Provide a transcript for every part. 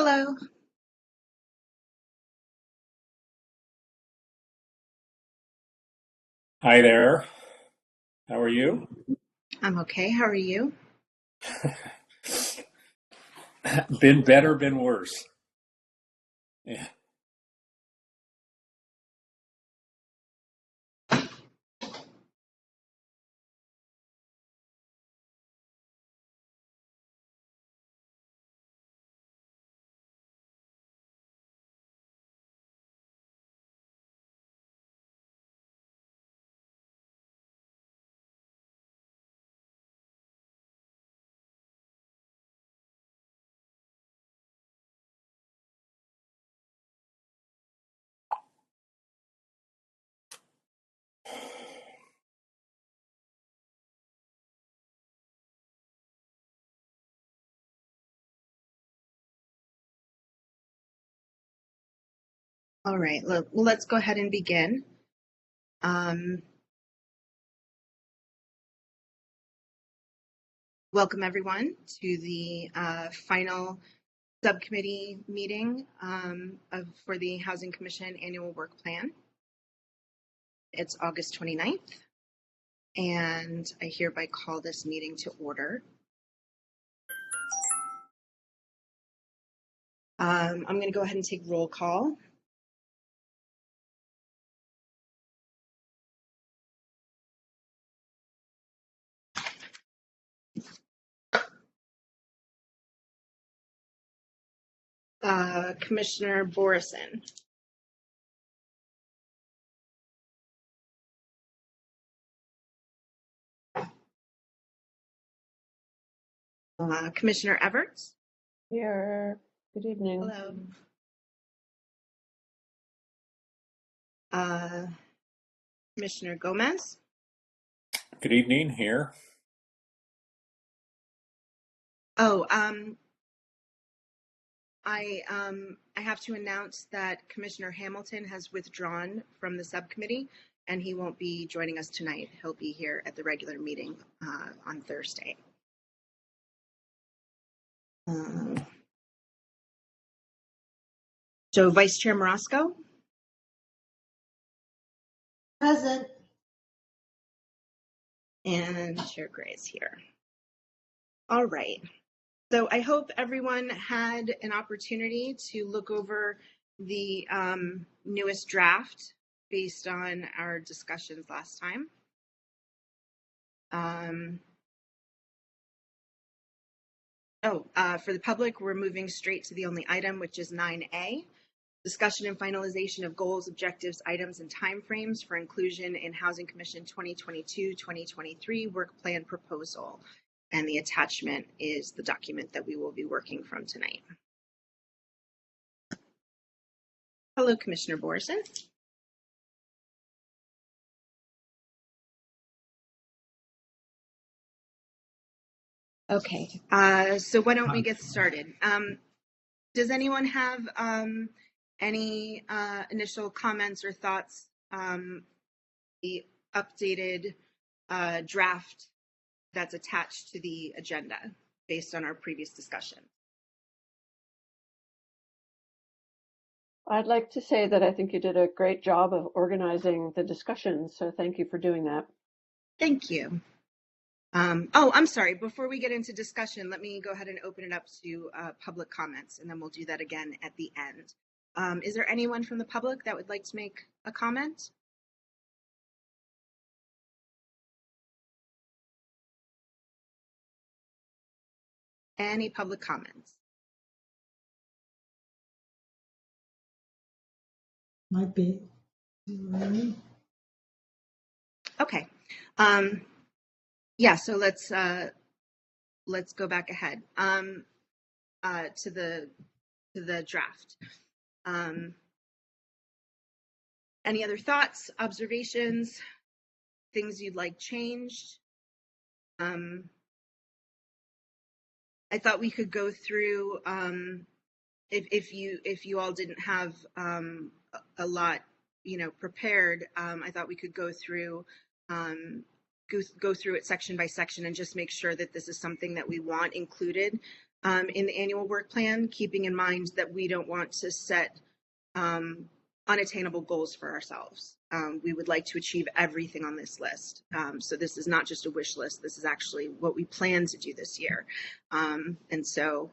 Hello. Hi there. How are you? I'm okay. How are you? Been better, been worse. Yeah. All right. Let's go ahead and begin. Um, Welcome everyone to the final subcommittee meeting for the Housing Commission Annual Work Plan. It's August 29th, and I hereby call this meeting to order. I'm going to go ahead and take roll call. Commissioner Borison. Commissioner Everts. Here. Good evening. Hello. Commissioner Gomez. Good evening here. Oh, I have to announce that Commissioner Hamilton has withdrawn from the subcommittee, and he won't be joining us tonight. He'll be here at the regular meeting on Thursday. So Vice Chair Morosco? Present. And Chair Gray is here. All right. So I hope everyone had an opportunity to look over the newest draft based on our discussions last time. For the public, we're moving straight to the only item, which is 9A, discussion and finalization of goals, objectives, items, and timeframes for inclusion in Housing Commission 2022-2023 work plan proposal. And the attachment is the document that we will be working from tonight. Hello, Commissioner Borison. Okay, so why don't we get started? Does anyone have any initial comments or thoughts? The updated draft that's attached to the agenda based on our previous discussion. I'd like to say that I think you did a great job of organizing the discussion, so thank you for doing that. Thank you. I'm sorry. Before we get into discussion, let me go ahead and open it up to public comments, and then we'll do that again at the end. Is there anyone from the public that would like to make a comment? Any public comments? Might be. Okay. Yeah, so let's go back ahead to the draft. Any other thoughts, observations, things you'd like changed? I thought we could go through if you all didn't have a lot prepared. I thought we could go through it section by section and just make sure that this is something that we want included in the annual work plan, keeping in mind that we don't want to set unattainable goals for ourselves. We would like to achieve everything on this list. So this is not just a wish list. This is actually what we plan to do this year. And so,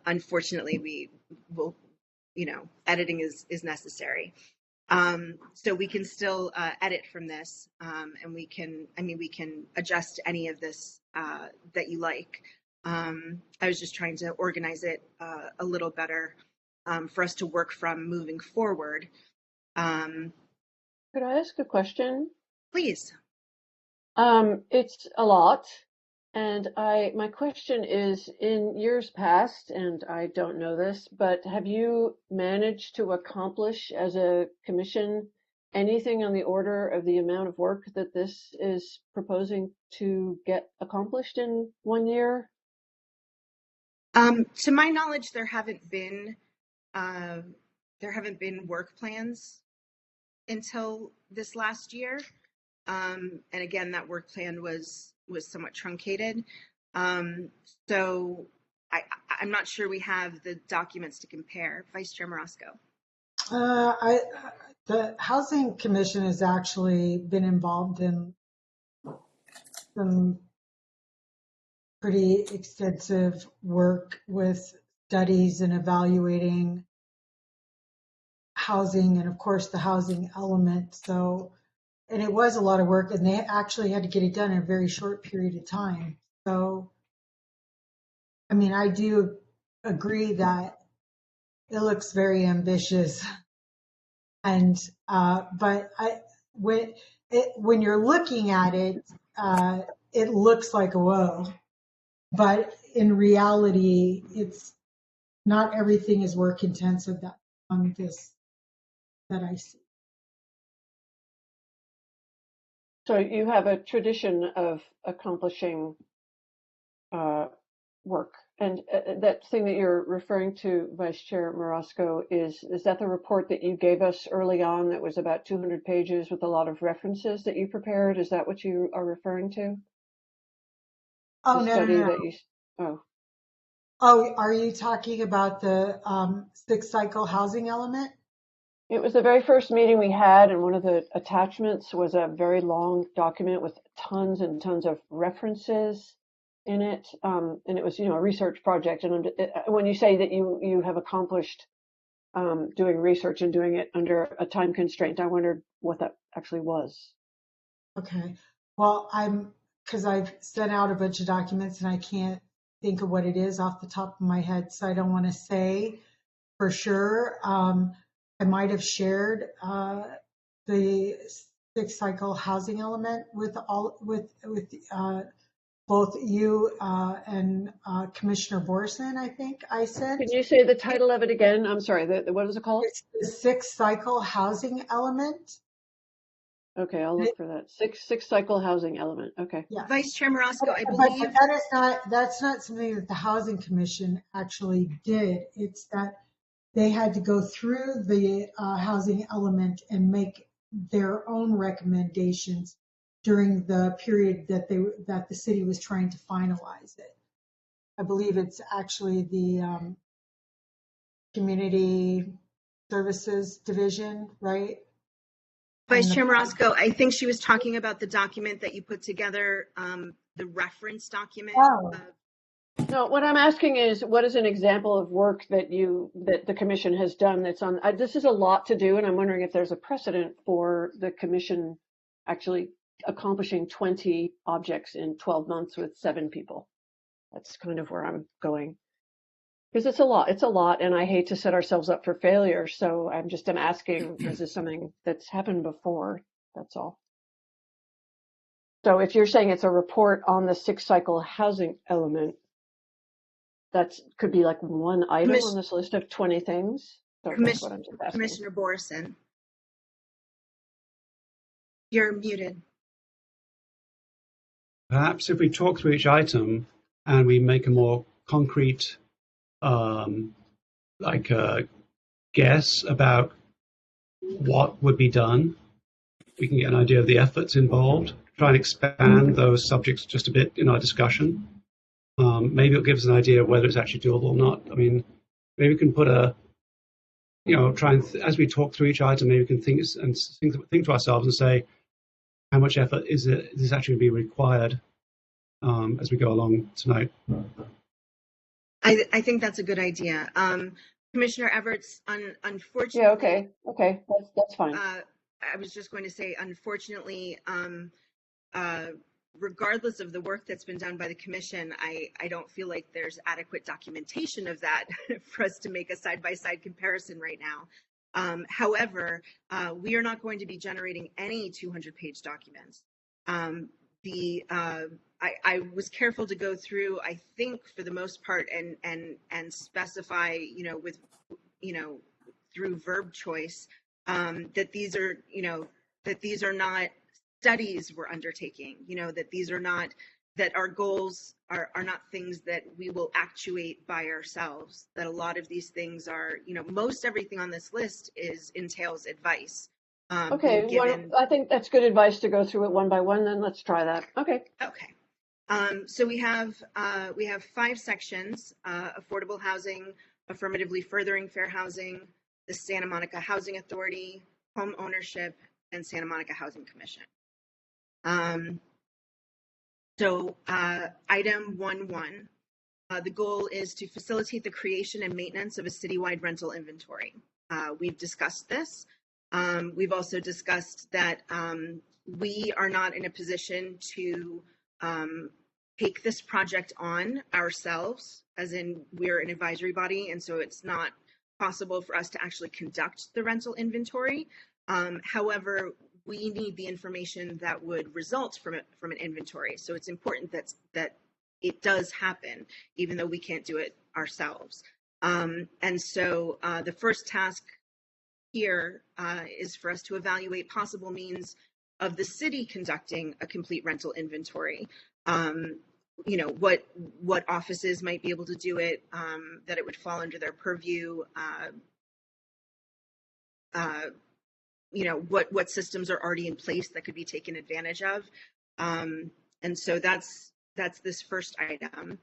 unfortunately, we will, editing is necessary. So we can still edit from this, and we can adjust any of this that you like. I was just trying to organize it a little better for us to work from moving forward. Could I ask a question? Please. It's a lot, and my question is, in years past, and I don't know this, but have you managed to accomplish as a commission anything on the order of the amount of work that this is proposing to get accomplished in 1 year? To my knowledge, there haven't been work plans until this last year. And again, that work plan was somewhat truncated. So I'm not sure we have the documents to compare. Vice Chair Morosco. The Housing Commission has actually been involved in some pretty extensive work with studies and evaluating housing and, of course, the housing element. So, and it was a lot of work, and they actually had to get it done in a very short period of time. So, I mean, I do agree that it looks very ambitious, and but when you're looking at it, it looks like a whoa. But in reality, it's not everything is work intensive that on this that I see. So you have a tradition of accomplishing work, and that thing that you're referring to, Vice Chair Morosco, is that the report that you gave us early on that was about 200 pages with a lot of references that you prepared? Is that what you are referring to? Oh, The study no. that you, Oh, are you talking about the 6-cycle housing element? It was the very first meeting we had, and one of the attachments was a very long document with tons and tons of references in it. And it was, a research project. And when you say that you have accomplished doing research and doing it under a time constraint, I wondered what that actually was. Okay. Well, because I've sent out a bunch of documents and I can't think of what it is off the top of my head, so I don't want to say for sure. I might have shared the 6-cycle housing element with both you and Commissioner Borson, I think I said. Can you say the title of it again? I'm sorry, what was it called? It's the 6-cycle housing element. Okay, I'll look for that. Six-cycle housing element. Okay. Yeah. Vice Chair Morosco, I But believe. that's not something that the Housing Commission actually did. It's that they had to go through the housing element and make their own recommendations during the period that the city was trying to finalize it. I believe it's actually the Community Services Division, right? Vice Chair Morosco, I think she was talking about the document that you put together, the reference document. Oh. No, what I'm asking is, what is an example of work that the commission has done that's on? This is a lot to do, and I'm wondering if there's a precedent for the commission actually accomplishing 20 objects in 12 months with 7 people. That's kind of where I'm going. Because it's a lot, and I hate to set ourselves up for failure. So I'm asking, is this something that's happened before? That's all. So if you're saying it's a report on the 6-cycle housing element, that could be like one item on this list of 20 things. So that's what I'm just asking. Commissioner Borson, you're muted. Perhaps if we talk through each item and we make a more concrete like a guess about what would be done, we can get an idea of the efforts involved, try and expand those subjects just a bit in our discussion. Maybe it'll give us an idea of whether it's actually doable or not. I mean, maybe we can put a, try and as we talk through each item, maybe we can think to ourselves and say, how much effort is this actually going to be required as we go along tonight? I think that's a good idea. Commissioner Everts, unfortunately. Yeah, okay, that's fine. I was just going to say, unfortunately, regardless of the work that's been done by the commission, I don't feel like there's adequate documentation of that for us to make a side-by-side comparison right now. However, we are not going to be generating any 200-page documents. I was careful to go through, I think for the most part, and specify, with, through verb choice, that these are not studies we're undertaking, that these are not, that our goals are not things that we will actuate by ourselves, that a lot of these things are, most everything on this list entails advice. Okay, I think that's good advice to go through it one by one, then let's try that. Okay. Okay. So we have 5 sections: affordable housing, affirmatively furthering fair housing, the Santa Monica Housing Authority, home ownership, and Santa Monica Housing Commission. Item 1.1, the goal is to facilitate the creation and maintenance of a citywide rental inventory. We've discussed this. We've also discussed that we are not in a position to take this project on ourselves, as in we're an advisory body, and so it's not possible for us to actually conduct the rental inventory. However, we need the information that would result from an inventory. So it's important that it does happen, even though we can't do it ourselves. And so the first task here is for us to evaluate possible means of the city conducting a complete rental inventory. What offices might be able to do it, that it would fall under their purview, what systems are already in place that could be taken advantage of. And so that's this first item.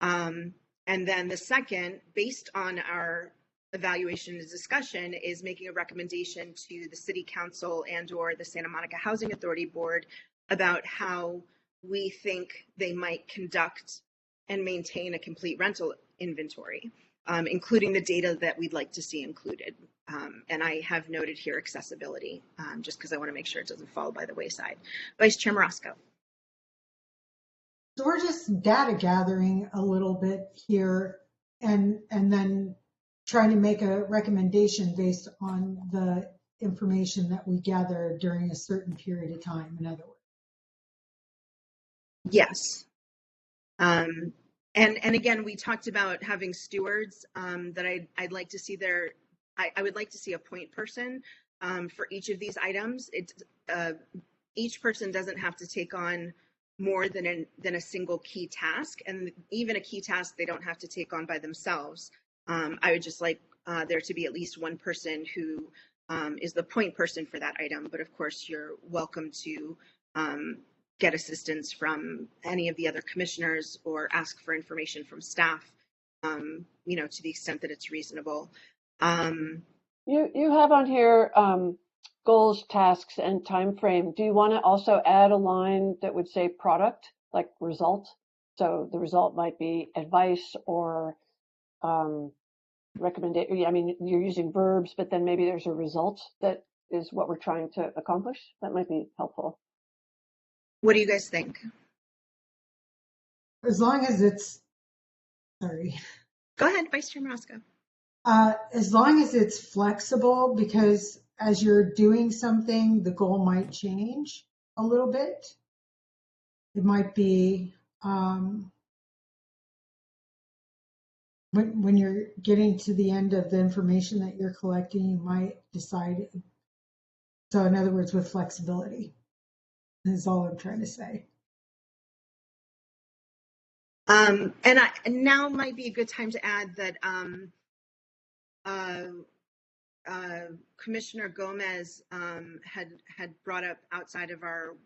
And then the second, based on our evaluation and discussion, is making a recommendation to the City Council and or the Santa Monica Housing Authority Board about how we think they might conduct and maintain a complete rental inventory, including the data that we'd like to see included. And I have noted here accessibility, just because I want to make sure it doesn't fall by the wayside. Vice Chair Marasco. So we're just data gathering a little bit here and then trying to make a recommendation based on the information that we gather during a certain period of time, in other words. Yes. And again, we talked about having stewards, that I'd like to see there. I would like to see a point person for each of these items. Each person doesn't have to take on more than a single key task, and even a key task they don't have to take on by themselves. I would just like there to be at least one person who is the point person for that item, but of course you're welcome to get assistance from any of the other commissioners or ask for information from staff, to the extent that it's reasonable. You have on here goals, tasks, and time frame. Do you want to also add a line that would say product, like result? So the result might be advice or recommendation. I mean, you're using verbs, but then maybe there's a result that is what we're trying to accomplish. That might be helpful. What do you guys think? As long as it's, sorry. Go ahead, Vice Chair Marasco. As long as it's flexible, because as you're doing something, the goal might change a little bit. It might be when you're getting to the end of the information that you're collecting, you might decide. So in other words, with flexibility, is all I'm trying to say. And now might be a good time to add that Commissioner Gomez had brought up outside of our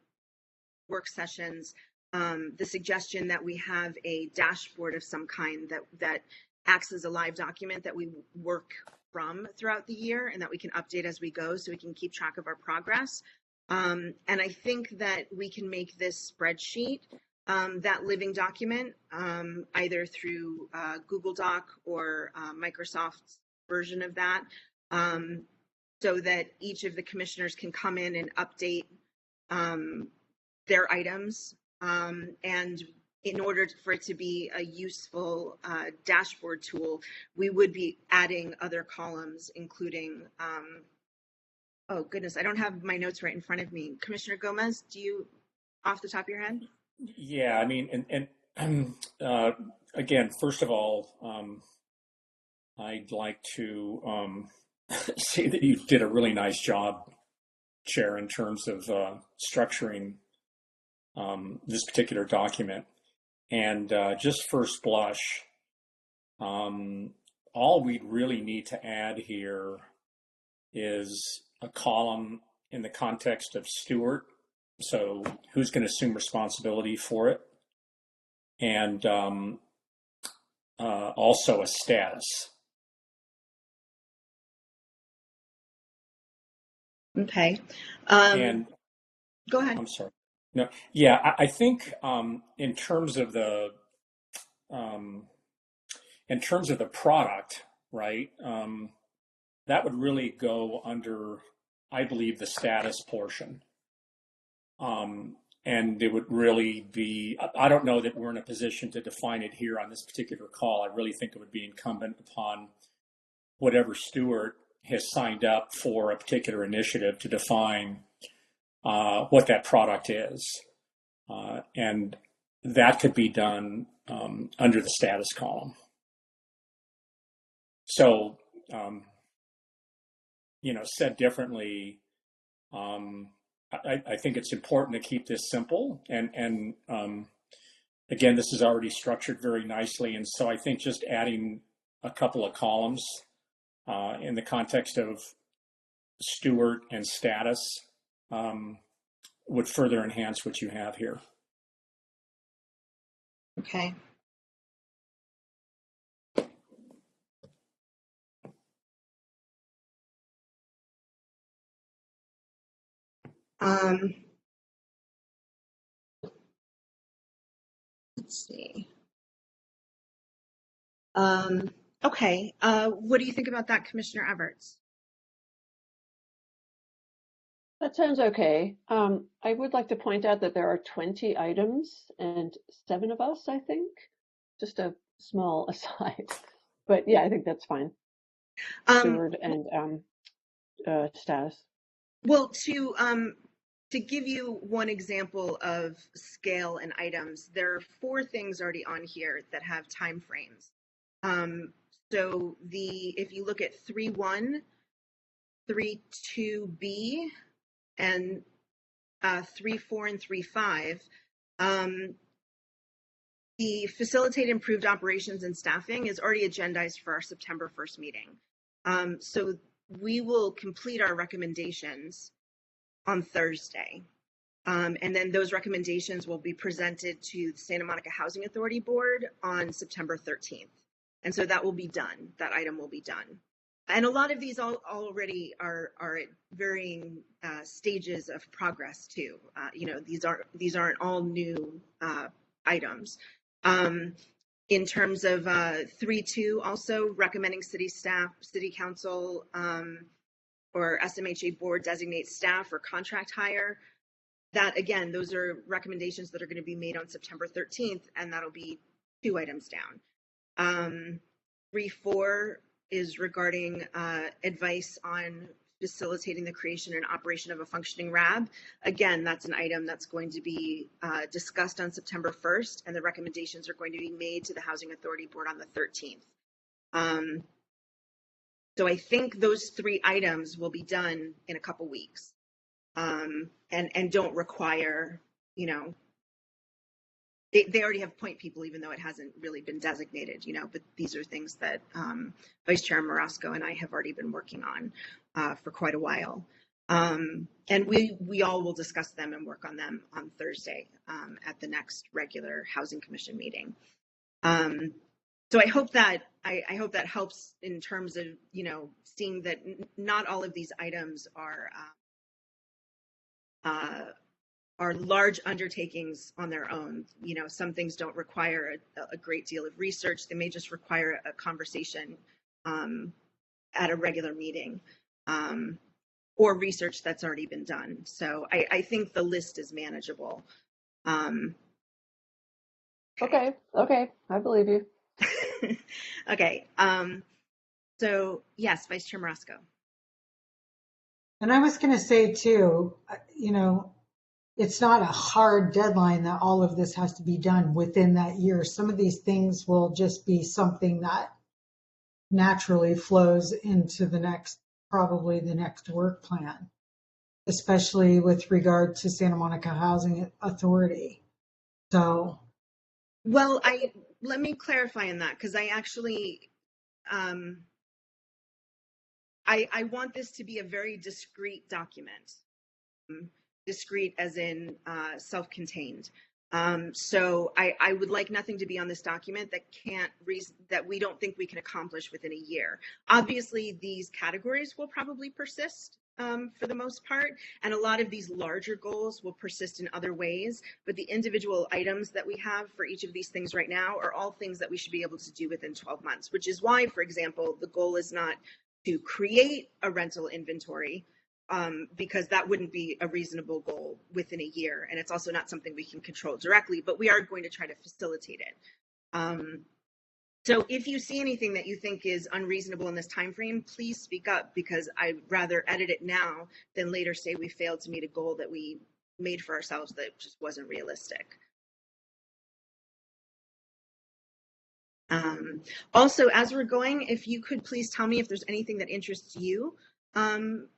work sessions the suggestion that we have a dashboard of some kind that acts as a live document that we work from throughout the year and that we can update as we go so we can keep track of our progress. And I think that we can make this spreadsheet that living document either through Google Doc or Microsoft's version of that, so that each of the commissioners can come in and update their items. And in order for it to be a useful dashboard tool, we would be adding other columns, including, oh goodness, I don't have my notes right in front of me. Commissioner Gomez, do you, off the top of your head? Yeah, I mean, and again, first of all, I'd like to say that you did a really nice job, Chair, in terms of structuring this particular document. And just first blush, all we'd really need to add here is a column in the context of Stewart. So who's going to assume responsibility for it? And also a status. Okay. And go ahead. I'm sorry. No, yeah, I think in terms of the product, right? That would really go under, I believe, the status portion. And it would really be, I don't know that we're in a position to define it here on this particular call. I really think it would be incumbent upon whatever Stewart has signed up for a particular initiative to define what that product is. And that could be done under the status column. So, said differently, I think it's important to keep this simple. And again, this is already structured very nicely. And so I think just adding a couple of columns in the context of Stewart and status would further enhance what you have here. Okay. Let's see. Okay. What do you think about that, Commissioner Everts? That sounds okay. I would like to point out that there are 20 items and 7 of us, I think. Just a small aside. But yeah, I think that's fine. Steward and status. Well, to give you one example of scale and items, there are 4 things already on here that have time frames. So if you look at 3.1, 3.2b, and 3.4 and 3.5, the facilitate improved operations and staffing is already agendized for our September 1st meeting. So we will complete our recommendations on Thursday. And then those recommendations will be presented to the Santa Monica Housing Authority Board on September 13th. And so that will be done. That item will be done. And a lot of these already are at varying stages of progress too. These aren't all new items. In terms of 3.2, also recommending city staff, city council, or SMHA board designate staff or contract hire. That again, those are recommendations that are going to be made on September 13th, and that'll be 2 items down. 3.4 is regarding advice on facilitating the creation and operation of a functioning RAB. Again, that's an item that's going to be discussed on September 1st, and the recommendations are going to be made to the Housing Authority Board on the 13th. So I think those 3 items will be done in a couple weeks, and don't require, they already have point people, even though it hasn't really been designated, but these are things that Vice Chair Marasco and I have already been working on for quite a while. And we all will discuss them and work on them on Thursday at the next regular Housing Commission meeting. So I hope that helps in terms of, you know, seeing that not all of these items are large undertakings on their own. You know, some things don't require a great deal of research. They may just require a conversation at a regular meeting or research that's already been done. So I think the list is manageable. Okay, I believe you. Okay. So yes, Vice Chair Marasco. And I was going to say too, you know, it's not a hard deadline that all of this has to be done within that year. Some of these things will just be something that naturally flows into probably the next work plan, especially with regard to Santa Monica Housing Authority. So, well, let me clarify on that, because I actually, I want this to be a very discrete document. Discrete as in self-contained. So I would like nothing to be on this document that we don't think we can accomplish within a year. Obviously, these categories will probably persist for the most part, and a lot of these larger goals will persist in other ways, but the individual items that we have for each of these things right now are all things that we should be able to do within 12 months, which is why, for example, the goal is not to create a rental inventory, because that wouldn't be a reasonable goal within a year. And it's also not something we can control directly, but we are going to try to facilitate it. So if you see anything that you think is unreasonable in this time frame, please speak up, because I'd rather edit it now than later say we failed to meet a goal that we made for ourselves that just wasn't realistic. Also, as we're going, if you could please tell me if there's anything that interests you.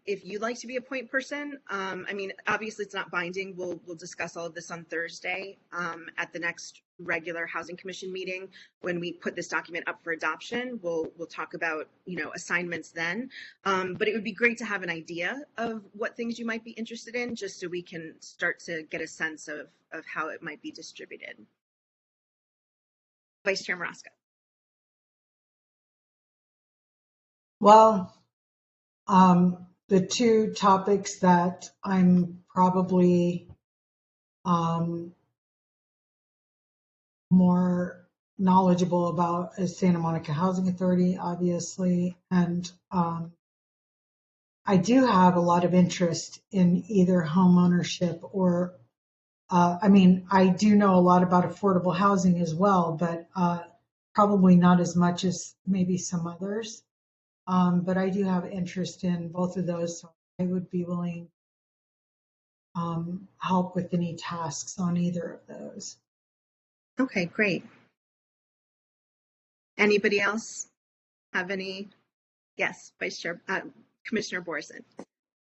If you'd like to be a point person, I mean, obviously it's not binding. We'll discuss all of this on Thursday at the next regular Housing Commission meeting. When we put this document up for adoption, we'll talk about, you know, assignments then. But it would be great to have an idea of what things you might be interested in, just so we can start to get a sense of how it might be distributed. Vice Chair Marasco. well, the two topics that I'm probably more knowledgeable about is Santa Monica Housing Authority, obviously, and I do have a lot of interest in either home ownership or, I mean, I do know a lot about affordable housing as well, but probably not as much as maybe some others. But I do have interest in both of those, so I would be willing help with any tasks on either of those. Okay, great. Anybody else have any? Yes, Vice Chair, Commissioner Borison.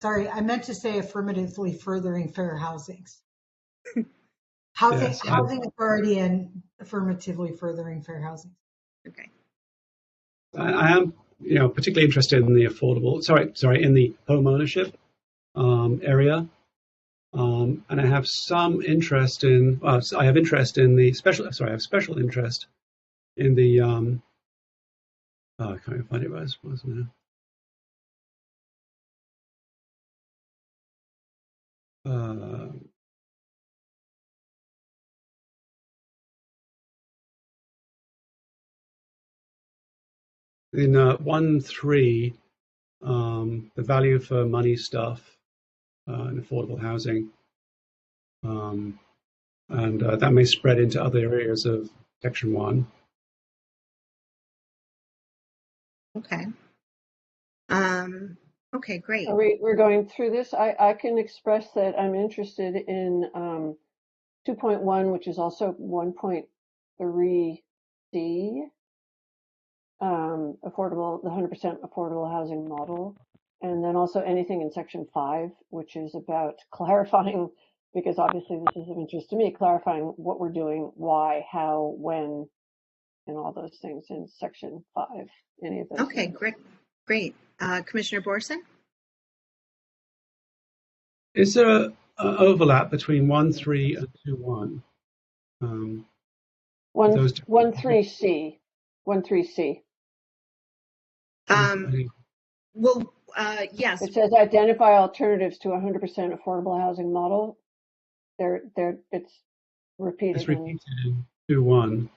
Sorry, I meant to say affirmatively furthering fair housing. Housing Authority and affirmatively furthering fair housing. Okay. I am, you know, particularly interested in the in the home ownership area. And I have some interest in, I have interest in the special interest in the, I can't even find it where it was now. In 1.3, the value for money stuff in affordable housing, and that may spread into other areas of Section 1. Okay. Okay, great. We're going through this. I can express that I'm interested in 2.1, which is also 1.3C, affordable, the 100% affordable housing model, and then also anything in Section 5, which is about clarifying, because obviously this is of interest to me, clarifying what we're doing, why, how, when, and all those things in Section 5. Any of those? Okay, things. Great. Commissioner Borison? Is there a overlap between 1.3 and 2.1? Those two, 1.3C, 1.3C. Um, well, yes, It says identify alternatives to 100% affordable housing model. It's repeated. it's repeated in 2.1.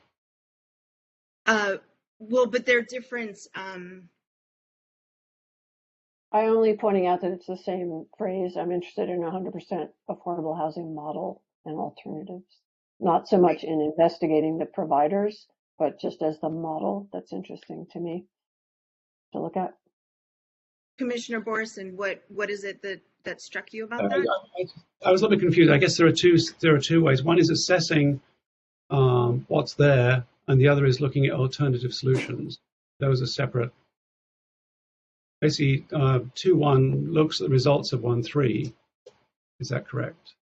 well, but they're different. I only pointing out that it's the same phrase. I'm interested in 100% affordable housing model and alternatives. Not so much in investigating the providers, but just as the model. That's interesting to me to look at. Commissioner Borison, what is it that struck you about Uh, that? I was a little bit confused. I guess there are two ways. One is assessing what's there, and the other is looking at alternative solutions. Those are separate. Basically, 2.1 looks at the results of 1.3. Is that correct?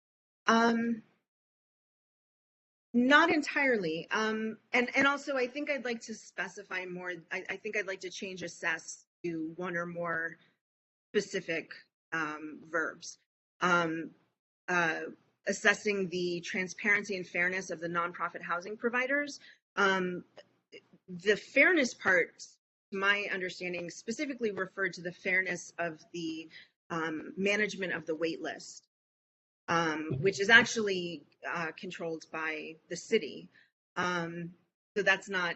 Not entirely. And also, I think I'd like to specify more. I think I'd like to change assess to one or more specific verbs. Assessing the transparency and fairness of the nonprofit housing providers. The fairness part, to my understanding, specifically referred to the fairness of the management of the wait list, which is actually controlled by the city. So that's not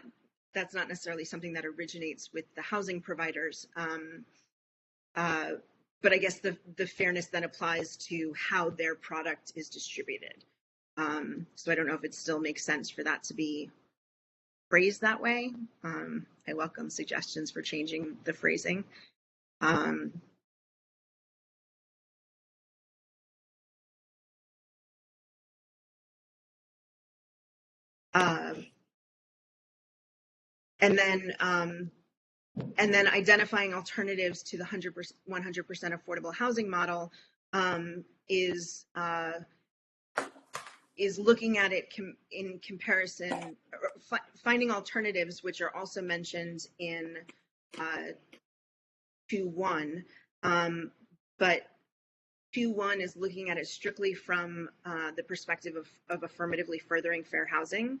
necessarily something that originates with the housing providers. But I guess the fairness then applies to how their product is distributed. So I don't know if it still makes sense for that to be phrased that way. I welcome suggestions for changing the phrasing. And then identifying alternatives to the 100% affordable housing model is looking at it in comparison, finding alternatives, which are also mentioned in 2.1, but 2.1 is looking at it strictly from the perspective of affirmatively furthering fair housing.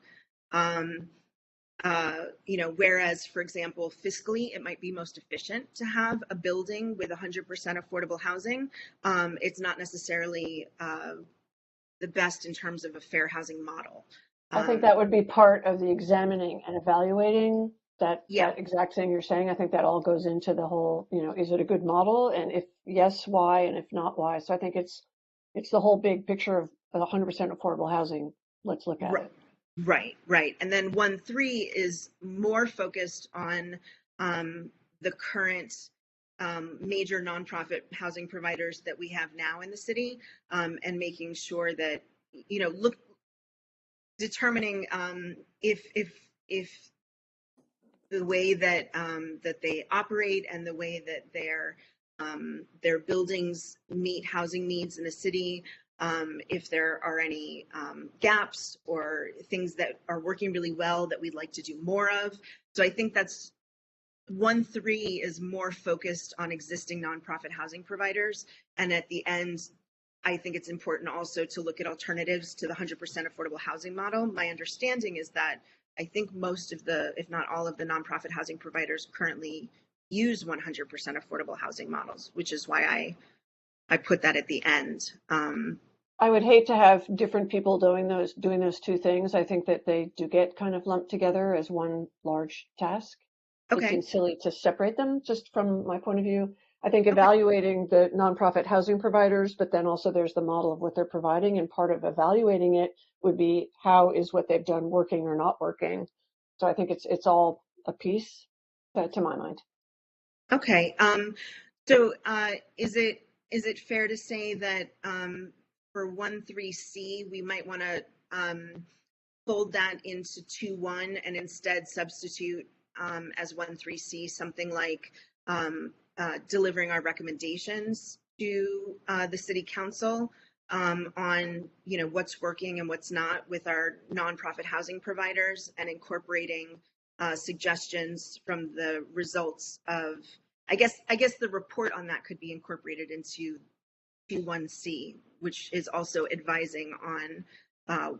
Whereas, for example, fiscally, it might be most efficient to have a building with 100% affordable housing. It's not necessarily the best in terms of a fair housing model. I think that would be part of the examining and evaluating that Yeah. exact thing you're saying. I think that all goes into the whole, is it a good model? And if yes, why? And if not, why? So I think it's the whole big picture of 100% affordable housing. Let's look at it. Right. And then 1.3 is more focused on the current major nonprofit housing providers that we have now in the city, and making sure that, determining if the way that that they operate and the way that their buildings meet housing needs in the city, if there are any gaps or things that are working really well that we'd like to do more of. So I think that's 1.3 is more focused on existing nonprofit housing providers. And at the end, I think it's important also to look at alternatives to the 100% affordable housing model. My understanding is that I think most of if not all of the nonprofit housing providers currently use 100% affordable housing models, which is why I put that at the end. I would hate to have different people doing those two things. I think that they do get kind of lumped together as one large task. Okay. It seems silly to separate them, just from my point of view. I think evaluating the nonprofit housing providers, but then also there's the model of what they're providing, and part of evaluating it would be how is what they've done working or not working. So I think it's all a piece, to my mind. Okay. So is it fair to say that for 1.3C we might want to fold that into 2.1 and instead substitute as 1.3C something like delivering our recommendations to the city council on what's working and what's not with our nonprofit housing providers, and incorporating suggestions from the results of, I guess the report on that could be incorporated into 21C, which is also advising on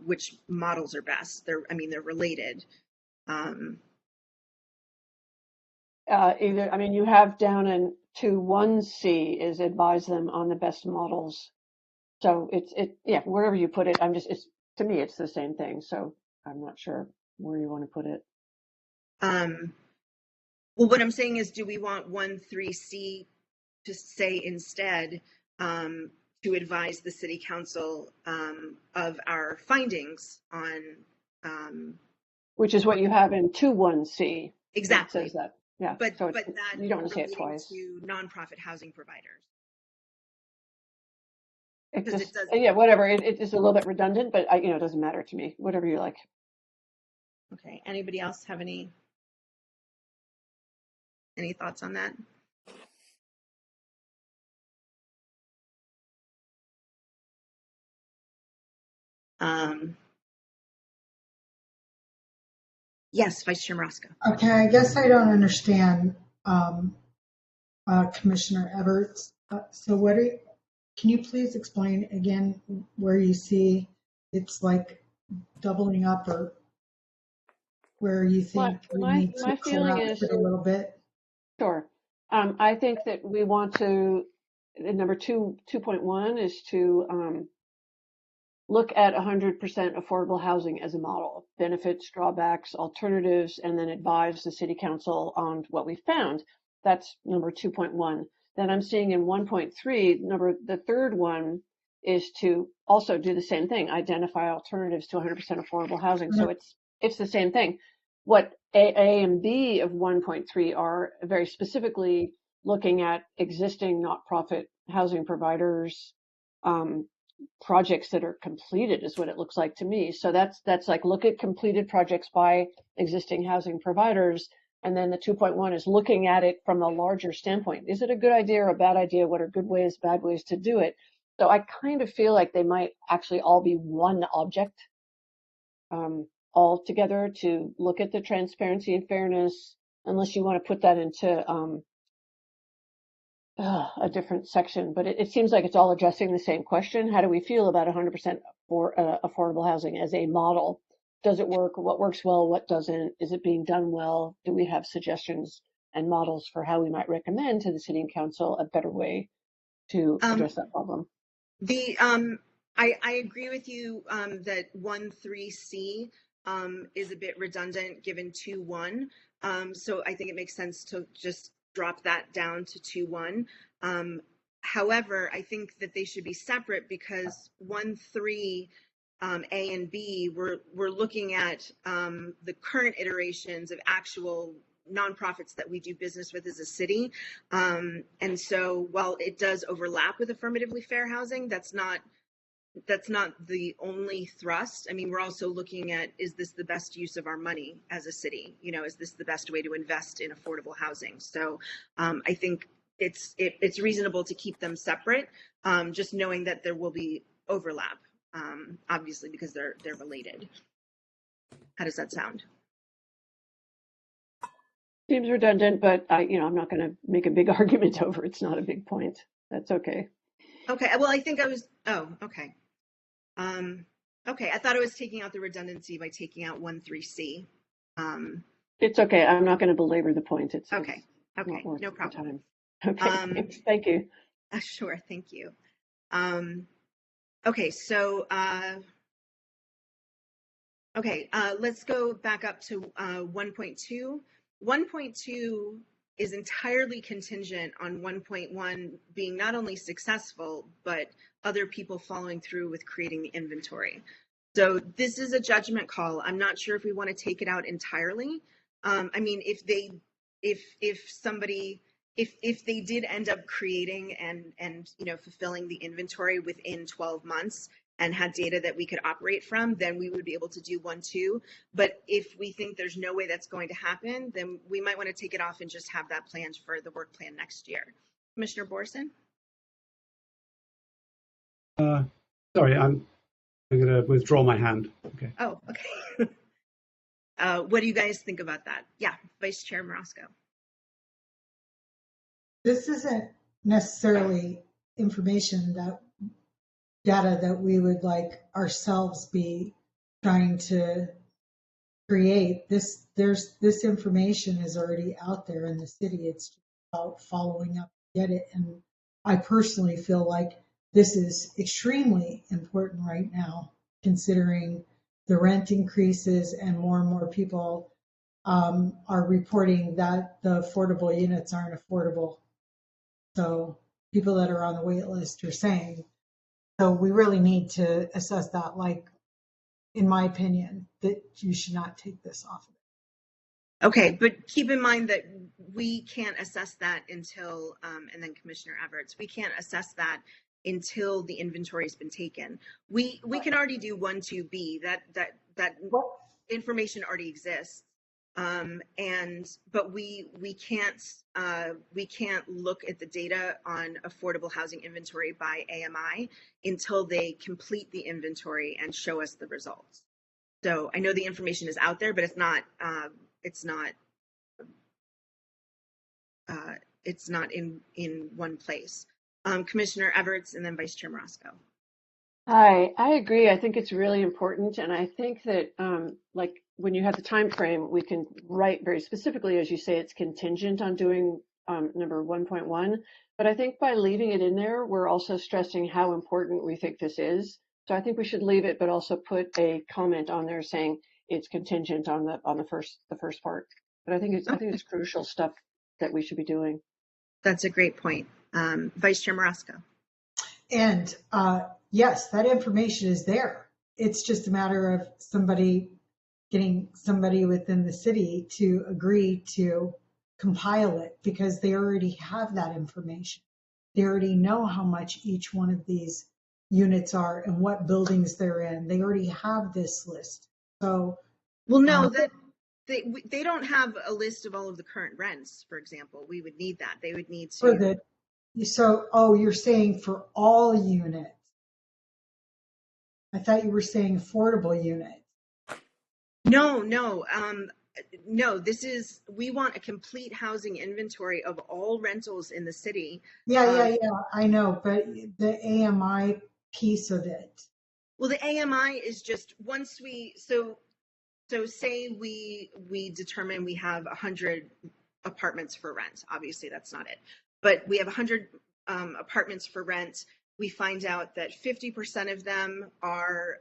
which models are best. They're related. You have down in 21C is advise them on the best models. So yeah, wherever you put it, to me, it's the same thing. So I'm not sure where you want to put it. Well, what I'm saying is, do we want 13C to say instead to advise the city council of our findings on which is what you have in 21C. exactly. It says that. Yeah. But so that you don't want to say it relating twice. to nonprofit housing providers. It Because just, it does. yeah, whatever. It is a little bit redundant, but it doesn't matter to me. Whatever you like. Okay. Anybody else have any thoughts on that? Yes, Vice Chair Maraska. Okay, I guess I don't understand, Commissioner Everts. So can you please explain again where you see it's like doubling up, or where you think we need to my feeling correct is, it a little bit? sure. I think that we want to, number 2.1 is to look at 100% affordable housing as a model, benefits, drawbacks, alternatives, and then advise the city council on what we found. That's number 2.1. Then I'm seeing in 1.3, the third one is to also do the same thing, identify alternatives to 100% affordable housing. So it's the same thing. What A and B of 1.3 are very specifically looking at existing not-profit housing providers, projects that are completed is what it looks like to me. So that's like, look at completed projects by existing housing providers. And then the 2.1 is looking at it from a larger standpoint. Is it a good idea or a bad idea? What are good ways, bad ways to do it? So I kind of feel like they might actually all be one object all together to look at the transparency and fairness, unless you want to put that into a different section, but it seems like it's all addressing the same question. How do we feel about 100% for affordable housing as a model? Does it work? What works well? What doesn't? Is it being done well? Do we have suggestions and models for how we might recommend to the city and council a better way to address that problem? I agree with you that 13C is a bit redundant given 2.1. So I think it makes sense to just drop that down to 2.1. However, I think that they should be separate, because 1.3 A and B, we're looking at the current iterations of actual nonprofits that we do business with as a city. And so while it does overlap with affirmatively fair housing, that's not the only thrust. I mean, we're also looking at, is this the best use of our money as a city? Is this the best way to invest in affordable housing? So I think it's reasonable to keep them separate, just knowing that there will be overlap, obviously, because they're related. How does that sound? Seems redundant, but I'm not going to make a big argument over it. It's not a big point. That's okay. Okay. Well, I think okay. Okay, I thought I was taking out the redundancy by taking out 1.3C. It's okay. I'm not going to belabor the point. It's okay. No problem. Okay, thank you. Sure, thank you. Okay, so let's go back up to 1.2. 1.2 is entirely contingent on 1.1 being not only successful, but other people following through with creating the inventory. So this is a judgment call. I'm not sure if we want to take it out entirely. I mean, if they did end up creating and fulfilling the inventory within 12 months and had data that we could operate from, then we would be able to do 1.2. But if we think there's no way that's going to happen, then we might want to take it off and just have that planned for the work plan next year. Commissioner Borson? Sorry, I'm going to withdraw my hand. Okay. Oh, okay. What do you guys think about that? Yeah, Vice Chair Marasco. This isn't necessarily information, that data that we would like ourselves be trying to create. This information is already out there in the city. It's just about following up to get it. And I personally feel like this is extremely important right now, considering the rent increases and more people are reporting that the affordable units aren't affordable. So people that are on the wait list are saying, so we really need to assess that, like, in my opinion, that you should not take this off of it. Okay, but keep in mind that we can't assess that until, and then Commissioner Everts, we can't assess that until the inventory has been taken. We can already do 1, 2B. That information already exists. But we can't look at the data on affordable housing inventory by AMI until they complete the inventory and show us the results. So I know the information is out there, but it's not in one place. Commissioner Everts and then Vice Chair Morosco. Hi, I agree. I think it's really important, and I think that like when you have the time frame, we can write very specifically, as you say, it's contingent on doing number 1.1. But I think by leaving it in there, we're also stressing how important we think this is. So I think we should leave it, but also put a comment on there saying it's contingent on the first part. But I think it's crucial stuff that we should be doing. That's a great point, Vice Chair Morosco. And yes, that information is there. It's just a matter of getting somebody within the city to agree to compile it, because they already have that information. They already know how much each one of these units are and what buildings they're in. They already have this list. So, well, no, that they don't have a list of all of the current rents, for example. We would need that. They would need to. You're saying for all units. I thought you were saying affordable units. No. We want a complete housing inventory of all rentals in the city. Yeah, I know, but the AMI piece of it. Well, the AMI is just once so say we determine we have 100 apartments for rent. Obviously, that's not it, but we have 100 apartments for rent. We find out that 50% of them are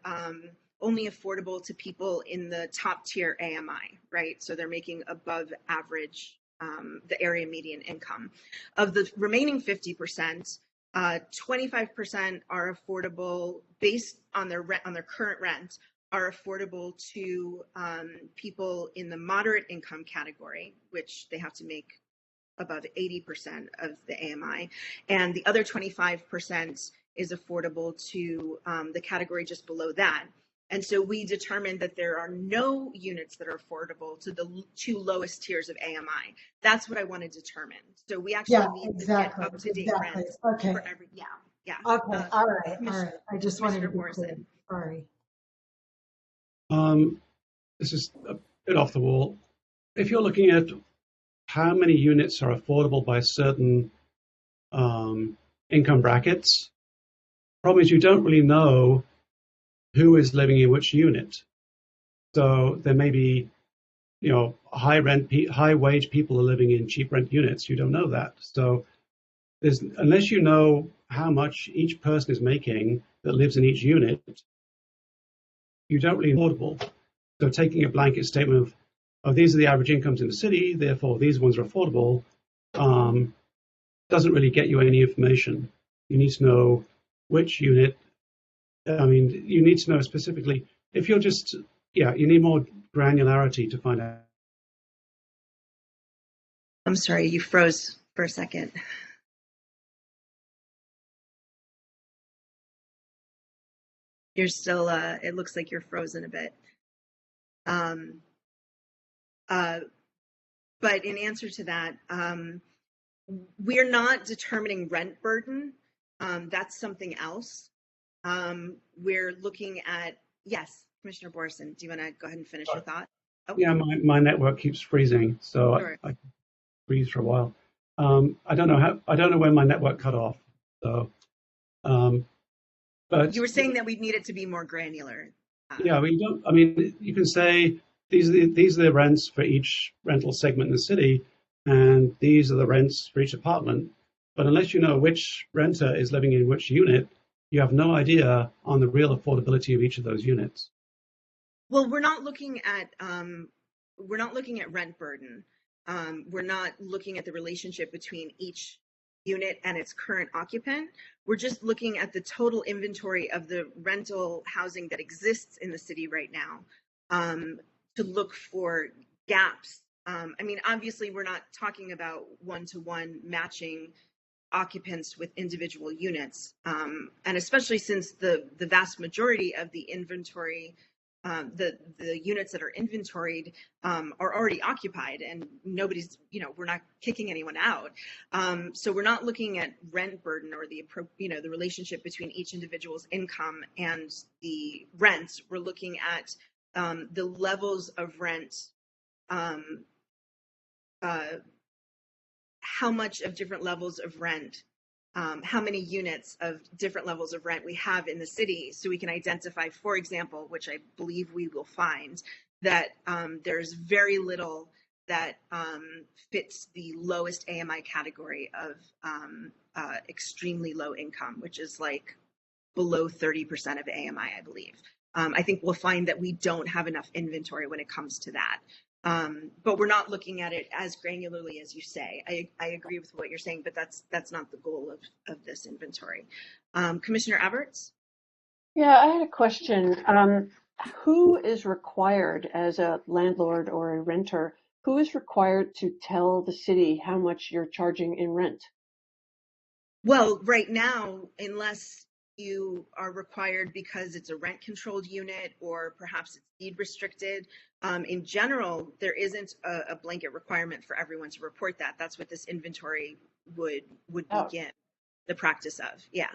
only affordable to people in the top tier AMI, right? So they're making above average, the area median income. Of the remaining 50%, 25% are affordable based on their rent, on their current rent, are affordable to people in the moderate income category, which they have to make above 80% of the AMI, and the other 25% is affordable to the category just below that. And so we determined that there are no units that are affordable to the 2 lowest tiers of AMI. That's what I want to determine. So we actually need to get up-to-date rents for every, yeah. Okay, all right. I just wanted to be clear. Sorry. This is a bit off the wall. If you're looking at how many units are affordable by certain income brackets, the problem is you don't really know who is living in which unit. So there may be, high wage people are living in cheap rent units. You don't know that. So unless you know how much each person is making that lives in each unit, you don't really know affordable. So taking a blanket statement of these are the average incomes in the city, therefore these ones are affordable, doesn't really get you any information. You need to know which unit. You need to know specifically. If you're just, you need more granularity to find out. I'm sorry, you froze for a second. You're still, it looks like you're frozen a bit. But in answer to that, we're not determining rent burden. That's something else. We're looking at, yes, Commissioner Borison, do you want to go ahead and finish your thought? Oh. Yeah, my network keeps freezing, so sure. I freeze for a while. I don't know when my network cut off. So But You were saying that we need it to be more granular. yeah, we don't. I mean, you can say these are the rents for each rental segment in the city, and these are the rents for each apartment. But unless you know which renter is living in which unit, you have no idea on the real affordability of each of those units. Well, we're not looking at rent burden. We're not looking at the relationship between each unit and its current occupant. We're just looking at the total inventory of the rental housing that exists in the city right now, to look for gaps. I mean, obviously, we're not talking about one-to-one matching occupants with individual units, and especially since the vast majority of the inventory, the units that are inventoried are already occupied, and nobody's, we're not kicking anyone out. So we're not looking at rent burden or the relationship between each individual's income and the rents. We're looking at the levels of rent, how much of different levels of rent, how many units of different levels of rent we have in the city, so we can identify, for example, which I believe we will find, that there's very little that fits the lowest AMI category of extremely low income, which is like below 30% of AMI, I believe. I think we'll find that we don't have enough inventory when it comes to that. But we're not looking at it as granularly as you say. I agree with what you're saying, but that's not the goal of this inventory. Commissioner Everts? Yeah, I had a question. Who is required as a landlord or a renter, who is required to tell the city how much you're charging in rent? Well, right now, unless you are required because it's a rent controlled unit or perhaps it's deed restricted, in general, there isn't a blanket requirement for everyone to report that. That's what this inventory would begin the practice of. Yeah.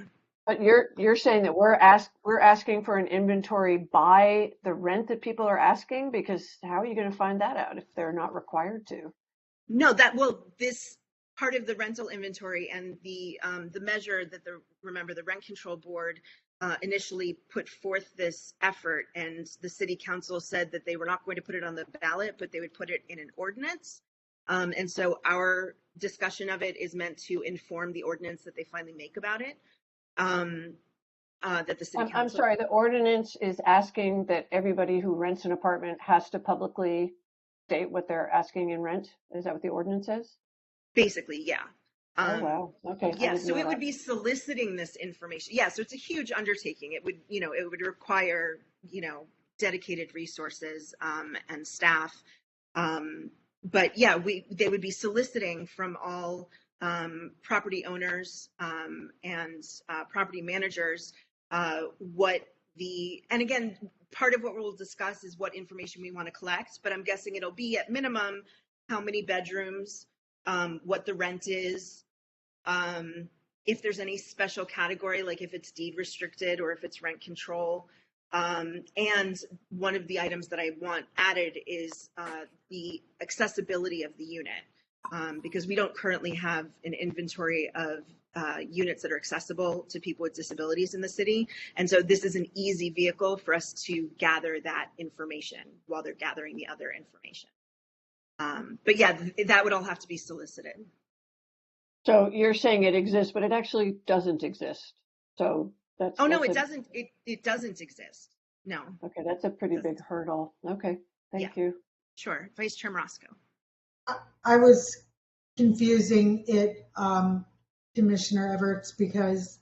But you're saying that we're asking for an inventory by the rent that people are asking, because how are you going to find that out if they're not required to? No, this part of the rental inventory and the measure that the Rent Control Board initially put forth this effort, and the city council said that they were not going to put it on the ballot, but they would put it in an ordinance. And so our discussion of it is meant to inform the ordinance that they finally make about it. That the city council. I'm sorry, the ordinance is asking that everybody who rents an apartment has to publicly state what they're asking in rent. Is that what the ordinance says? Basically, yeah. Oh, wow. Okay. Yeah, so it would be soliciting this information. Yeah, so it's a huge undertaking. It would require, dedicated resources and staff. But yeah, they would be soliciting from all property owners and property managers and again, part of what we'll discuss is what information we want to collect, but I'm guessing it'll be at minimum how many bedrooms, what the rent is, if there's any special category, like if it's deed restricted or if it's rent control. And one of the items that I want added is the accessibility of the unit, because we don't currently have an inventory of units that are accessible to people with disabilities in the city. And so this is an easy vehicle for us to gather that information while they're gathering the other information. But yeah, that would all have to be solicited. So you're saying it exists, but it actually doesn't exist. So that's. Oh, no, it doesn't. It doesn't exist. No. Okay, that's a pretty big hurdle. Okay, thank you. Sure. Vice Chair Morosco. I was confusing it, Commissioner Everts, because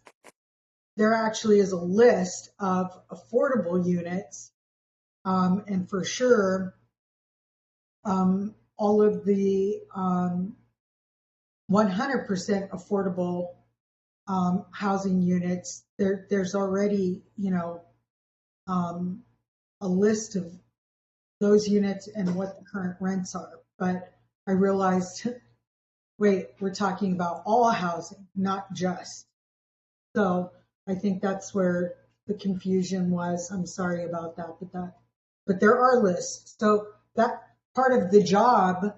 there actually is a list of affordable units, and for sure, all of the 100% affordable housing units, there's already, a list of those units and what the current rents are. But I realized, wait, we're talking about all housing, not just. So I think that's where the confusion was. I'm sorry about that, but there are lists. So that part of the job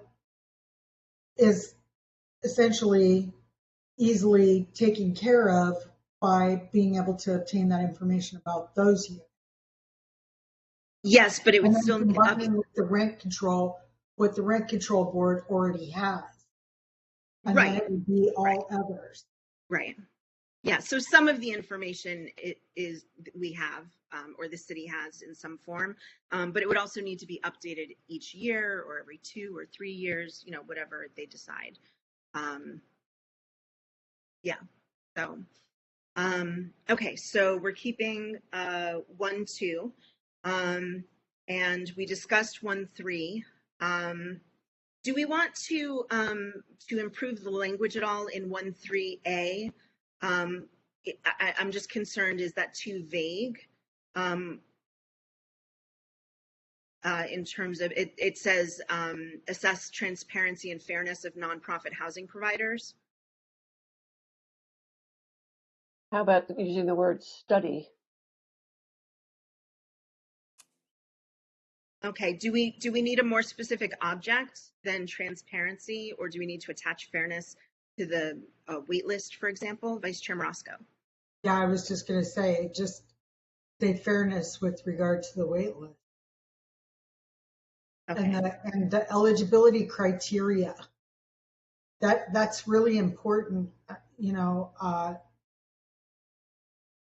is essentially easily taken care of by being able to obtain that information about those units. Yes, but it would And then still combining with the rent control, what the rent control board already has. And then right, it would be all right, others. right. Yeah, so some of the information is we have, or the city has in some form, but it would also need to be updated each year or every 2 or 3 years, you know, whatever they decide. Yeah, so, okay, so we're keeping 1, 2, and we discussed 1, 3. Do we want to improve the language at all in 1, 3A? I'm just concerned, is that too vague? In terms of, it says assess transparency and fairness of nonprofit housing providers. How about using the word study? Okay, do we need a more specific object than transparency, or do we need to attach fairness to the wait list, for example? Vice Chair Morosco. Yeah, I was just going to say, just say fairness with regard to the wait list. Okay. And the eligibility criteria. That's really important. You know,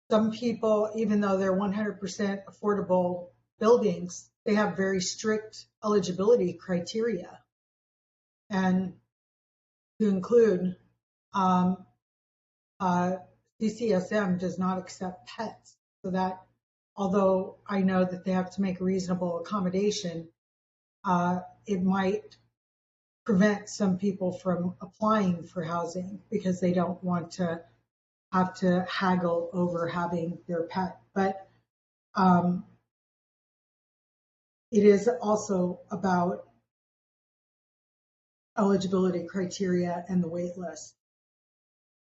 some people, even though they're 100% affordable buildings, they have very strict eligibility criteria. And to include, CCSM does not accept pets. So that, although I know that they have to make a reasonable accommodation, it might prevent some people from applying for housing because they don't want to have to haggle over having their pet. But it is also about eligibility criteria and the wait list.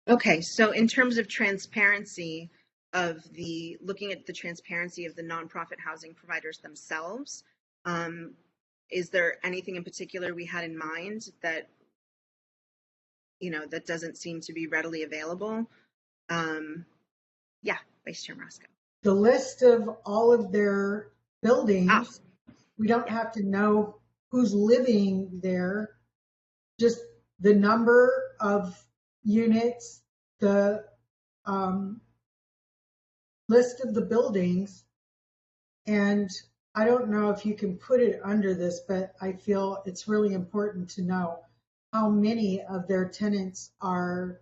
Okay, so in terms of transparency of looking at the transparency of the nonprofit housing providers themselves, is there anything in particular we had in mind that, you know, that doesn't seem to be readily available? Yeah, Vice Chair Morosco. The list of all of their buildings, we don't have to know who's living there, just the number of units, the list of the buildings. And I don't know if you can put it under this, but I feel it's really important to know how many of their tenants are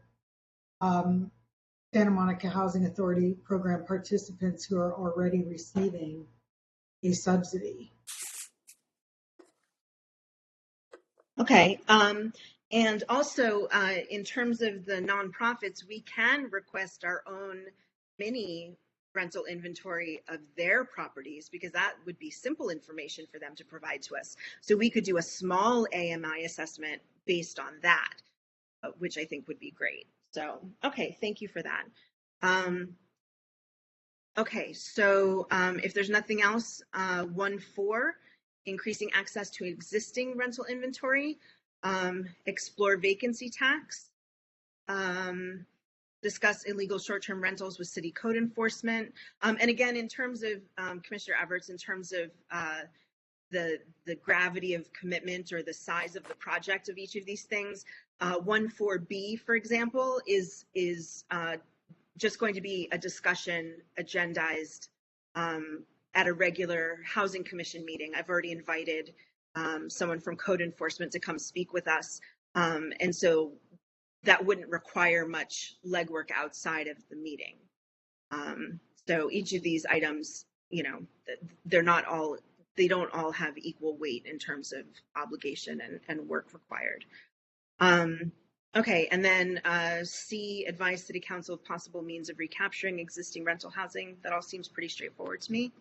Santa Monica Housing Authority program participants who are already receiving a subsidy. Okay, and also in terms of the nonprofits, we can request our own mini rental inventory of their properties, because that would be simple information for them to provide to us. So we could do a small AMI assessment based on that, which I think would be great. So, okay, thank you for that. Okay, so if there's nothing else, 1.4, increasing access to existing rental inventory, explore vacancy tax, discuss illegal short-term rentals with city code enforcement. And again, in terms of, Commissioner Everts, in terms of the gravity of commitment or the size of the project of each of these things, 1.4B, for example, is just going to be a discussion agendized at a regular Housing Commission meeting. I've already invited someone from code enforcement to come speak with us. And so that wouldn't require much legwork outside of the meeting. So each of these items, you know, they don't all have equal weight in terms of obligation and work required. Okay, and then C, advise City Council of possible means of recapturing existing rental housing. That all seems pretty straightforward to me.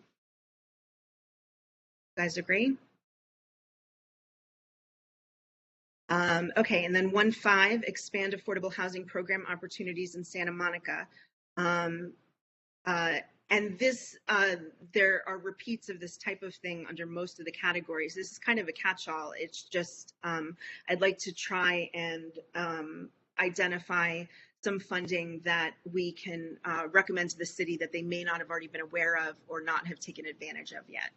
You guys agree? Okay, and then 1.5, expand affordable housing program opportunities in Santa Monica. And this, there are repeats of this type of thing under most of the categories. This is kind of a catch-all. It's just, I'd like to try and identify some funding that we can recommend to the city that they may not have already been aware of or not have taken advantage of yet.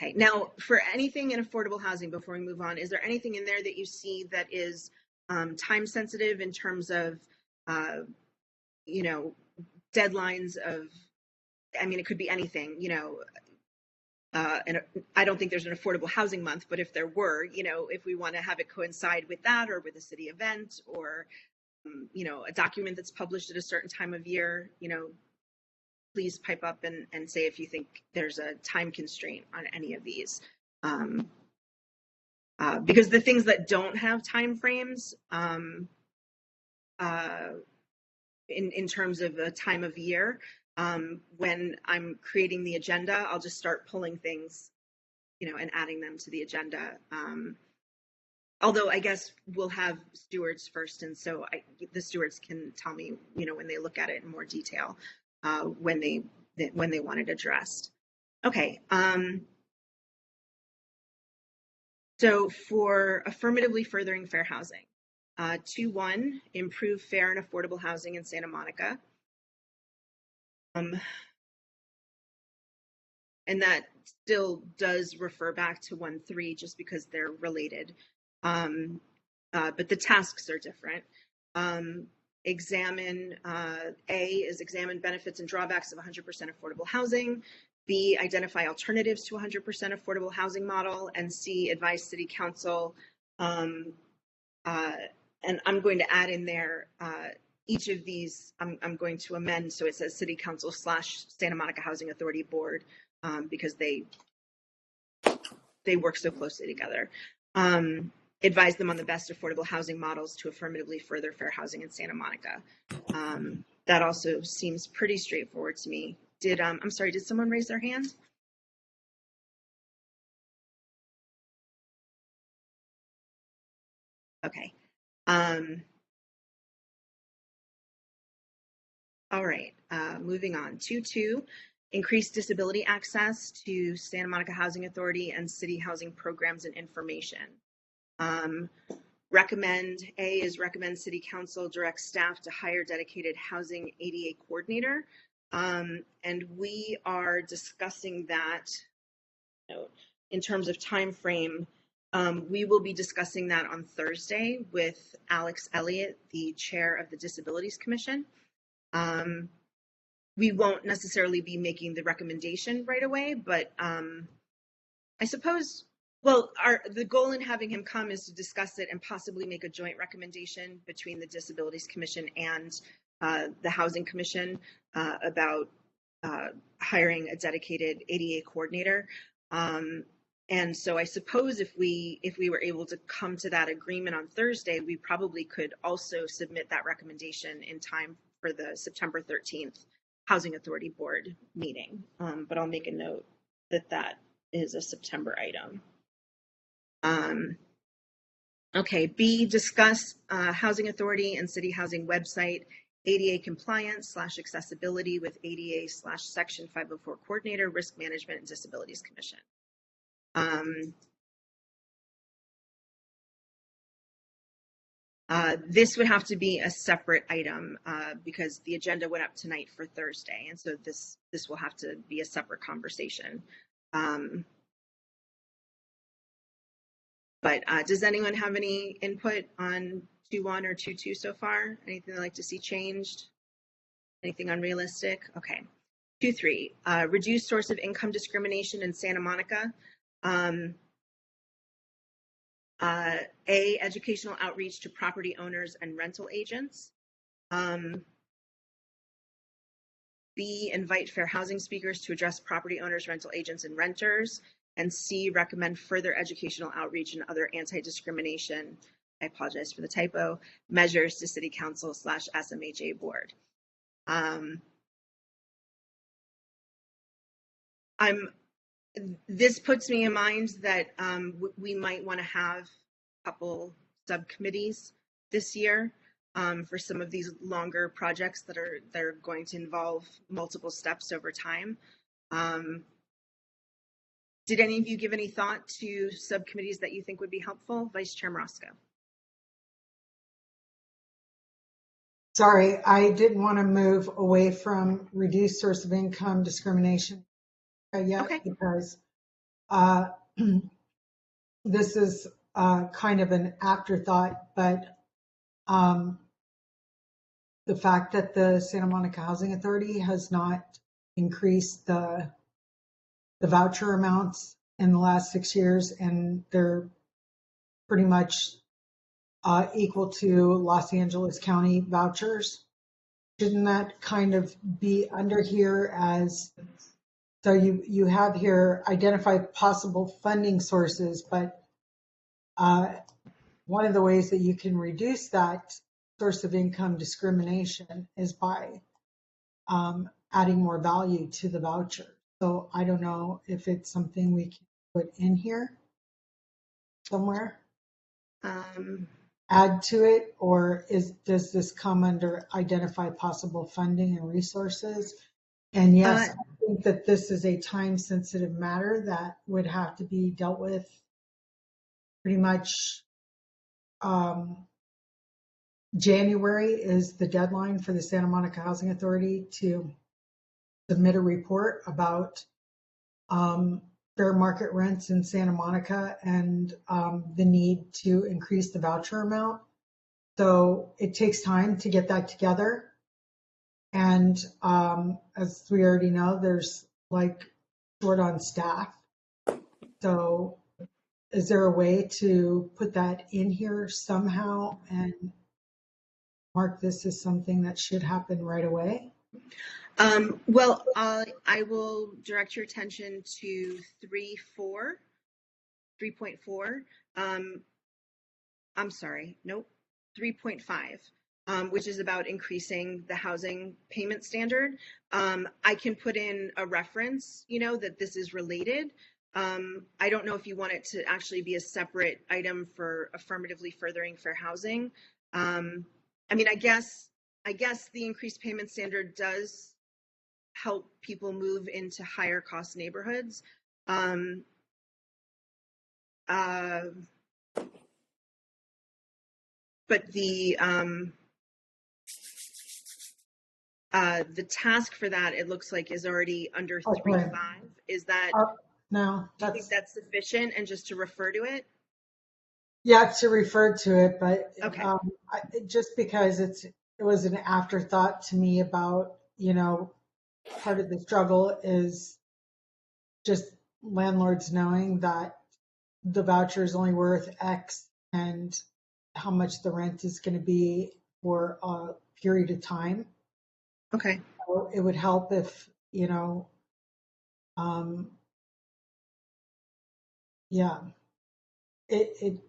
Okay, now for anything in affordable housing, before we move on, is there anything in there that you see that is time sensitive in terms of, you know, deadlines of, I mean, it could be anything, you know, and I don't think there's an affordable housing month, but if there were, you know, if we want to have it coincide with that or with a city event or, you know, a document that's published at a certain time of year, you know, please pipe up and say if you think there's a time constraint on any of these. Because the things that don't have time frames in terms of a time of year, when I'm creating the agenda, I'll just start pulling things, you know, and adding them to the agenda. Although I guess we'll have stewards first, and so the stewards can tell me, you know, when they look at it in more detail, when they want it addressed. Okay. So for affirmatively furthering fair housing, 2.1, improve fair and affordable housing in Santa Monica. And that still does refer back to 1.3 just because they're related. But the tasks are different. Examine, A is examine benefits and drawbacks of 100% affordable housing. B, identify alternatives to 100% affordable housing model. And C, advise city council. And I'm going to add in there, each of these I'm going to amend so it says city council / Santa Monica Housing Authority Board, because they work so closely together. Advise them on the best affordable housing models to affirmatively further fair housing in Santa Monica. That also seems pretty straightforward to me. I'm sorry, did someone raise their hand? Okay. All right, moving on. 2.2, increase disability access to Santa Monica Housing Authority and city housing programs and information. Recommend, A is recommend city council direct staff to hire dedicated housing ADA coordinator. And we are discussing that, you know, in terms of time frame. We will be discussing that on Thursday with Alex Elliott, the chair of the Disabilities Commission. We won't necessarily be making the recommendation right away, but I suppose, well, the goal in having him come is to discuss it and possibly make a joint recommendation between the Disabilities Commission and the Housing Commission about hiring a dedicated ADA coordinator. And so I suppose if we were able to come to that agreement on Thursday, we probably could also submit that recommendation in time for the September 13th Housing Authority Board meeting. But I'll make a note that that is a September item. Okay, B, discuss Housing Authority and City Housing website ADA compliance / accessibility with ADA / Section 504 coordinator, risk management and disabilities commission. This would have to be a separate item because the agenda went up tonight for Thursday, and so this will have to be a separate conversation. But does anyone have any input on 2.1 or 2.2 so far? Anything they'd like to see changed? Anything unrealistic? Okay. 2.3, reduce source of income discrimination in Santa Monica. A, educational outreach to property owners and rental agents. B, invite fair housing speakers to address property owners, rental agents, and renters. And C, recommend further educational outreach and other anti-discrimination, I apologize for the typo, measures to City Council / SMHA Board. This puts me in mind that we might want to have a couple subcommittees this year for some of these longer projects that are going to involve multiple steps over time. Did any of you give any thought to subcommittees that you think would be helpful? Vice Chair Morosco. Sorry, I didn't want to move away from reduced source of income discrimination yet Okay. because uh, this is kind of an afterthought, but um, the fact that the Santa Monica Housing Authority has not increased the voucher amounts in the last 6 years, and they're pretty much equal to Los Angeles County vouchers. Shouldn't that kind of be under here as, so you have here identify possible funding sources, but one of the ways that you can reduce that source of income discrimination is by adding more value to the voucher. So I don't know if it's something we can put in here somewhere, add to it, or does this come under identify possible funding and resources? And yes, I think that this is a time sensitive matter that would have to be dealt with pretty much. January is the deadline for the Santa Monica Housing Authority to submit a report about fair market rents in Santa Monica and the need to increase the voucher amount. So it takes time to get that together. And as we already know, there's like short on staff. So is there a way to put that in here somehow and mark this as something that should happen right away? Well, I will direct your attention to 3.4. I'm sorry, nope, 3.5, which is about increasing the housing payment standard. I can put in a reference, that this is related. I don't know if you want it to actually be a separate item for affirmatively furthering fair housing. I mean, I guess the increased payment standard does help people move into higher cost neighborhoods. But the task for that, it looks like, is already under 3.5. Is that, no, do you think that's sufficient, and just to refer to it? Yeah, to refer to it, but Okay. Just because it was an afterthought to me about, part of the struggle is just landlords knowing that the voucher is only worth X and how much the rent is going to be for a period of time. Okay. So it would help if, yeah.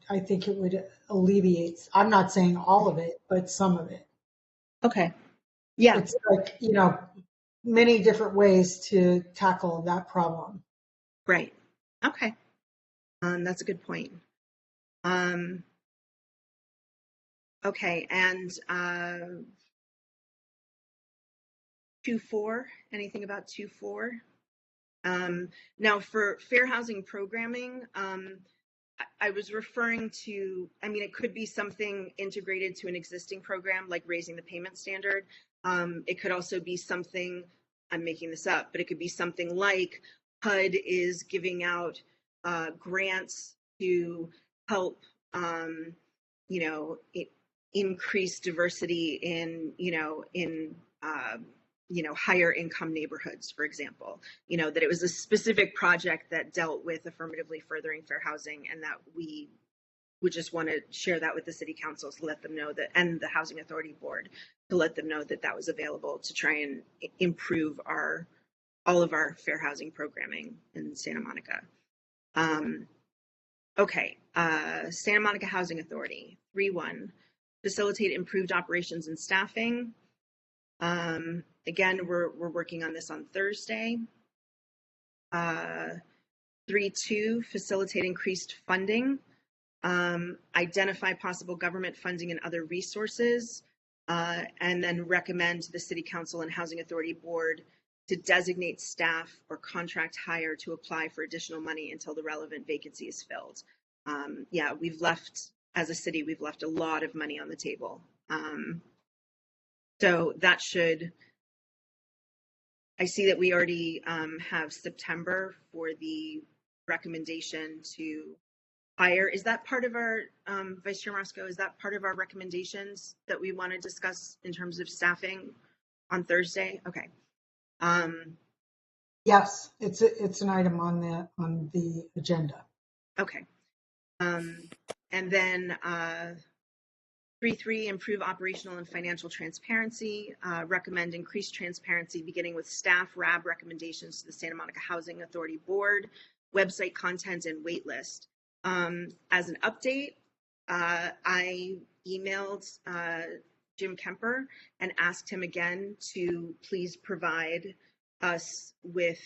I think it would alleviate, I'm not saying all of it, but some of it. Okay. Yeah. It's like, many different ways to tackle that problem. Right. Okay. That's a good point. Okay. And 2.4, anything about 2.4? Now for fair housing programming, I was referring to, it could be something integrated to an existing program, like raising the payment standard. It could also be something, I'm making this up, but it could be something like HUD is giving out grants to help, increase diversity in higher income neighborhoods, for example, that it was a specific project that dealt with affirmatively furthering fair housing, and that we would just want to share that with the city councils to let them know that, and the housing authority board, to let them know that that was available to try and improve all of our fair housing programming in Santa Monica. Okay, Santa Monica Housing Authority, 3.1, facilitate improved operations and staffing. Again, we're working on this on Thursday. 3.2, facilitate increased funding. Identify possible government funding and other resources, and then recommend to the City Council and Housing Authority Board to designate staff or contract hire to apply for additional money until the relevant vacancy is filled. Yeah, as a city, we've left a lot of money on the table. So that should, I see that we already have September for the recommendation to hire. Is that part of our, Vice Chair Roscoe, is that part of our recommendations that we want to discuss in terms of staffing on Thursday? Okay. Yes, it's an item on the agenda. Okay. And then 3.3, improve operational and financial transparency. Recommend increased transparency beginning with staff RAB recommendations to the Santa Monica Housing Authority Board, website content, and wait list. As an update, I emailed Jim Kemper and asked him again to please provide us with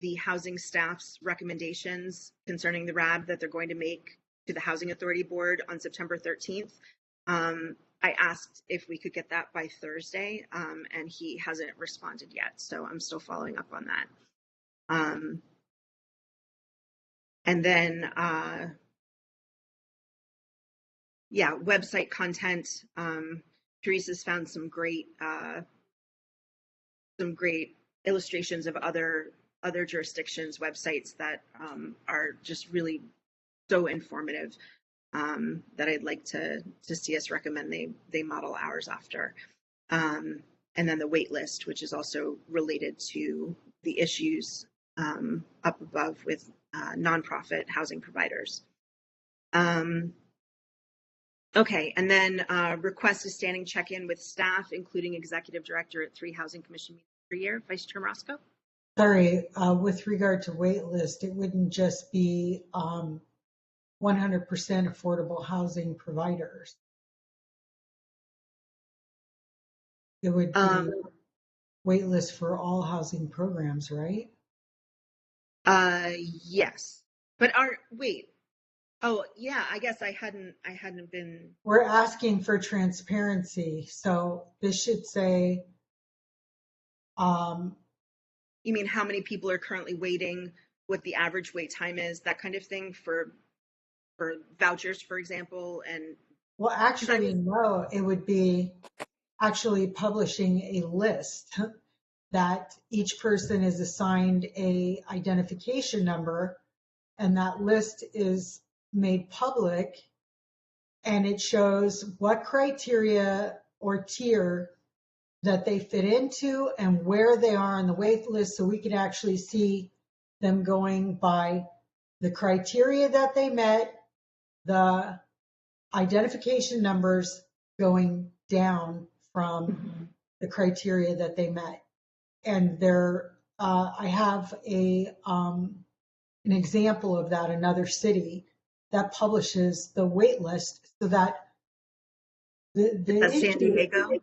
the housing staff's recommendations concerning the RAB that they're going to make to the Housing Authority Board on September 13th. I asked if we could get that by Thursday, and he hasn't responded yet, so I'm still following up on that. And then, yeah, website content. Teresa's found some great illustrations of other jurisdictions' websites that are just really so informative. That I'd like to see us recommend they model ours after. And then the wait list, which is also related to the issues up above with nonprofit housing providers. Okay, and then request a standing check-in with staff, including executive director at 3 housing commission meetings per year. Vice Chair Roscoe? Sorry, with regard to wait list, it wouldn't just be 100% affordable housing providers. It would be wait list for all housing programs, right? Yes, but wait. Oh, yeah, I guess I hadn't been. We're asking for transparency, so this should say. You mean how many people are currently waiting, what the average wait time is, that kind of thing for vouchers, for example, and. Well, actually, no, it would be actually publishing a list that each person is assigned a identification number, and that list is made public, and it shows what criteria or tier that they fit into and where they are on the wait list, so we could actually see them going by the criteria that they met, the identification numbers going down from the criteria that they met. And I have an example of that, another city that publishes the wait list so that That's San Diego?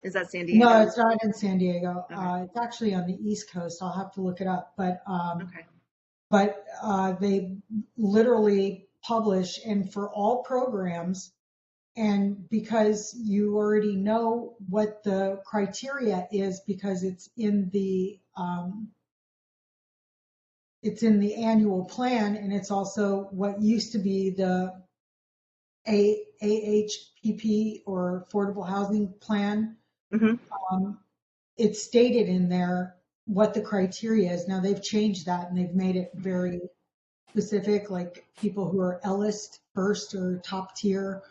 Is that San Diego? No, it's not in San Diego. Okay. It's actually on the East Coast. I'll have to look it up. But Okay. but they literally publish, and for all programs, and because you already know what the criteria is because it's in the annual plan, and it's also what used to be the AHPP or Affordable Housing Plan. Mm-hmm. It's stated in there what the criteria is. Now they've changed that and they've made it very specific, like people who are Ellis first or top tier.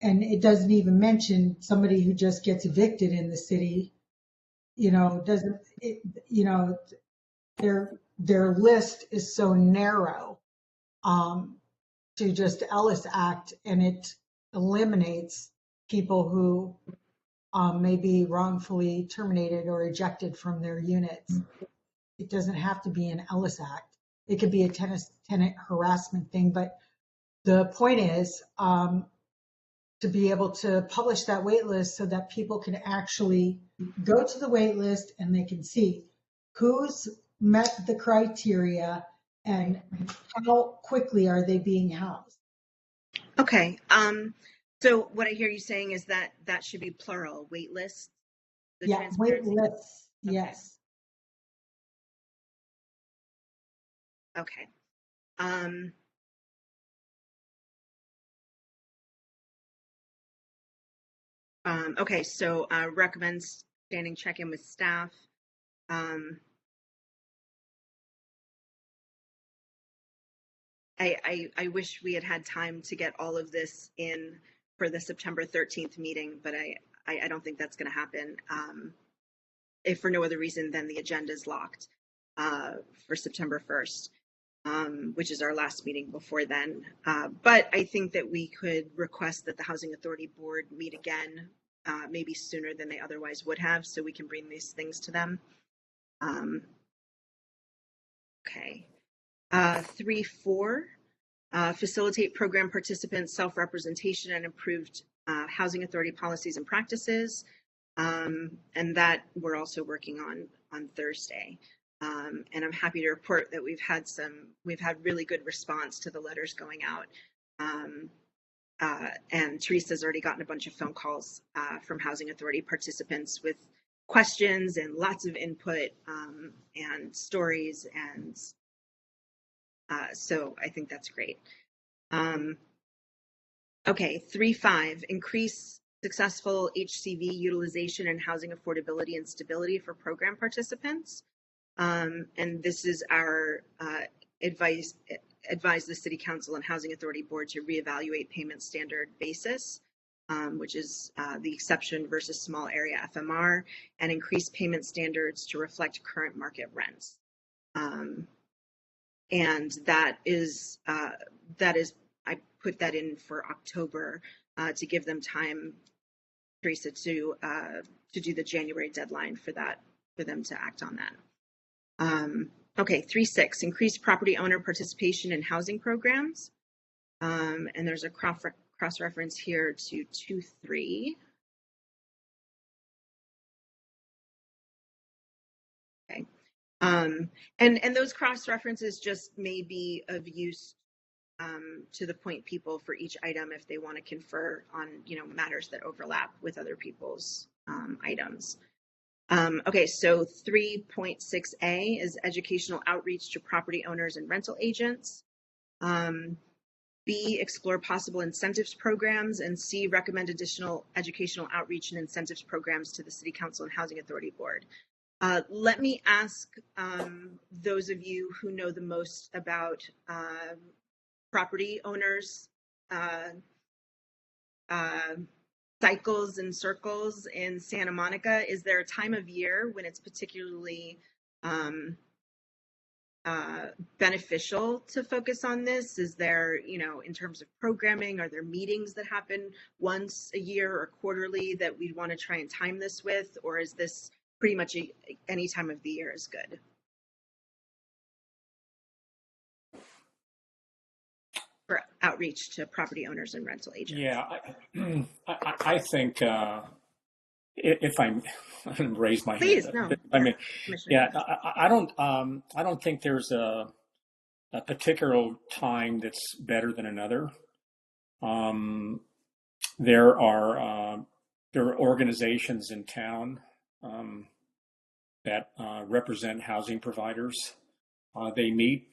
And it doesn't even mention somebody who just gets evicted in the city, their list is so narrow to just Ellis Act, and it eliminates people who may be wrongfully terminated or ejected from their units. It doesn't have to be an Ellis Act. It could be a tenant harassment thing, but the point is to be able to publish that wait list so that people can actually go to the wait list and they can see who's met the criteria and how quickly are they being housed. Okay. So what I hear you saying is that should be plural, wait lists? Yeah, wait lists, okay. Yes. Okay. Okay, so recommend standing check-in with staff. I wish we had had time to get all of this in for the September 13th meeting, but I don't think that's going to happen. If for no other reason than the agenda is locked for September 1st, which is our last meeting before then. But I think that we could request that the Housing Authority Board meet again, maybe sooner than they otherwise would have, so we can bring these things to them. Okay. 3.4, facilitate program participants' self-representation and improved Housing Authority policies and practices. And that we're also working on Thursday. And I'm happy to report that we've had really good response to the letters going out. And Teresa's already gotten a bunch of phone calls from Housing Authority participants with questions and lots of input and stories, and so I think that's great. Okay, 3.5, increase successful HCV utilization and housing affordability and stability for program participants. And this is our advise the City Council and Housing Authority Board to reevaluate payment standard basis, which is the exception versus small area FMR, and increase payment standards to reflect current market rents. And that is, I put that in for October to give them time, Teresa, to do the January deadline for that, for them to act on that. Okay, 3.6, increase property owner participation in housing programs. And there's a cross-reference here to 2.3. Okay. And those cross-references just may be of use to the point people for each item if they want to confer on, matters that overlap with other people's items. Okay, so 3.6A is educational outreach to property owners and rental agents. B, explore possible incentives programs, and C, recommend additional educational outreach and incentives programs to the City Council and Housing Authority Board. Let me ask those of you who know the most about property owners cycles and circles in Santa Monica. Is there a time of year when it's particularly beneficial to focus on this? Is there, in terms of programming, are there meetings that happen once a year or quarterly that we'd want to try and time this with? Or is this pretty much any time of the year is good? For outreach to property owners and rental agents. Yeah, I think if I'm going to raise my Please, hand, no. I mean, Commissioner. yeah, I don't think there's a particular time that's better than another. There are organizations in town that represent housing providers. They meet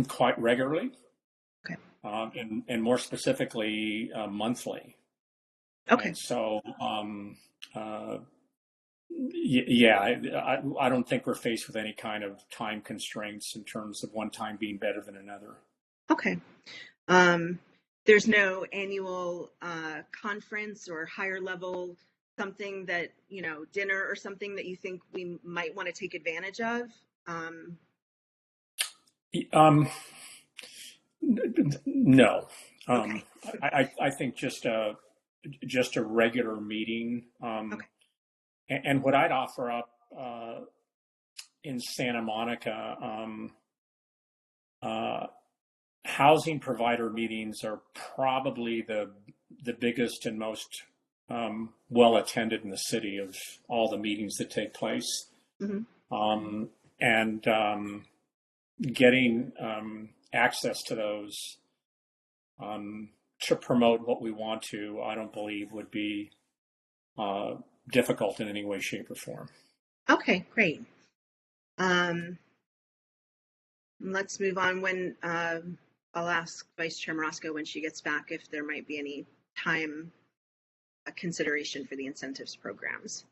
quite regularly. Okay. And more specifically, monthly. Okay. And so, yeah, I don't think we're faced with any kind of time constraints in terms of one time being better than another. Okay. There's no annual conference or higher level something that, dinner or something that you think we might want to take advantage of? No. Okay. I think just a regular meeting. Okay. And what I'd offer up in Santa Monica, housing provider meetings are probably the biggest and most well attended in the city of all the meetings that take place. Mm-hmm. And getting access to those to promote what we want to, I don't believe would be difficult in any way, shape, or form. Okay, great. Let's move on. When I'll ask Vice Chair Marosco when she gets back if there might be any time a consideration for the incentives programs.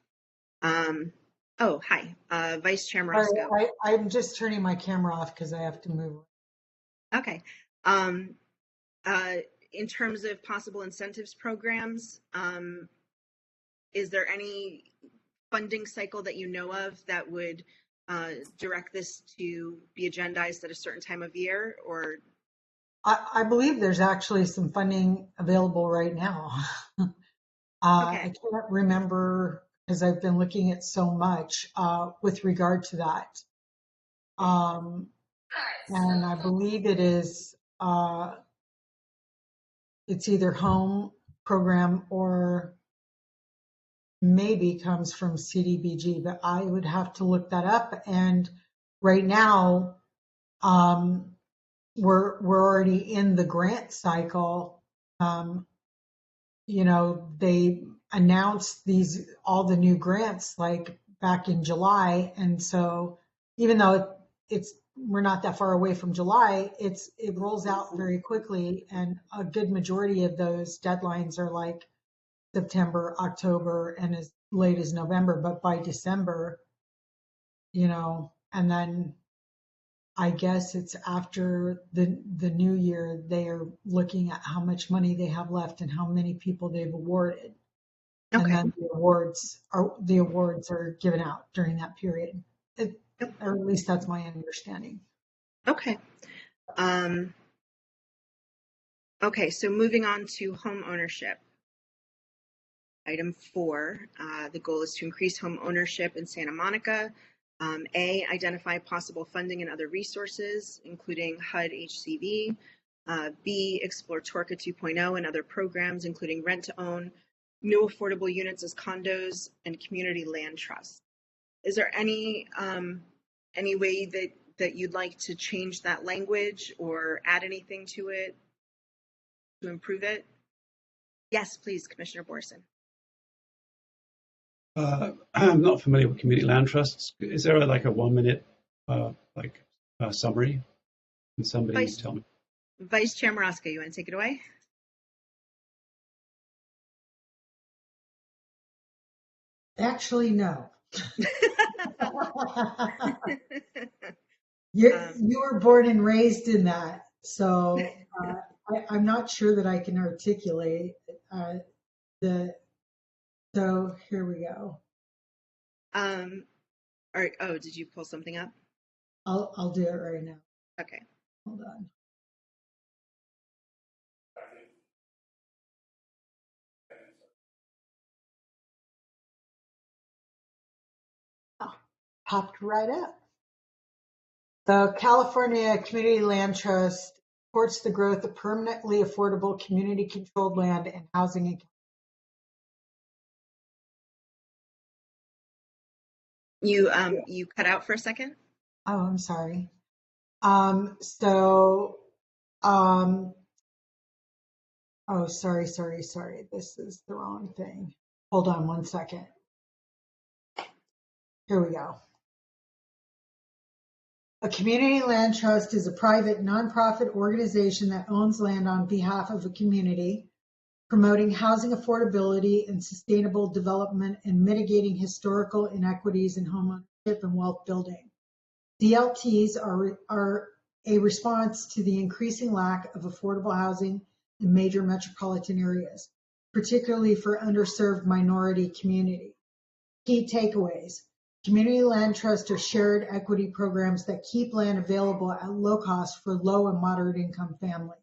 Oh, hi, Vice Chair Marosco. I'm just turning my camera off because I have to move. Okay. In terms of possible incentives programs, is there any funding cycle that you know of that would direct this to be agendized at a certain time of year? Or I believe there's actually some funding available right now. Okay. I can't remember because I've been looking at so much with regard to that. And I believe it is, it's either home program or maybe comes from CDBG, but I would have to look that up. And right now, we're already in the grant cycle. You know, they announced all the new grants like back in July, and so even though we're not that far away from July, it rolls out very quickly, and a good majority of those deadlines are like September, October, and as late as November. But by December, you know, and then I guess it's after the new year, they are looking at how much money they have left and how many people they've awarded. Okay. And then the awards are given out during that period. Or at least that's my understanding. Okay. Okay, so moving on to home ownership. Item 4, the goal is to increase home ownership in Santa Monica. A, identify possible funding and other resources, including HUD HCV. B, explore TORCA 2.0 and other programs, including rent to own, new affordable units as condos, and community land trusts. Is there any way that you'd like to change that language or add anything to it to improve it? Yes, please, Commissioner Borson. I'm not familiar with community land trusts. Is there a 1-minute summary? Can somebody tell me? Vice Chair Marosco, you want to take it away? Actually, no. You were born and raised in that, so I'm not sure that I can articulate So here we go. All right. Oh, did you pull something up? I'll do it right now. Okay. Hold on. Oh, popped right up. The California Community Land Trust supports the growth of permanently affordable community-controlled land and housing. You cut out for a second. Oh, I'm sorry. Oh, sorry. This is the wrong thing. Hold on one second. Here we go. A community land trust is a private nonprofit organization that owns land on behalf of a community, promoting housing affordability and sustainable development and mitigating historical inequities in homeownership and wealth building. CLTs are a response to the increasing lack of affordable housing in major metropolitan areas, particularly for underserved minority communities. Key takeaways. Community land trusts are shared equity programs that keep land available at low cost for low and moderate income families.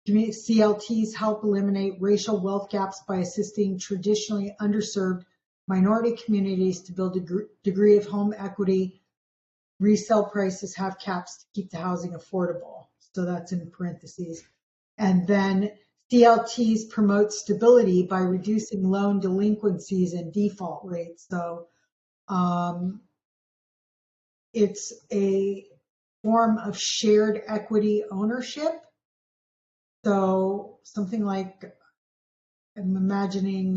CLTs help eliminate racial wealth gaps by assisting traditionally underserved minority communities to build a degree of home equity. Resale prices have caps to keep the housing affordable. So that's in parentheses. And then CLTs promote stability by reducing loan delinquencies and default rates. So it's a form of shared equity ownership. So something like, I'm imagining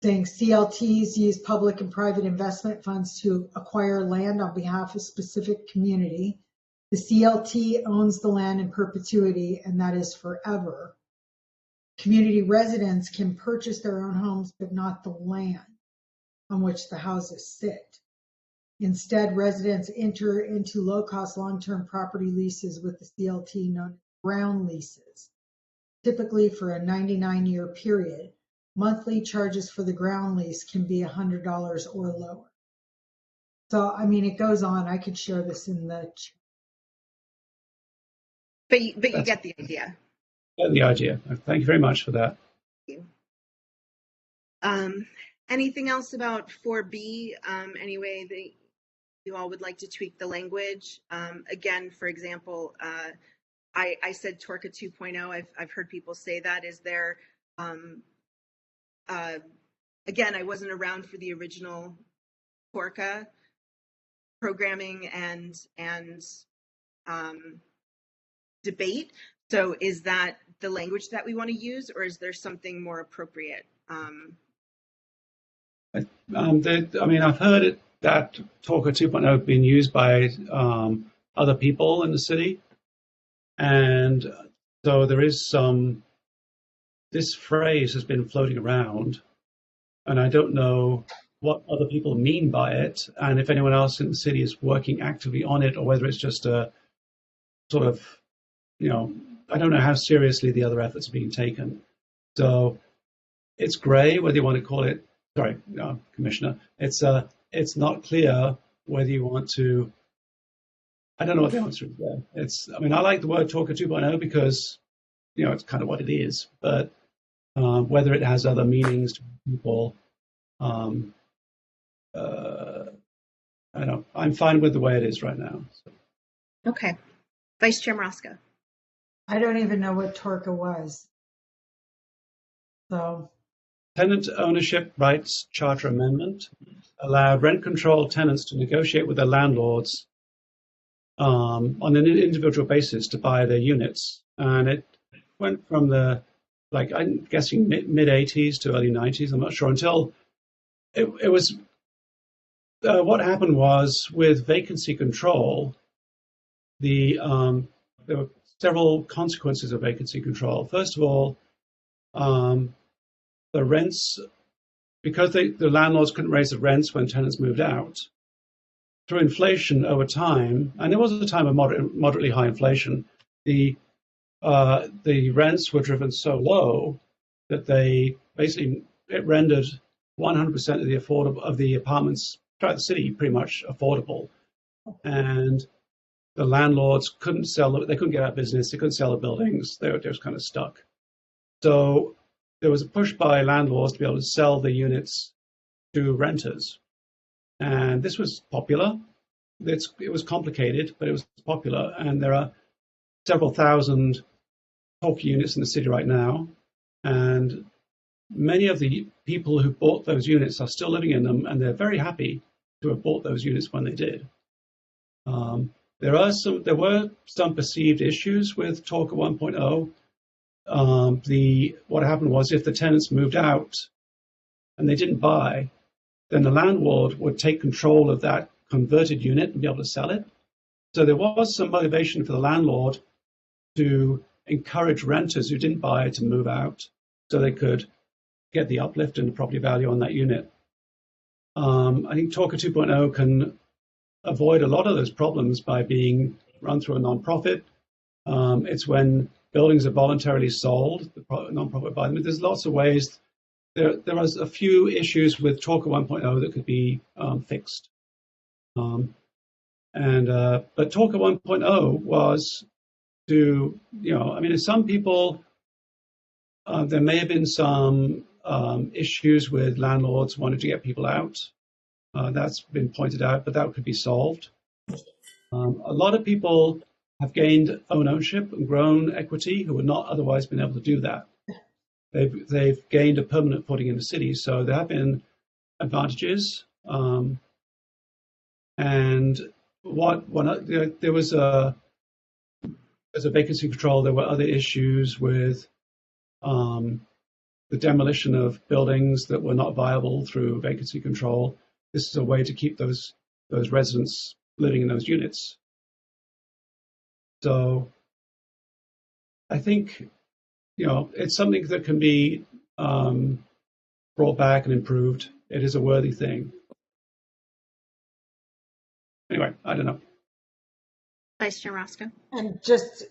saying CLTs use public and private investment funds to acquire land on behalf of a specific community. The CLT owns the land in perpetuity, and that is forever. community residents can purchase their own homes, but not the land on which the houses sit. Instead, residents enter into low-cost long-term property leases with the CLT known as ground leases, typically for a 99-year period. Monthly charges for the ground lease can be $100 or lower. So, I mean, it goes on. I could share this in the chat. But you get the idea. The idea. Thank you very much for that. Thank you. Anything else about 4B? Any way that you all would like to tweak the language? Again, for example, I said TORCA 2.0. I've heard people say that. Is there, again, I wasn't around for the original TORCA programming and debate. So is that the language that we want to use, or is there something more appropriate? I mean, I've heard it, that TORCA 2.0 being used by other people in the city. And so there is this phrase has been floating around, and I don't know what other people mean by it, and if anyone else in the city is working actively on it, or whether it's just a sort of, I don't know how seriously the other efforts are being taken. So it's gray whether you want to call it, Commissioner, it's not clear whether you want to, I don't know what the answer is there. I mean, I like the word TORCA 2.0 because, it's kind of what it is, but whether it has other meanings to people, I don't know. I'm fine with the way it is right now. So. Okay. Vice Chair Maraska. I don't even know what TORCA was. So. Tenant Ownership Rights Charter Amendment allowed rent-controlled tenants to negotiate with their landlords on an individual basis to buy their units. And it went from I'm guessing mid-80s to early 90s, I'm not sure, until it was, what happened was with vacancy control, there were several consequences of vacancy control. First of all, the rents, because the landlords couldn't raise the rents when tenants moved out, through inflation over time, and there was a time of moderately high inflation, the rents were driven so low that it rendered 100% of the apartments throughout the city pretty much affordable, and the landlords couldn't they couldn't get out of business, they couldn't sell the buildings, they were just kind of stuck. So there was a push by landlords to be able to sell the units to renters. And this was popular. It was complicated, but it was popular. And there are several thousand TORCA units in the city right now. And many of the people who bought those units are still living in them, and they're very happy to have bought those units when they did. There were some perceived issues with TORCA 1.0. What happened was if the tenants moved out and they didn't buy, then the landlord would take control of that converted unit and be able to sell it. So there was some motivation for the landlord to encourage renters who didn't buy to move out so they could get the uplift in the property value on that unit. I think TORCA 2.0 can avoid a lot of those problems by being run through a nonprofit. It's when buildings are voluntarily sold, the nonprofit buy them. There's lots of ways. There was a few issues with TORCA 1.0 that could be fixed. But TORCA 1.0 was to, some people, there may have been some issues with landlords wanting to get people out. That's been pointed out, but that could be solved. A lot of people have gained ownership and grown equity who would not otherwise been able to do that. They've gained a permanent footing in the city, so there have been advantages. And there was as a vacancy control, there were other issues with the demolition of buildings that were not viable through vacancy control. This is a way to keep those residents living in those units. So I think, it's something that can be brought back and improved. It is a worthy thing. Anyway, I don't know. Vice Chair Roscoe? And just,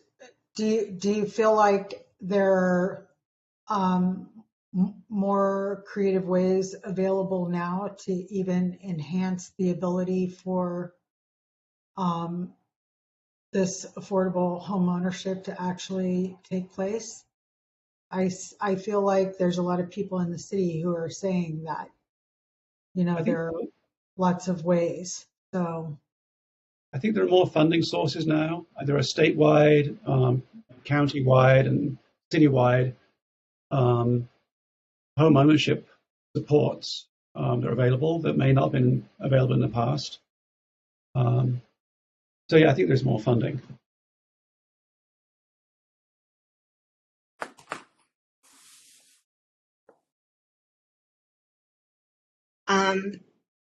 do you feel like there are more creative ways available now to even enhance the ability for this affordable home ownership to actually take place? I feel like there's a lot of people in the city who are saying that, I think there are lots of ways. So, I think there are more funding sources now. There are statewide, county-wide, and citywide home ownership supports that are available that may not have been available in the past. So yeah, I think there's more funding.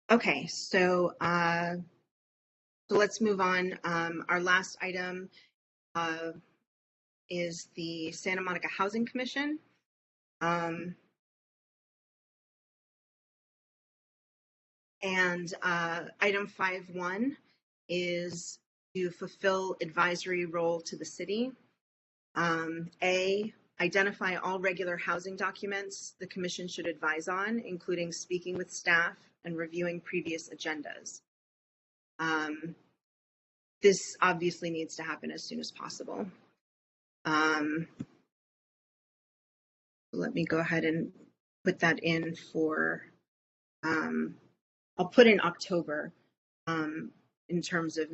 Okay, so let's move on. Our last item is the Santa Monica Housing Commission. And item 5.1 is to fulfill advisory role to the city. A, identify all regular housing documents the commission should advise on, including speaking with staff and reviewing previous agendas. This obviously needs to happen as soon as possible. Let me go ahead and put that in for, I'll put in October in terms of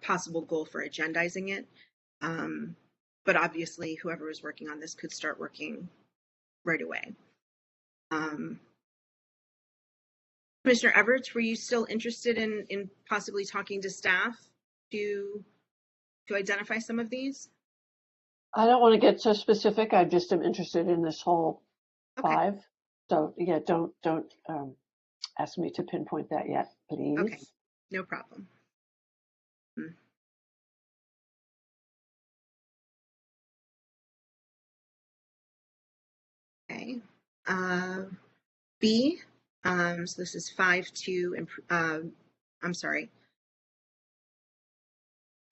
possible goal for agendizing it. But obviously, whoever is working on this could start working right away. Commissioner Everts, were you still interested in possibly talking to staff to identify some of these? I don't want to get so specific. I just am interested in this whole Okay. 5. So yeah, don't ask me to pinpoint that yet, please. Okay, no problem. Okay. B, so this is 5.2, I'm sorry.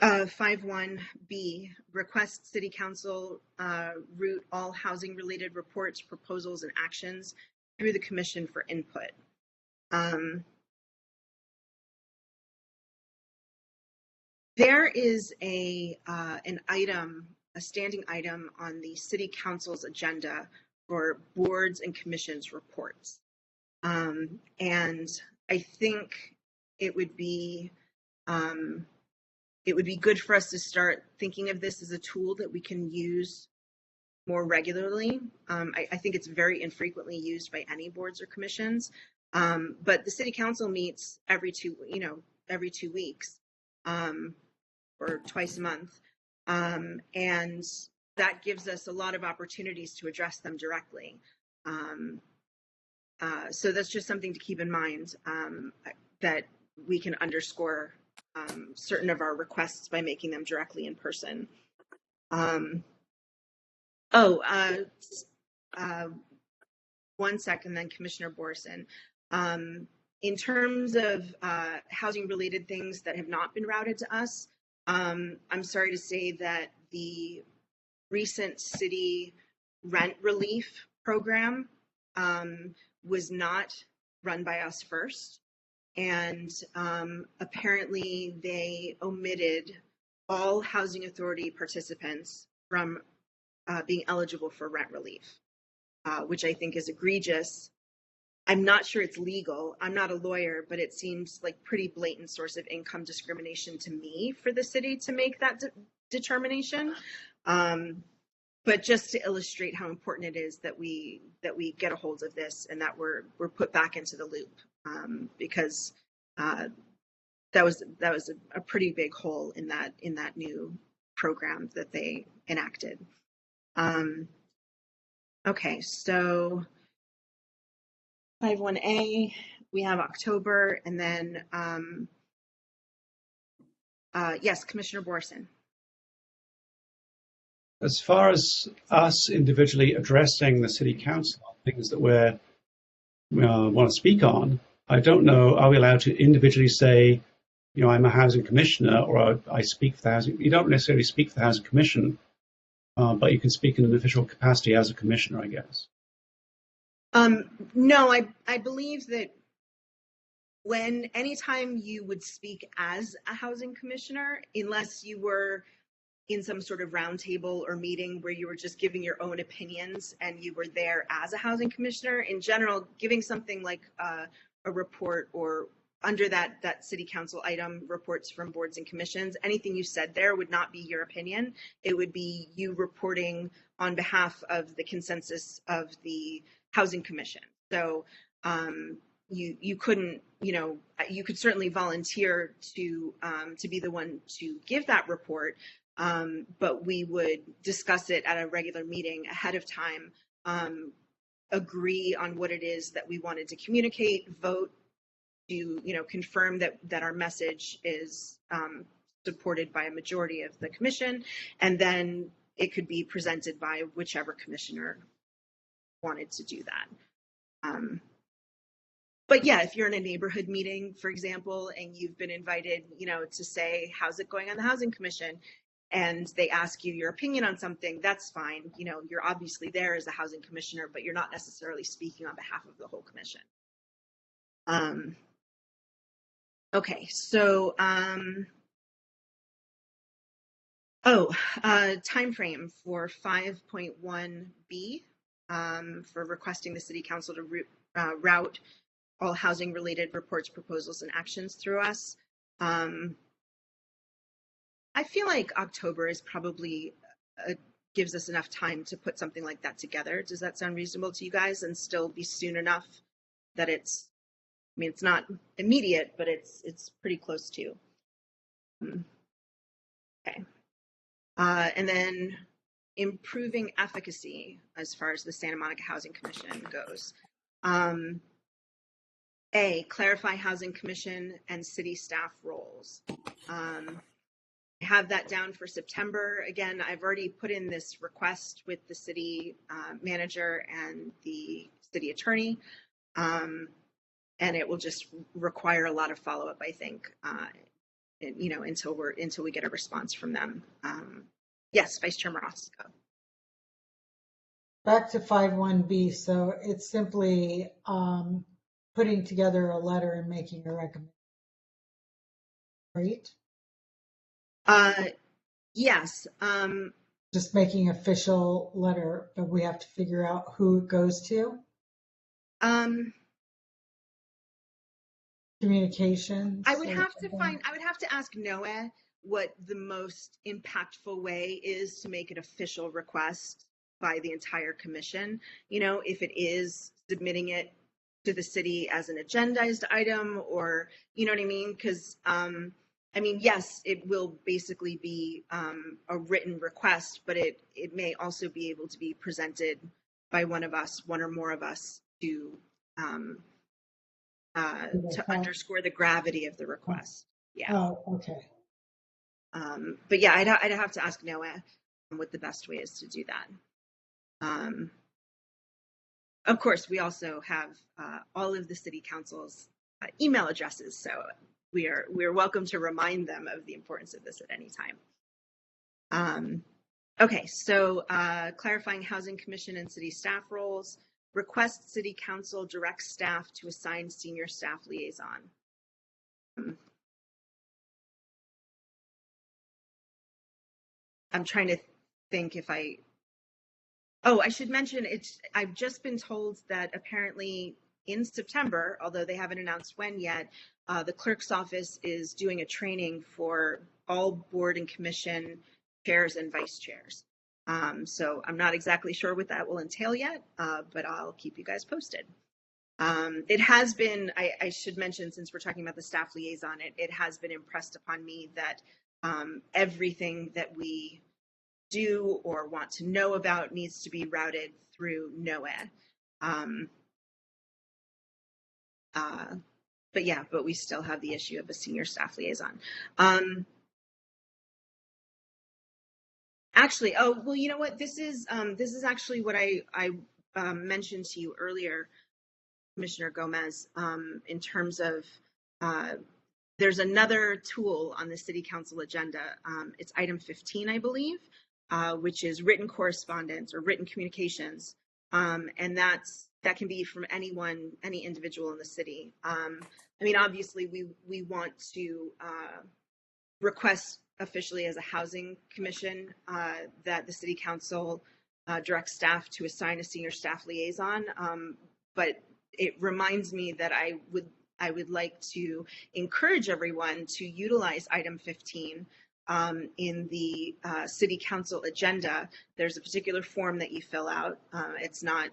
5.1B, request City Council route all housing related reports, proposals, and actions through the Commission for input. There is an item, a standing item on the City Council's agenda for boards and commissions reports. And I think it would be good for us to start thinking of this as a tool that we can use more regularly. I think it's very infrequently used by any boards or commissions, but the City Council meets every 2 weeks or twice a month, and that gives us a lot of opportunities to address them directly. So that's just something to keep in mind, that we can underscore certain of our requests by making them directly in person. 1 second, then Commissioner Borison. In terms of housing related things that have not been routed to us, I'm sorry to say that the recent city rent relief program was not run by us first. And apparently they omitted all housing authority participants from being eligible for rent relief, which I think is egregious. I'm not sure it's legal. I'm not a lawyer, but it seems like pretty blatant source of income discrimination to me for the city to make that determination. But just to illustrate how important it is that we get a hold of this and that we're put back into the loop, because that was a pretty big hole in that new program that they enacted. Okay, so 5.1A, we have October, and then yes, Commissioner Borison. as far as us individually addressing the city council on things that we want to speak on, I don't know, are we allowed to individually say, I'm a housing commissioner, or I speak for the housing? You don't necessarily speak for the housing commission, but you can speak in an official capacity as a commissioner, I guess. No, I believe that anytime you would speak as a housing commissioner, unless you were in some sort of roundtable or meeting where you were just giving your own opinions and you were there as a housing commissioner, in general, giving something like a report or under that city council item, reports from boards and commissions, anything you said there would not be your opinion. It would be you reporting on behalf of the consensus of the housing commission. So you couldn't, you could certainly volunteer to be the one to give that report, but we would discuss it at a regular meeting ahead of time, agree on what it is that we wanted to communicate, vote to, confirm that our message is supported by a majority of the commission, and then it could be presented by whichever commissioner wanted to do that. But yeah, if you're in a neighborhood meeting, for example, and you've been invited, to say, how's it going on the Housing Commission? And they ask you your opinion on something, that's fine. You're obviously there as a housing commissioner, but you're not necessarily speaking on behalf of the whole commission. Okay, so, time frame for 5.1B for requesting the city council to route all housing related reports, proposals, and actions through us. I feel like October is probably gives us enough time to put something like that together. Does that sound reasonable to you guys, and still be soon enough that it's not immediate, but it's pretty close to. Okay. And then improving efficacy as far as the Santa Monica Housing Commission goes. A, clarify Housing Commission and city staff roles. I have that down for September. Again, I've already put in this request with the city manager and the city attorney, and it will just require a lot of follow-up, I think, until we get a response from them. Yes, Vice Chair Ross. Back to 5.1B, so it's simply putting together a letter and making a recommendation, right? Yes. Just making official letter, but we have to figure out who it goes to. Communications. I would have to ask Noah what the most impactful way is to make an official request by the entire commission. If it is submitting it to the city as an agendized item, or, you know what I mean? Because, yes, it will basically be a written request, but it may also be able to be presented by one or more of us to underscore the gravity of the request. Yeah. Oh, okay. But yeah, I'd have to ask Noah what the best way is to do that. Of course, we also have all of the city council's email addresses, so we're welcome to remind them of the importance of this at any time. Okay, so clarifying Housing Commission and city staff roles. Request city council direct staff to assign senior staff liaison. I'm trying to think if I should mention I've just been told that apparently in September, although they haven't announced when yet, the clerk's office is doing a training for all board and commission chairs and vice chairs. So I'm not exactly sure what that will entail yet, but I'll keep you guys posted. It has been, I should mention, since we're talking about the staff liaison, it has been impressed upon me that everything that we do or want to know about needs to be routed through NOAA. But we still have the issue of a senior staff liaison. Actually, oh, well, you know what? This is actually what I mentioned to you earlier, Commissioner Gomez, in terms of uh, there's another tool on the city council agenda. It's item 15, I believe, which is written correspondence or written communications. And that can be from anyone, any individual in the city. I mean, obviously, we want to request officially as a housing commission that the city council direct staff to assign a senior staff liaison. But it reminds me that I would like to encourage everyone to utilize item 15 in the city council agenda. There's a particular form that you fill out. It's not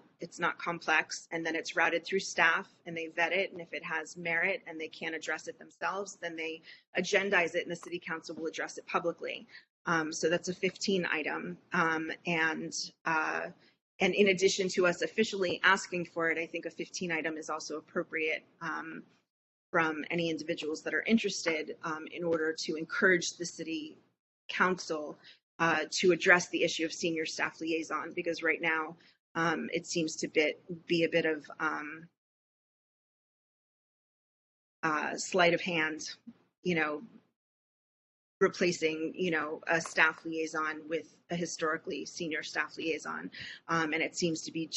complex, and then it's routed through staff, and they vet it. And if it has merit and they can't address it themselves, then they agendize it, and the city council will address it publicly. So that's a 15 item, and in addition to us officially asking for it, I think a 15 item is also appropriate from any individuals that are interested in order to encourage the city council to address the issue of senior staff liaison, because right now it seems to be a bit of sleight of hand, replacing, a staff liaison with a historically senior staff liaison. And it seems to be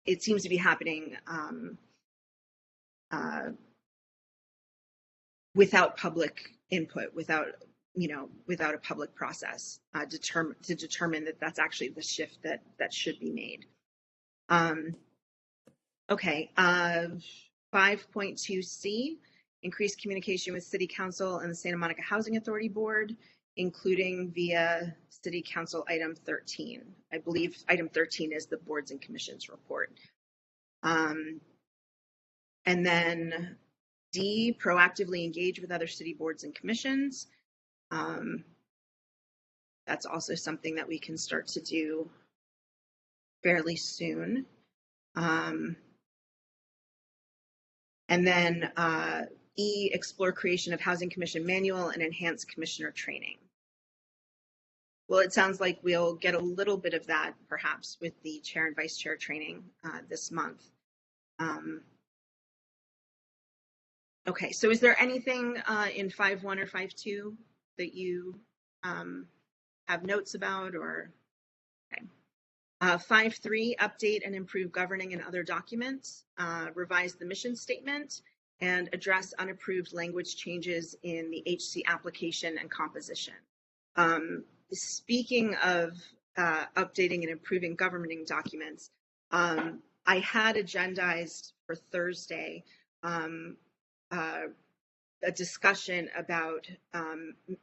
it seems to be happening without public input, without a public process to determine that that's actually the shift that should be made. Okay, 5.2C, increase communication with City Council and the Santa Monica Housing Authority Board, including via City Council item 13. I believe item 13 is the boards and commissions report. And then D, proactively engage with other city boards and commissions. That's also something that we can start to do fairly soon. And then E, explore creation of Housing Commission manual and enhance commissioner training. Well, it sounds like we'll get a little bit of that perhaps with the chair and vice chair training this month. Okay, so is there anything in 5.1 or 5.2 that you have notes about, or? Okay. 5.3, update and improve governing and other documents, revise the mission statement, and address unapproved language changes in the HC application and composition. Speaking of updating and improving governing documents, I had agendized for Thursday a discussion about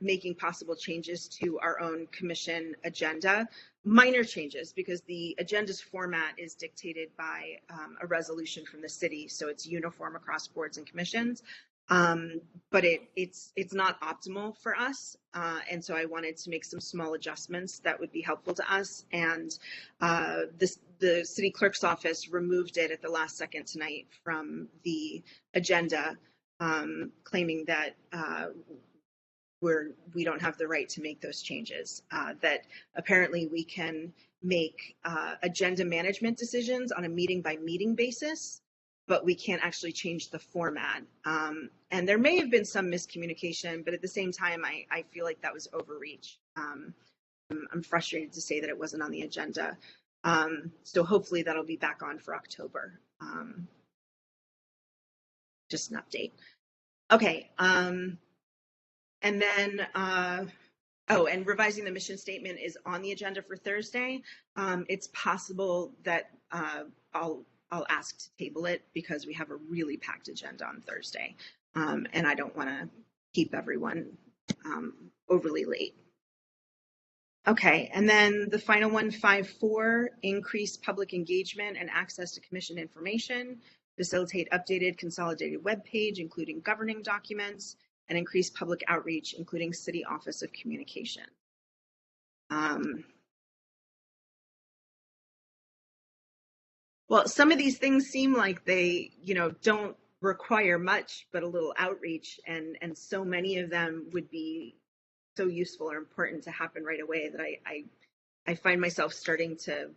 making possible changes to our own commission agenda, minor changes, because the agenda's format is dictated by a resolution from the city, so it's uniform across boards and commissions, but it's not optimal for us, and so I wanted to make some small adjustments that would be helpful to us, and the city clerk's office removed it at the last second tonight from the agenda, claiming that we don't have the right to make those changes, that apparently we can make agenda management decisions on a meeting by meeting basis, but we can't actually change the format. And there may have been some miscommunication, but at the same time, I feel like that was overreach. I'm frustrated to say that it wasn't on the agenda. So hopefully that'll be back on for October. Just an update. Okay, and then, and revising the mission statement is on the agenda for Thursday. It's possible that I'll ask to table it because we have a really packed agenda on Thursday, and I don't want to keep everyone overly late. Okay, and then the final one, 5.4, increase public engagement and access to commission information, facilitate updated consolidated web page, including governing documents, and increase public outreach, including City Office of Communication. Well, some of these things seem like they, don't require much, but a little outreach, and so many of them would be so useful or important to happen right away that I find myself starting to,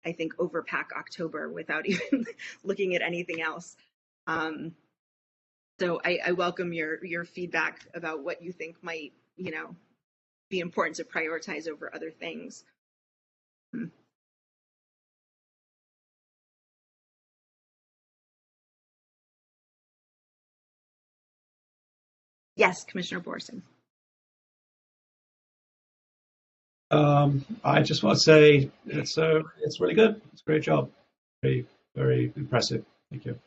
I think, overpack October without even looking at anything else. So I welcome your feedback about what you think might, be important to prioritize over other things. Yes, Commissioner Borson. I just want to say it's really good. It's a great job. Very, very impressive. Thank you.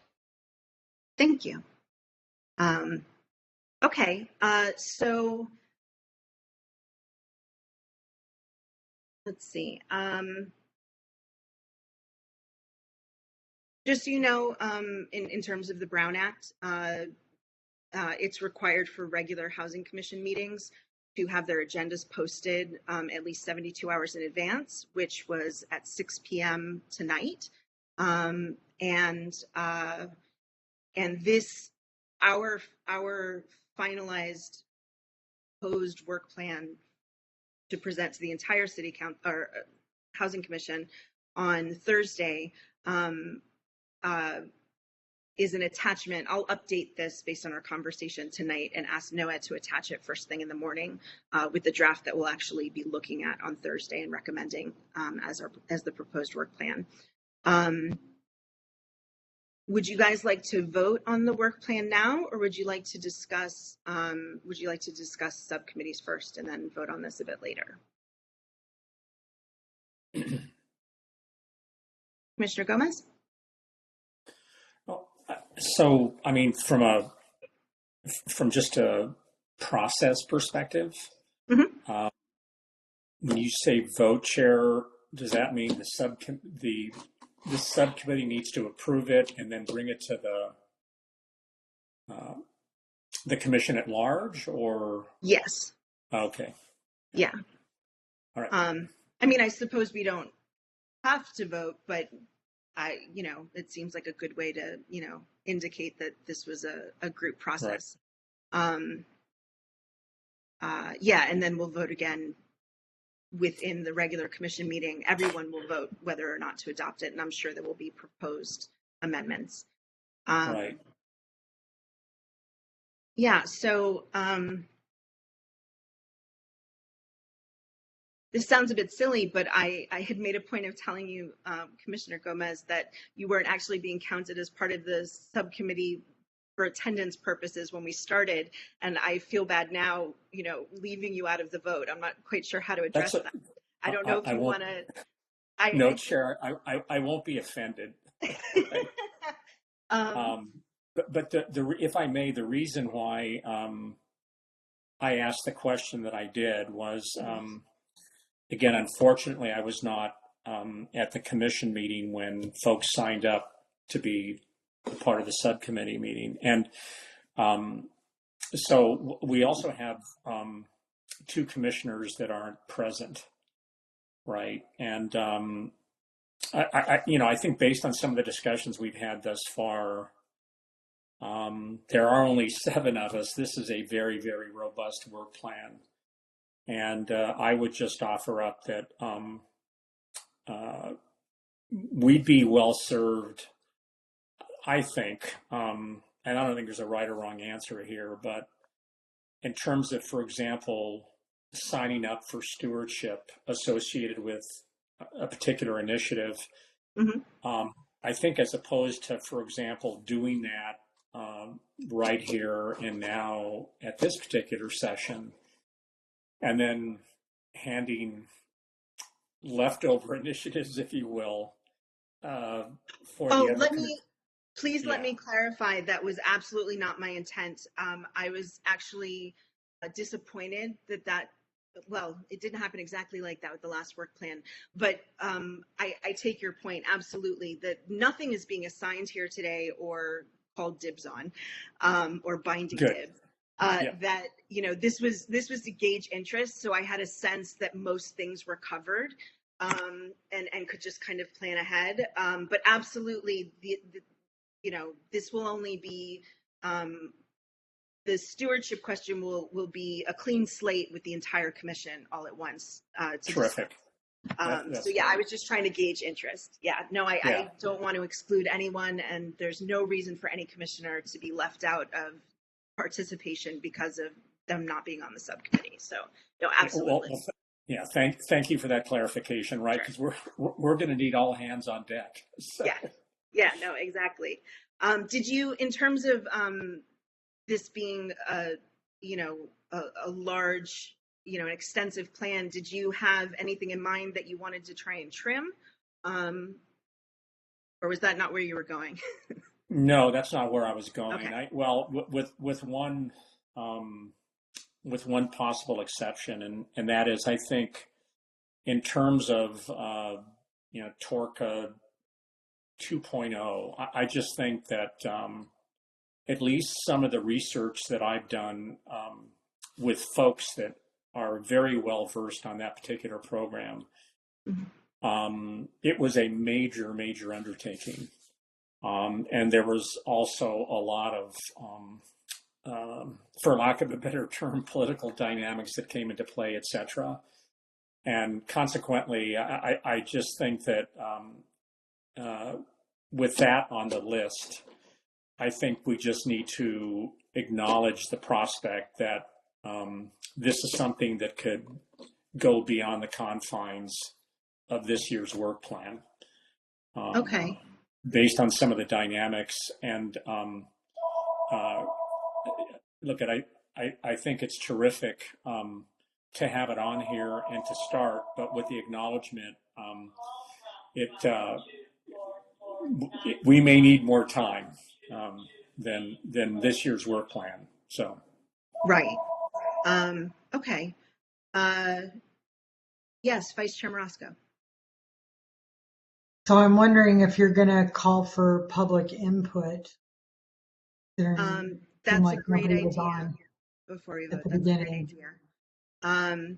Thank you. Okay, so let's see. Just so you know, in terms of the Brown Act, it's required for regular Housing Commission meetings to have their agendas posted at least 72 hours in advance, which was at 6 p.m. tonight. And this, our finalized proposed work plan to present to the entire City Council or Housing Commission on Thursday is an attachment. I'll update this based on our conversation tonight and ask NOAA to attach it first thing in the morning with the draft that we'll actually be looking at on Thursday and recommending as the proposed work plan. Would you guys like to vote on the work plan now, or would you like to discuss subcommittees first and then vote on this a bit later? Commissioner Gomez? So, I mean, from just a process perspective, Mm-hmm. When you say vote, Chair, does that mean the subcommittee needs to approve it and then bring it to the commission at large, or? Yes. Okay. Yeah. All right. I mean, I suppose we don't have to vote, but it seems like a good way to, indicate that this was a group process. Right. Yeah, and then we'll vote again within the regular commission meeting. Everyone will vote whether or not to adopt it, and I'm sure there will be proposed amendments. Right. Yeah, so this sounds a bit silly, but I had made a point of telling you, Commissioner Gomez, that you weren't actually being counted as part of the subcommittee for attendance purposes when we started, and I feel bad now, leaving you out of the vote. I'm not quite sure how to address that. I don't know if you want to. No, Chair, I won't be offended. Right? But if I may, the reason why I asked the question that I did was. Again, unfortunately, I was not at the commission meeting when folks signed up to be part of the subcommittee meeting. And so we also have two commissioners that aren't present, right? And I think based on some of the discussions we've had thus far, there are only 7 of us. This is a very, very robust work plan. And I would just offer up that we'd be well served, I think, and I don't think there's a right or wrong answer here, but in terms of, for example, signing up for stewardship associated with a particular initiative, Mm-hmm. I think as opposed to, for example, doing that right here and now at this particular session, and then handing leftover initiatives, if you will, for the other. Let me clarify. That was absolutely not my intent. I was actually disappointed that well, it didn't happen exactly like that with the last work plan. But I take your point absolutely, that nothing is being assigned here today or called dibs on, or binding dibs. That this was to gauge interest, so I had a sense that most things were covered, and could just kind of plan ahead. But absolutely, this will only be the stewardship question will be a clean slate with the entire commission all at once. Terrific. So yeah, I was just trying to gauge interest. Yeah, no, I don't want to exclude anyone, and there's no reason for any commissioner to be left out of participation because of them not being on the subcommittee. So no, absolutely. Well, yeah, thank you for that clarification, right? Because we're going to need all hands on deck. So. Yeah, no, exactly. Did you, in terms of this being a large, an extensive plan, did you have anything in mind that you wanted to try and trim, or was that not where you were going? No, that's not where I was going. Okay. With one possible exception, and that is, I think, in terms of TORCA 2.0, I just think that at least some of the research that I've done with folks that are very well versed on that particular program, it was a major undertaking. And there was also a lot of, for lack of a better term, political dynamics that came into play, et cetera. And consequently, I just think that with that on the list, I think we just need to acknowledge the prospect that this is something that could go beyond the confines of this year's work plan. Okay. Based on some of the dynamics, and look, I think it's terrific to have it on here and to start, but with the acknowledgement, we may need more time than this year's work plan. So. Right. Okay. Yes, Vice Chair Marosco. So I'm wondering if you're going to call for public input. That's a great idea. Before we vote, that's a great idea.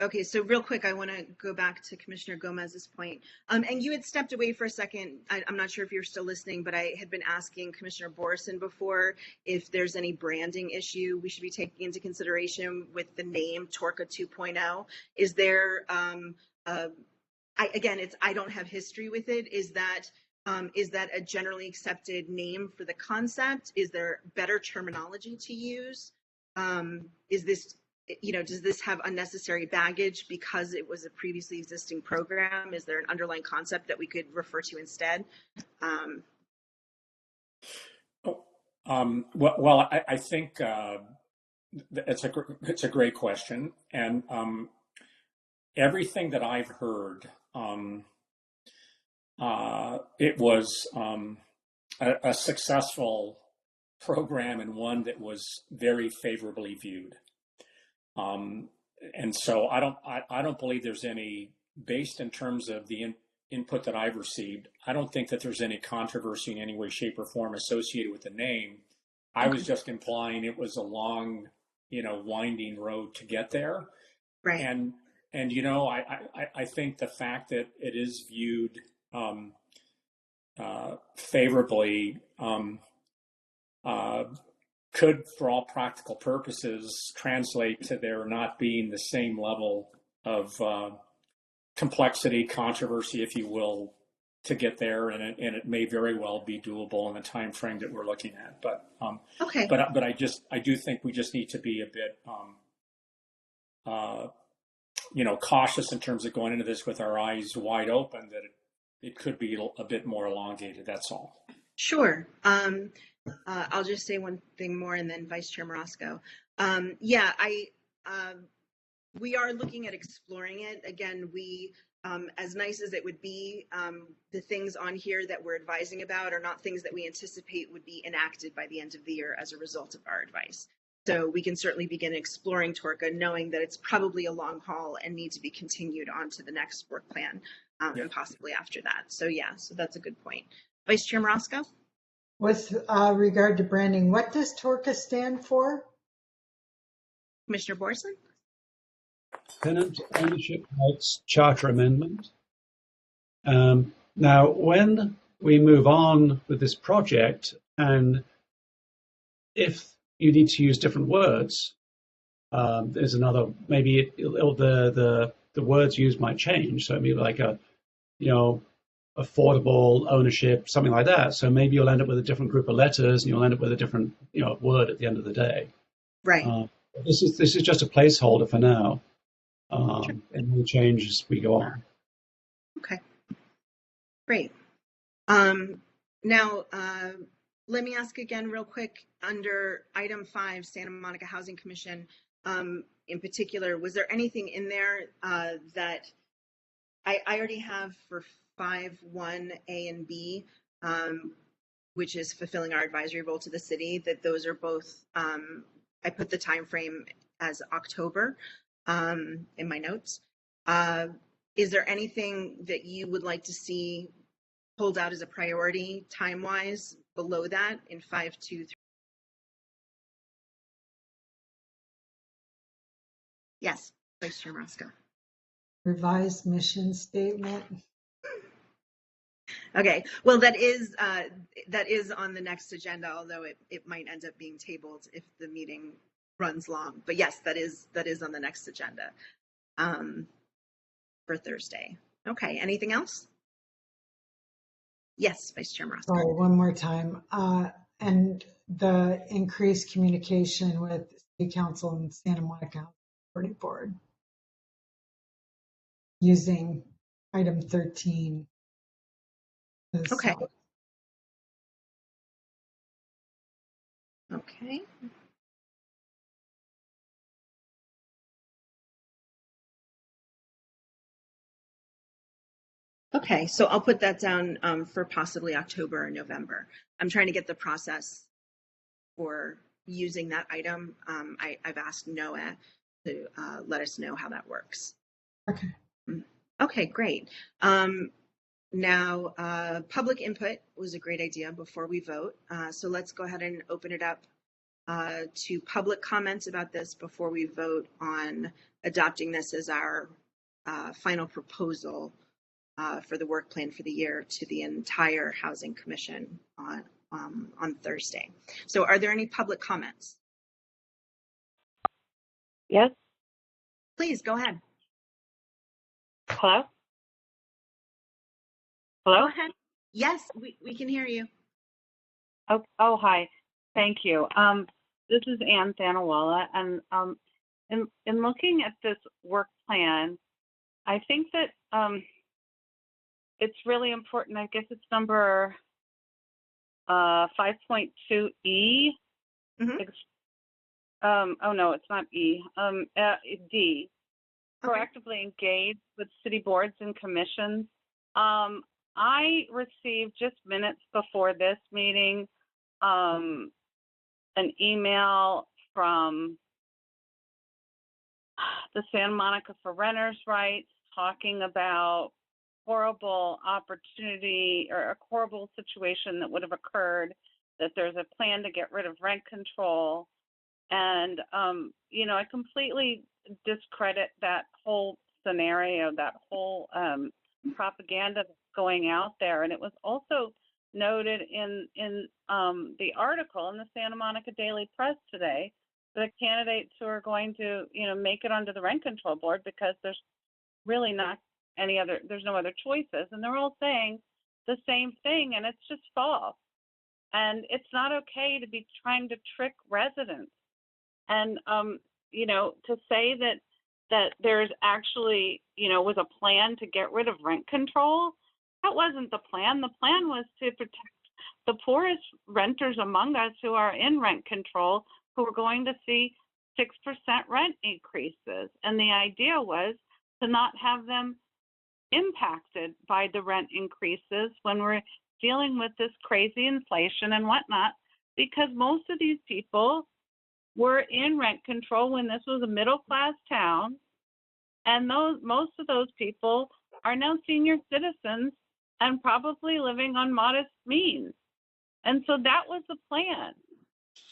Okay, so real quick, I want to go back to Commissioner Gomez's point. And you had stepped away for a second. I'm not sure if you're still listening, but I had been asking Commissioner Borison before if there's any branding issue we should be taking into consideration with the name TORCA 2.0. Is there, I don't have history with it. Is that a generally accepted name for the concept? Is there better terminology to use? Is this, does this have unnecessary baggage because it was a previously existing program? Is there an underlying concept that we could refer to instead? Well, I think it's a great question, and everything that I've heard, it was a successful program and one that was very favorably viewed. And so I don't believe there's any, based in terms of the input that I've received, I don't think that there's any controversy in any way, shape, or form associated with the name. I was just implying it was a long, winding road to get there. Right. And I think the fact that it is viewed favorably could, for all practical purposes, translate to there not being the same level of complexity, controversy, if you will, to get there, and it may very well be doable in the time frame that we're looking at. But okay. But I do think we just need to be a bit cautious in terms of going into this with our eyes wide open, that it could be a bit more elongated. That's all. Sure. I'll just say one thing more, and then Vice Chair Marosco. We are looking at exploring it. Again, we, as nice as it would be, the things on here that we're advising about are not things that we anticipate would be enacted by the end of the year as a result of our advice. So we can certainly begin exploring TORCA, knowing that it's probably a long haul and need to be continued on to the next work plan, and possibly after that. So so that's a good point. Vice Chair Marosco? With regard to branding, what does TORCA stand for? Commissioner Borison? Tenant Ownership Rights Charter Amendment. Now, when we move on with this project, and if you need to use different words. There's another, maybe the words used might change. So maybe like affordable ownership, something like that. So maybe you'll end up with a different group of letters, and you'll end up with a different word at the end of the day. Right. This is just a placeholder for now. Sure. It will change as we go on. Okay. Great. Now, let me ask again real quick, under item 5, Santa Monica Housing Commission, in particular, was there anything in there that I already have for 5.1A and B, which is fulfilling our advisory role to the city, that those are both, I put the time frame as October in my notes. Is there anything that you would like to see pulled out as a priority time-wise below that in 5.2.3? Yes, Vice Chair Roscoe. Revised mission statement. Okay, well, that is on the next agenda, although it might end up being tabled if the meeting runs long. But yes, that is on the next agenda for Thursday. Okay, anything else? Yes, Vice Chair Roscoe. Sorry, one more time. And the increased communication with City Council and Santa Monica Authority Board using item 13. Okay. Okay. Okay, so I'll put that down for possibly October or November. I'm trying to get the process for using that item. I've asked NOAA to let us know how that works. Okay. Okay, great. Now, public input was a great idea before we vote. So let's go ahead and open it up to public comments about this before we vote on adopting this as our final proposal for the work plan for the year to the entire Housing Commission on Thursday. So are there any public comments? Yes. Please go ahead. Hello? Hello? Go ahead. Yes, we can hear you. Oh, hi. Thank you. This is Ann Thanawala, and in looking at this work plan, I think that it's really important. I guess it's number 5.2E. Mhm. Oh no, it's not E. D. Okay. Proactively engage with city boards and commissions. I received just minutes before this meeting an email from the Santa Monica for Renters' Rights talking about horrible opportunity or a horrible situation that would have occurred, that there's a plan to get rid of rent control. And, I completely discredit that whole scenario, that whole propaganda that's going out there. And it was also noted in the article in the Santa Monica Daily Press today, the candidates who are going to, make it onto the rent control board because there's really not there's no other choices. And they're all saying the same thing, and it's just false. And it's not okay to be trying to trick residents. And, to say that there's actually, was a plan to get rid of rent control, that wasn't the plan. The plan was to protect the poorest renters among us who are in rent control, who are going to see 6% rent increases. And the idea was to not have them impacted by the rent increases when we're dealing with this crazy inflation and whatnot, because most of these people were in rent control when this was a middle-class town, and most of those people are now senior citizens and probably living on modest means. And so that was the plan.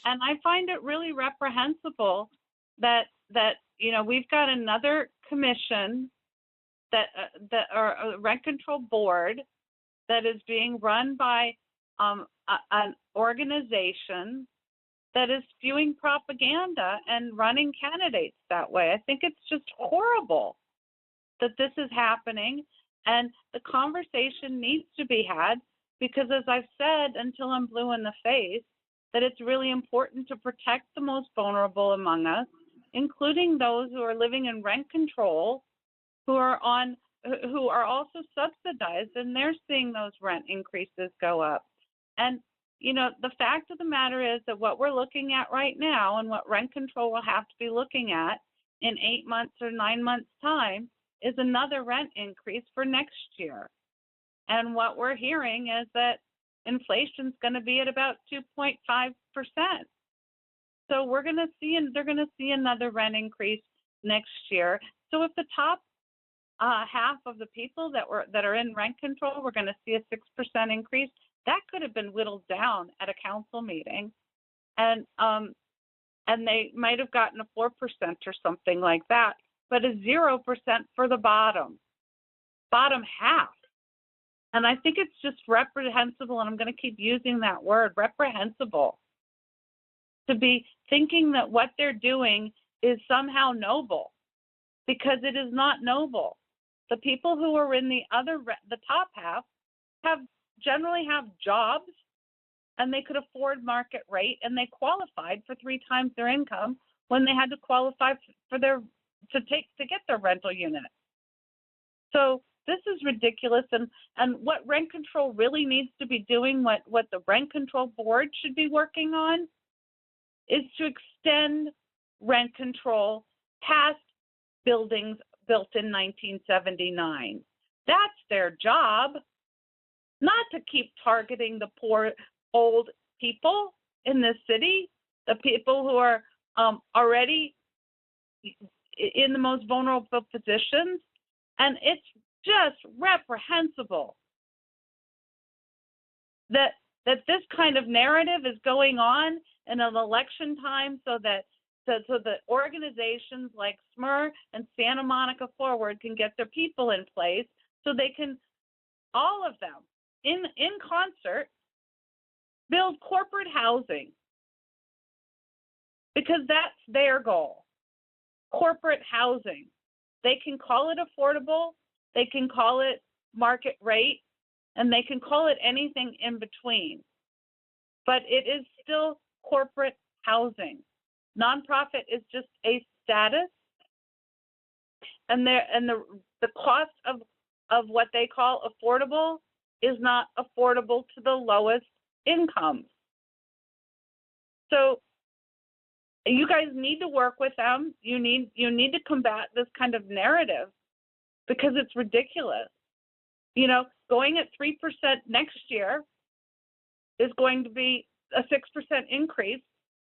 And I find it really reprehensible that we've got another commission that or a rent control board that is being run by an organization that is spewing propaganda and running candidates that way. I think it's just horrible that this is happening, and the conversation needs to be had, because as I've said until I'm blue in the face, that it's really important to protect the most vulnerable among us, including those who are living in rent control, who are also subsidized, and they're seeing those rent increases go up. And you know, the fact of the matter is that what we're looking at right now, and what rent control will have to be looking at in 8 months or 9 months' time, is another rent increase for next year. And what we're hearing is that inflation's going to be at about 2.5%. So they're going to see another rent increase next year. So if the top half of the people that are in rent control, we're going to see a 6% increase, that could have been whittled down at a council meeting, and they might have gotten a 4% or something like that, but a 0% for the bottom half. And I think it's just reprehensible, and I'm going to keep using that word, reprehensible, to be thinking that what they're doing is somehow noble, because it is not noble. The people who are in the top half generally have jobs, and they could afford market rate, and they qualified for 3 times their income when they had to qualify to get their rental unit. So this is ridiculous, and what rent control really needs to be doing, what the rent control board should be working on, is to extend rent control past buildings built in 1979. That's their job. Not to keep targeting the poor old people in this city, the people who are already in the most vulnerable positions. And it's just reprehensible that this kind of narrative is going on in an election time, so that organizations like SMER and Santa Monica Forward can get their people in place, so they can, all of them, in concert, build corporate housing, because that's their goal. Corporate housing. They can call it affordable, they can call it market rate, and they can call it anything in between. But it is still corporate housing. Nonprofit is just a status, and the cost of what they call affordable is not affordable to the lowest incomes. So you guys need to work with them. You need to combat this kind of narrative, because it's ridiculous. You know, going at 3% next year is going to be a 6% increase,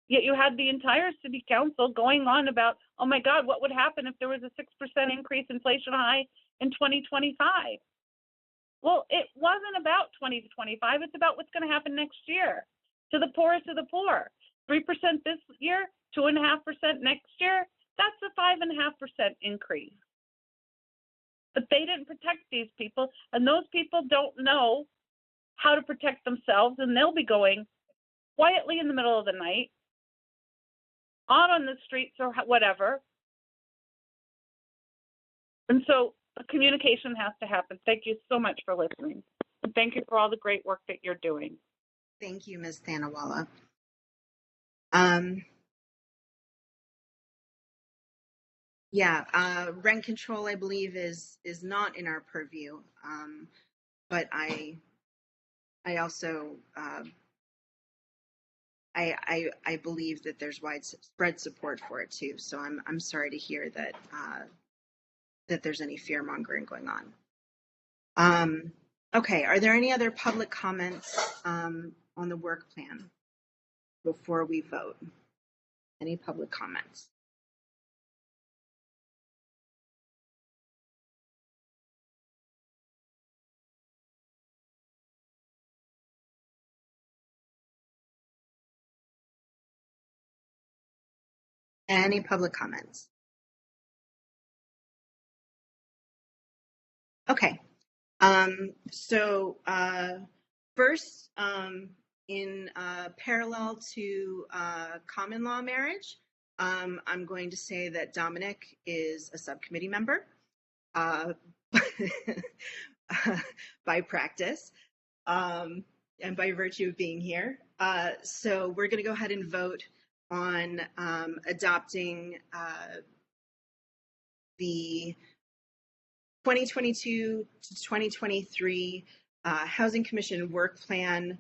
yet you had the entire city council going on about, oh my God, what would happen if there was a 6% increase inflation high in 2025? Well, it wasn't about 20 to 25. It's about what's going to happen next year to the poorest of the poor. 3% this year, 2.5% next year. That's a 5.5% increase. But they didn't protect these people, and those people don't know how to protect themselves, and they'll be going quietly in the middle of the night, on the streets or whatever. And so communication has to happen. Thank you so much for listening. And thank you for all the great work that you're doing. Thank you, Ms. Thanawala. Rent control, I believe, is not in our purview. But I also I believe that there's widespread support for it too. So I'm sorry to hear that that there's any fear mongering going on. Okay, are there any other public comments on the work plan before we vote? Any public comments? Any public comments? Okay. So first, in parallel to common law marriage, I'm going to say that Dominic is a subcommittee member by practice and by virtue of being here. So we're going to go ahead and vote on adopting the 2022 to 2023 Housing Commission work plan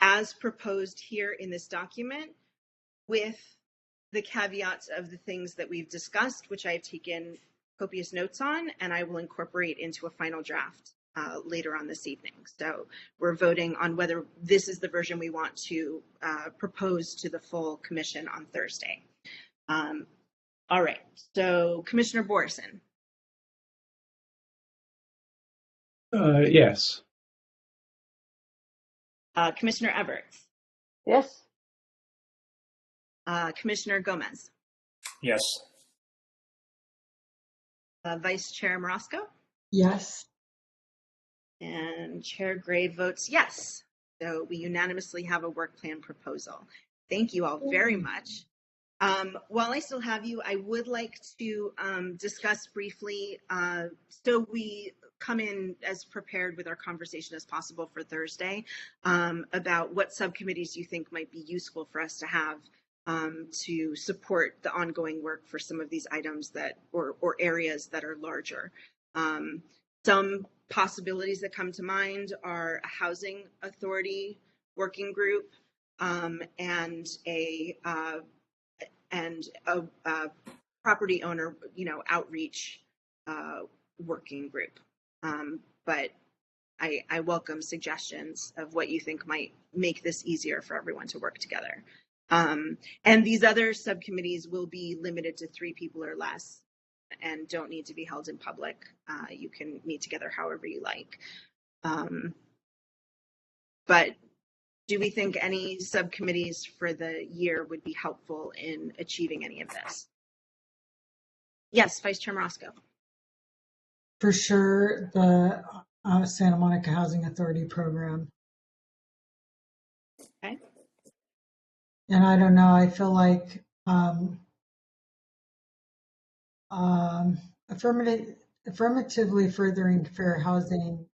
as proposed here in this document, with the caveats of the things that we've discussed, which I have taken copious notes on, and I will incorporate into a final draft later on this evening. So we're voting on whether this is the version we want to propose to the full commission on Thursday. All right, so Commissioner Borison. Yes. Commissioner Everts. Yes. Commissioner Gomez. Yes. Vice Chair Marosco. Yes. And Chair Gray votes yes. So we unanimously have a work plan proposal. Thank you all very much. While I still have you, I would like to discuss briefly, so we come in as prepared with our conversation as possible for Thursday, about what subcommittees you think might be useful for us to have to support the ongoing work for some of these items that, or areas that are larger. Some possibilities that come to mind are a housing authority working group and a property owner, outreach working group. But I welcome suggestions of what you think might make this easier for everyone to work together. And these other subcommittees will be limited to 3 people or less and don't need to be held in public. You can meet together however you like. But do we think any subcommittees for the year would be helpful in achieving any of this? Yes, Vice Chair Marosco. For sure, the Santa Monica Housing Authority program. Okay. And I don't know, I feel like affirmatively furthering fair housing.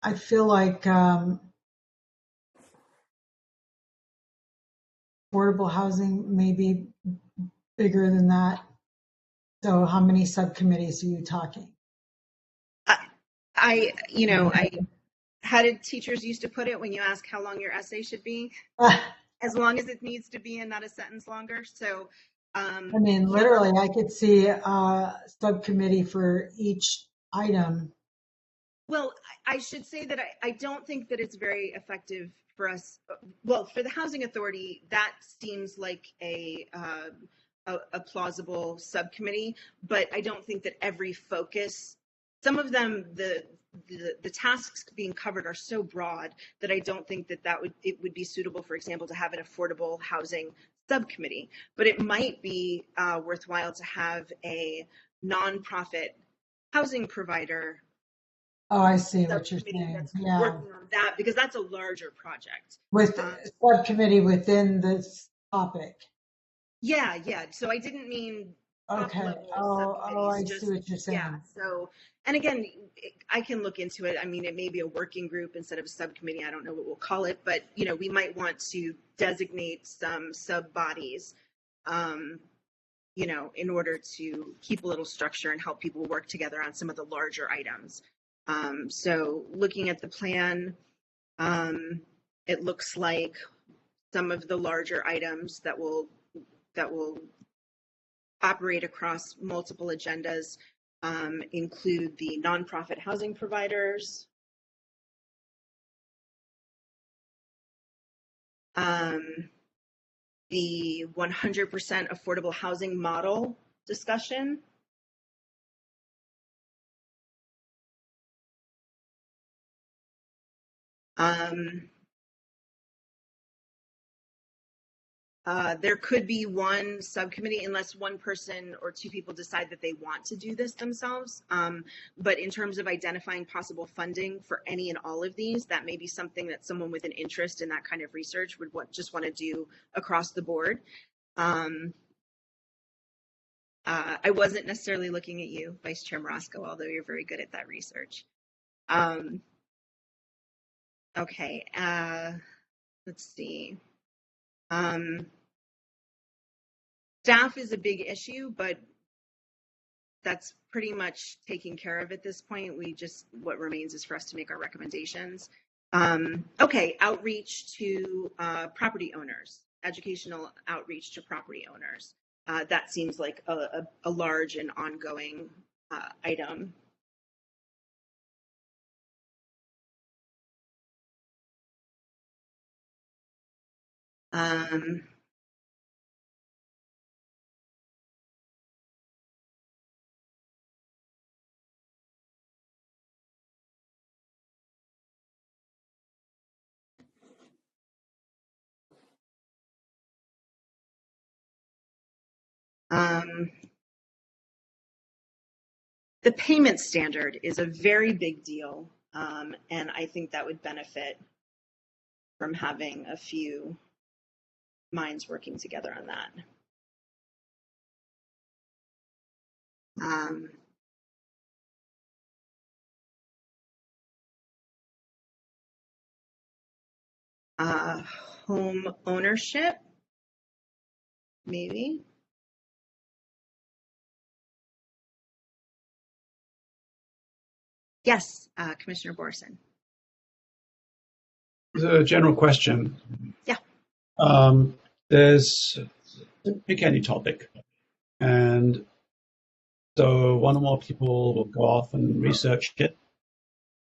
I feel like affordable housing may be bigger than that. So how many subcommittees are you talking? How did teachers used to put it when you ask how long your essay should be? As long as it needs to be and not a sentence longer. So, I mean, literally, I could see a subcommittee for each item. Well, I should say that I don't think that it's very effective for us. Well, for the Housing Authority, that seems like a plausible subcommittee, but I don't think that every focus, some of them, the tasks being covered are so broad that I don't think that it would be suitable, for example, to have an affordable housing subcommittee. But it might be worthwhile to have a nonprofit housing provider. Oh, I see what you're saying. Yeah. Working on that, because that's a larger project. With subcommittee within this topic. Yeah. So I didn't mean okay. Oh, I see what you're saying. Yeah. So, and again, I can look into it. I mean, it may be a working group instead of a subcommittee. I don't know what we'll call it, but we might want to designate some sub bodies, in order to keep a little structure and help people work together on some of the larger items. So looking at the plan, it looks like some of the larger items that will operate across multiple agendas include the nonprofit housing providers, the 100% affordable housing model discussion, There could be one subcommittee unless one person or two people decide that they want to do this themselves. But in terms of identifying possible funding for any and all of these, that may be something that someone with an interest in that kind of research would just want to do across the board. I wasn't necessarily looking at you, Vice Chair Morosco, although you're very good at that research. Okay, let's see. Staff is a big issue, but that's pretty much taken care of at this point. What remains is for us to make our recommendations. Okay, outreach to property owners, educational outreach to property owners. That seems like a large and ongoing item. The payment standard is a very big deal, and I think that would benefit from having a few minds working together on that. Home ownership, maybe. Yes, Commissioner Borson. The general question. Yeah. Pick any topic, and so one or more people will go off and research it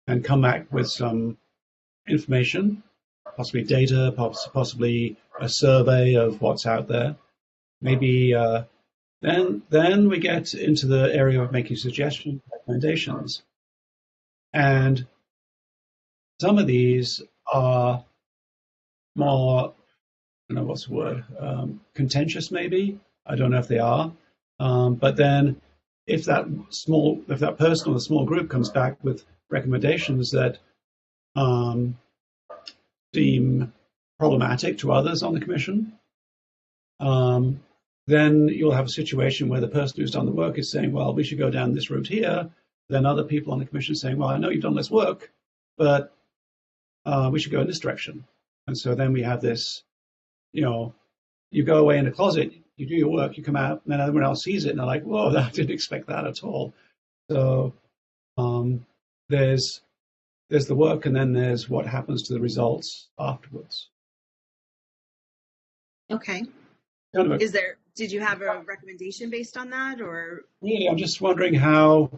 and come back with some information, possibly data, possibly a survey of what's out there. Maybe then we get into the area of making suggestions, recommendations. And some of these are more, I don't know what's the word, contentious maybe. I don't know if they are. But then if that person or the small group comes back with recommendations that seem problematic to others on the commission, then you'll have a situation where the person who's done the work is saying, well, we should go down this route here. Then other people on the commission saying, well, I know you've done this work, but we should go in this direction. And so then we have this, you go away in a closet, you do your work, you come out, and then everyone else sees it, and they're like, whoa, I didn't expect that at all. So there's the work, and then there's what happens to the results afterwards. Okay. Did you have a recommendation based on that, or? Really, I'm just wondering how,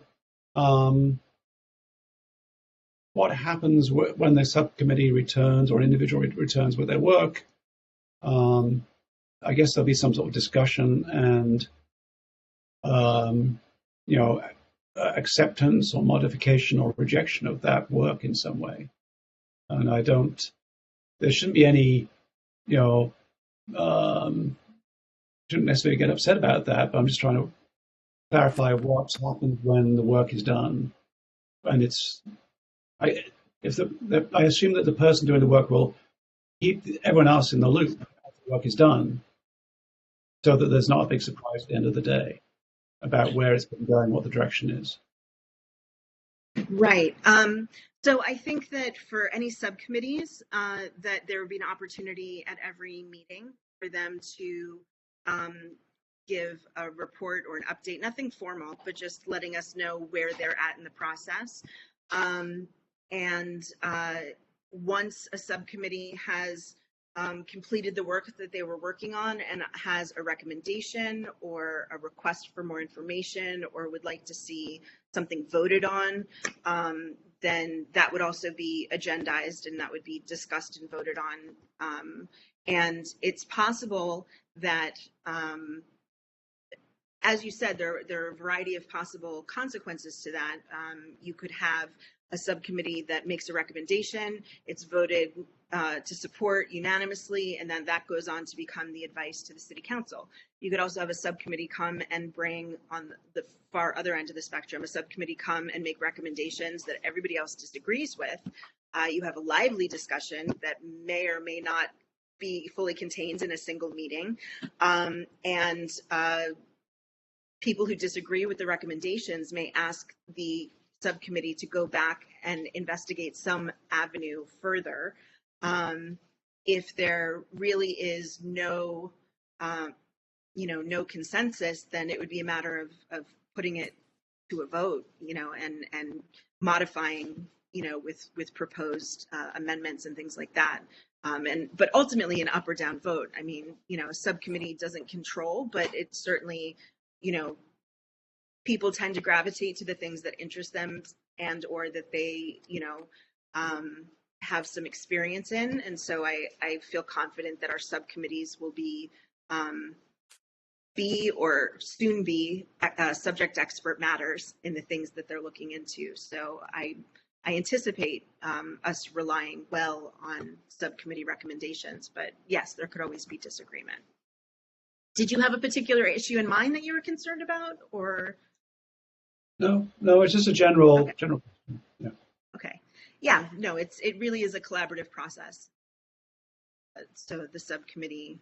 what happens when the subcommittee returns or an individual returns with their work. I guess there'll be some sort of discussion and, acceptance or modification or rejection of that work in some way. And there shouldn't be any, shouldn't necessarily get upset about that, but I'm just trying to clarify what happens when the work is done. And I assume that the person doing the work will keep everyone else in the loop after the work is done, so that there's not a big surprise at the end of the day about where it's been going, what the direction is. Right. So I think that for any subcommittees, that there would be an opportunity at every meeting for them to give a report or an update, nothing formal, but just letting us know where they're at in the process. And once a subcommittee has completed the work that they were working on and has a recommendation or a request for more information or would like to see something voted on, then that would also be agendized and that would be discussed and voted on. And it's possible that, as you said, there are a variety of possible consequences to that. You could have a subcommittee that makes a recommendation, it's voted to support unanimously, and then that goes on to become the advice to the city council. You could also have a subcommittee come and bring, on the far other end of the spectrum, a subcommittee come and make recommendations that everybody else disagrees with. You have a lively discussion that may or may not be fully contained in a single meeting. And people who disagree with the recommendations may ask the subcommittee to go back and investigate some avenue further. If there really is no, no consensus, then it would be a matter of putting it to a vote, and modifying, with proposed amendments and things like that. But ultimately an up or down vote. I mean, a subcommittee doesn't control, but it's certainly, people tend to gravitate to the things that interest them and or that they, have some experience in. And so I feel confident that our subcommittees will be or soon be subject expert matters in the things that they're looking into. So I anticipate us relying well on subcommittee recommendations, but yes, there could always be disagreement. Did you have a particular issue in mind that you were concerned about, or? No, it's just a general, Okay. general. Yeah. Okay. Yeah, no, it really is a collaborative process. So the subcommittee,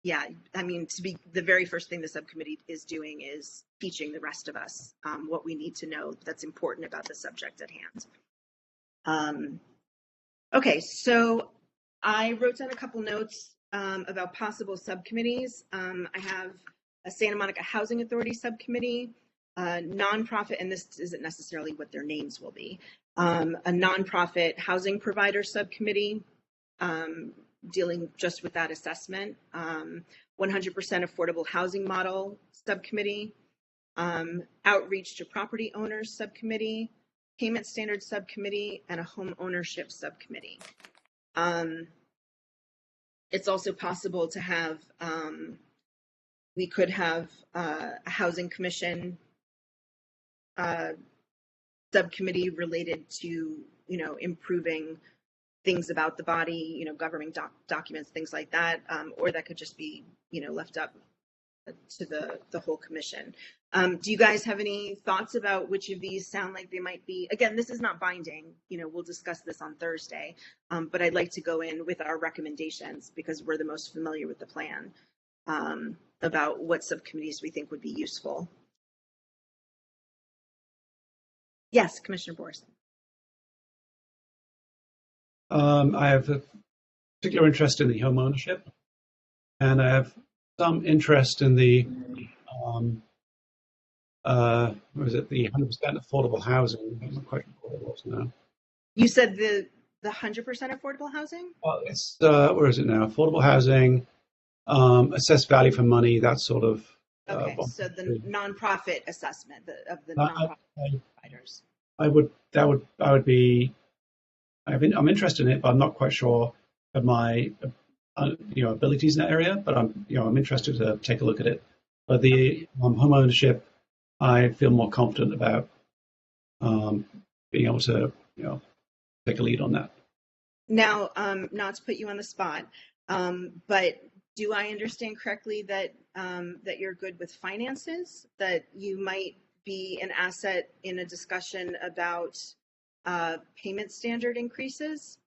yeah, I mean, the very first thing the subcommittee is doing is teaching the rest of us what we need to know that's important about the subject at hand. Okay, so I wrote down a couple notes about possible subcommittees. I have a Santa Monica Housing Authority subcommittee, a nonprofit, and this isn't necessarily what their names will be, a nonprofit housing provider subcommittee, dealing just with that assessment, 100% affordable housing model subcommittee, outreach to property owners subcommittee, payment standards subcommittee, and a home ownership subcommittee. It's also possible to have, we could have a housing commission subcommittee related to, improving things about the body, governing documents, things like that, or that could just be, left up to the whole commission. Do you guys have any thoughts about which of these sound like they might be? Again, this is not binding. We'll discuss this on Thursday, but I'd like to go in with our recommendations because we're the most familiar with the plan, about what subcommittees we think would be useful. Yes, Commissioner Borison. I have a particular interest in the home ownership, and I have some interest in the what is it? The 100% affordable housing. I'm not quite sure what it was now. You said the 100% affordable housing? Well, it's where is it now? Affordable housing, assessed value for money. That sort of. Okay, so the nonprofit assessment of the nonprofit providers. I would be. I'm interested in it, but I'm not quite sure of my, abilities in that area. But I'm interested to take a look at it. But the home ownership, I feel more confident about being able to, take a lead on that. Now, not to put you on the spot, but do I understand correctly that that you're good with finances? That you might be an asset in a discussion about payment standard increases?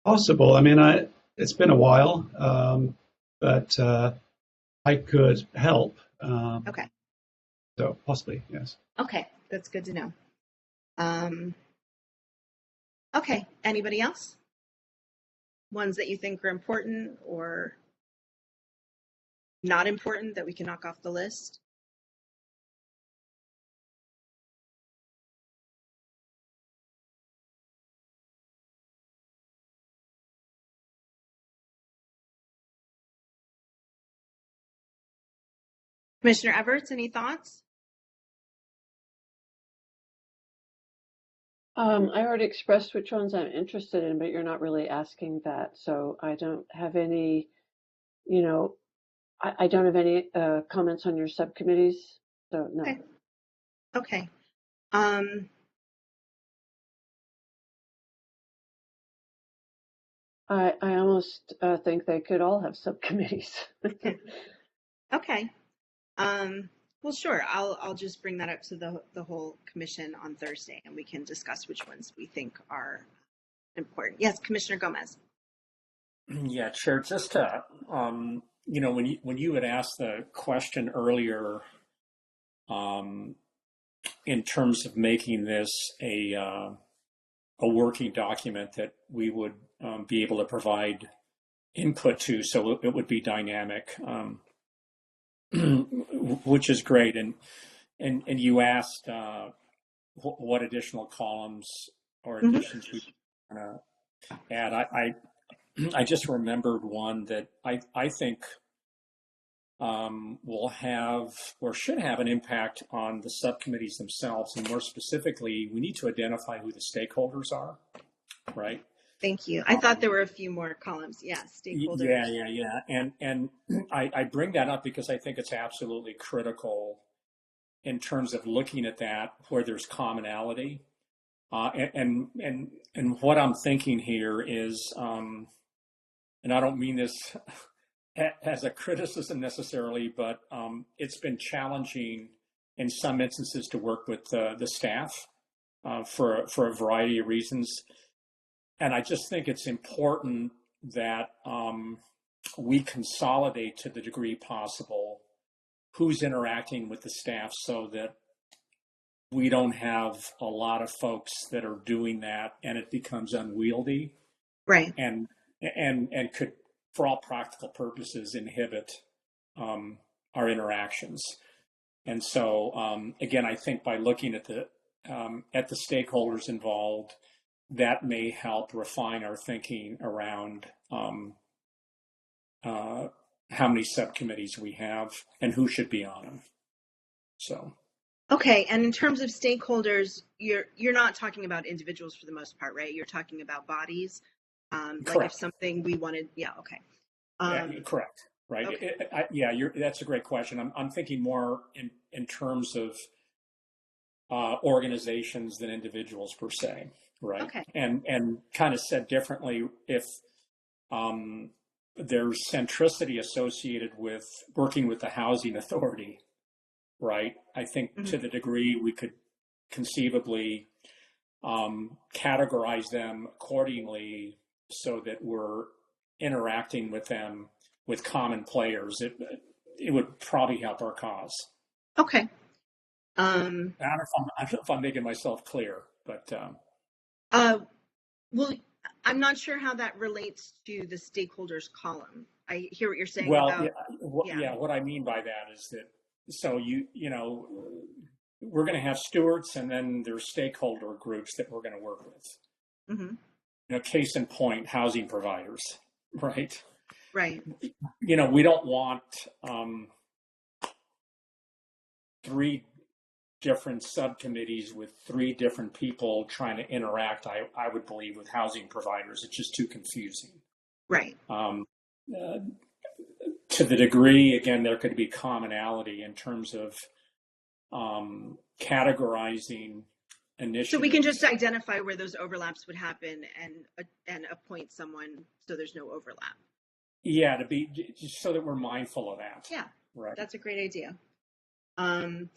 Possible. I mean, it's been a while, but I could help. Okay. So possibly, yes. Okay, that's good to know. Okay, anybody else? Ones that you think are important or not important that we can knock off the list? Commissioner Everts, any thoughts? I already expressed which ones I'm interested in, but you're not really asking that. So I don't have any, I don't have any comments on your subcommittees. So no. Okay. Okay. I almost think they could all have subcommittees. Okay. Well, sure. I'll just bring that up to the whole commission on Thursday, and we can discuss which ones we think are important. Yes, Commissioner Gomez. Yeah, Chair, just to, when you had asked the question earlier, in terms of making this a working document that we would be able to provide input to, so it would be dynamic, which is great. And you asked what additional columns or additions we want to add. I just remembered one that I think will have or should have an impact on the subcommittees themselves. And more specifically, we need to identify who the stakeholders are, right? Thank you. I thought there were a few more columns. Yeah, stakeholders. Yeah. And I bring that up because I think it's absolutely critical in terms of looking at that where there's commonality. And what I'm thinking here is, and I don't mean this as a criticism necessarily, but it's been challenging in some instances to work with the staff for a variety of reasons. And I just think it's important that we consolidate to the degree possible who's interacting with the staff so that we don't have a lot of folks that are doing that and it becomes unwieldy. Right. And could, for all practical purposes, inhibit our interactions. And so, again, I think by looking at the stakeholders involved, that may help refine our thinking around how many subcommittees we have and who should be on them. So. Okay, and in terms of stakeholders, you're not talking about individuals for the most part, right? You're talking about bodies. Like if something we wanted, yeah, okay. Yeah, correct, right? Okay. That's a great question. I'm thinking more in terms of organizations than individuals per se, right? Okay. And kind of said differently, if there's centricity associated with working with the housing authority, right? I think to the degree we could conceivably categorize them accordingly so that we're interacting with them with common players, it would probably help our cause. Okay. I don't know if I'm making myself clear, but well, I'm not sure how that relates to the stakeholders column. I hear what you're saying. Well, about, what I mean by that is that so we're going to have stewards and then there's stakeholder groups that we're going to work with. Mm-hmm. Case in point, housing providers, right? Right. We don't want 3 different subcommittees with 3 different people trying to interact, I would believe, with housing providers. It's just too confusing. Right. To the degree, again, there could be commonality in terms of categorizing initiatives. So we can just identify where those overlaps would happen and appoint someone so there's no overlap. Yeah, to be just so that we're mindful of that. Yeah, right. That's a great idea. And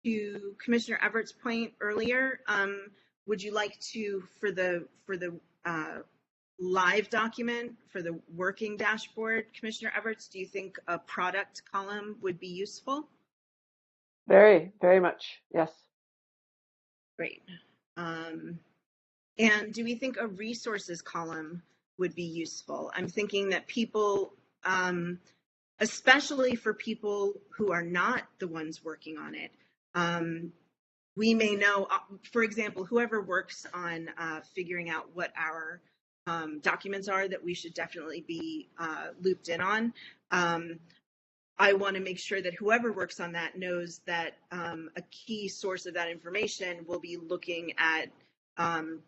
to Commissioner Everett's point earlier, would you like to, for the live document, for the working dashboard, Commissioner Everett, do you think a product column would be useful? Very, very much, yes. Great. And do we think a resources column would be useful? I'm thinking that people, especially for people who are not the ones working on it, we may know, for example, whoever works on figuring out what our documents are that we should definitely be looped in on. I want to make sure that whoever works on that knows that a key source of that information will be looking at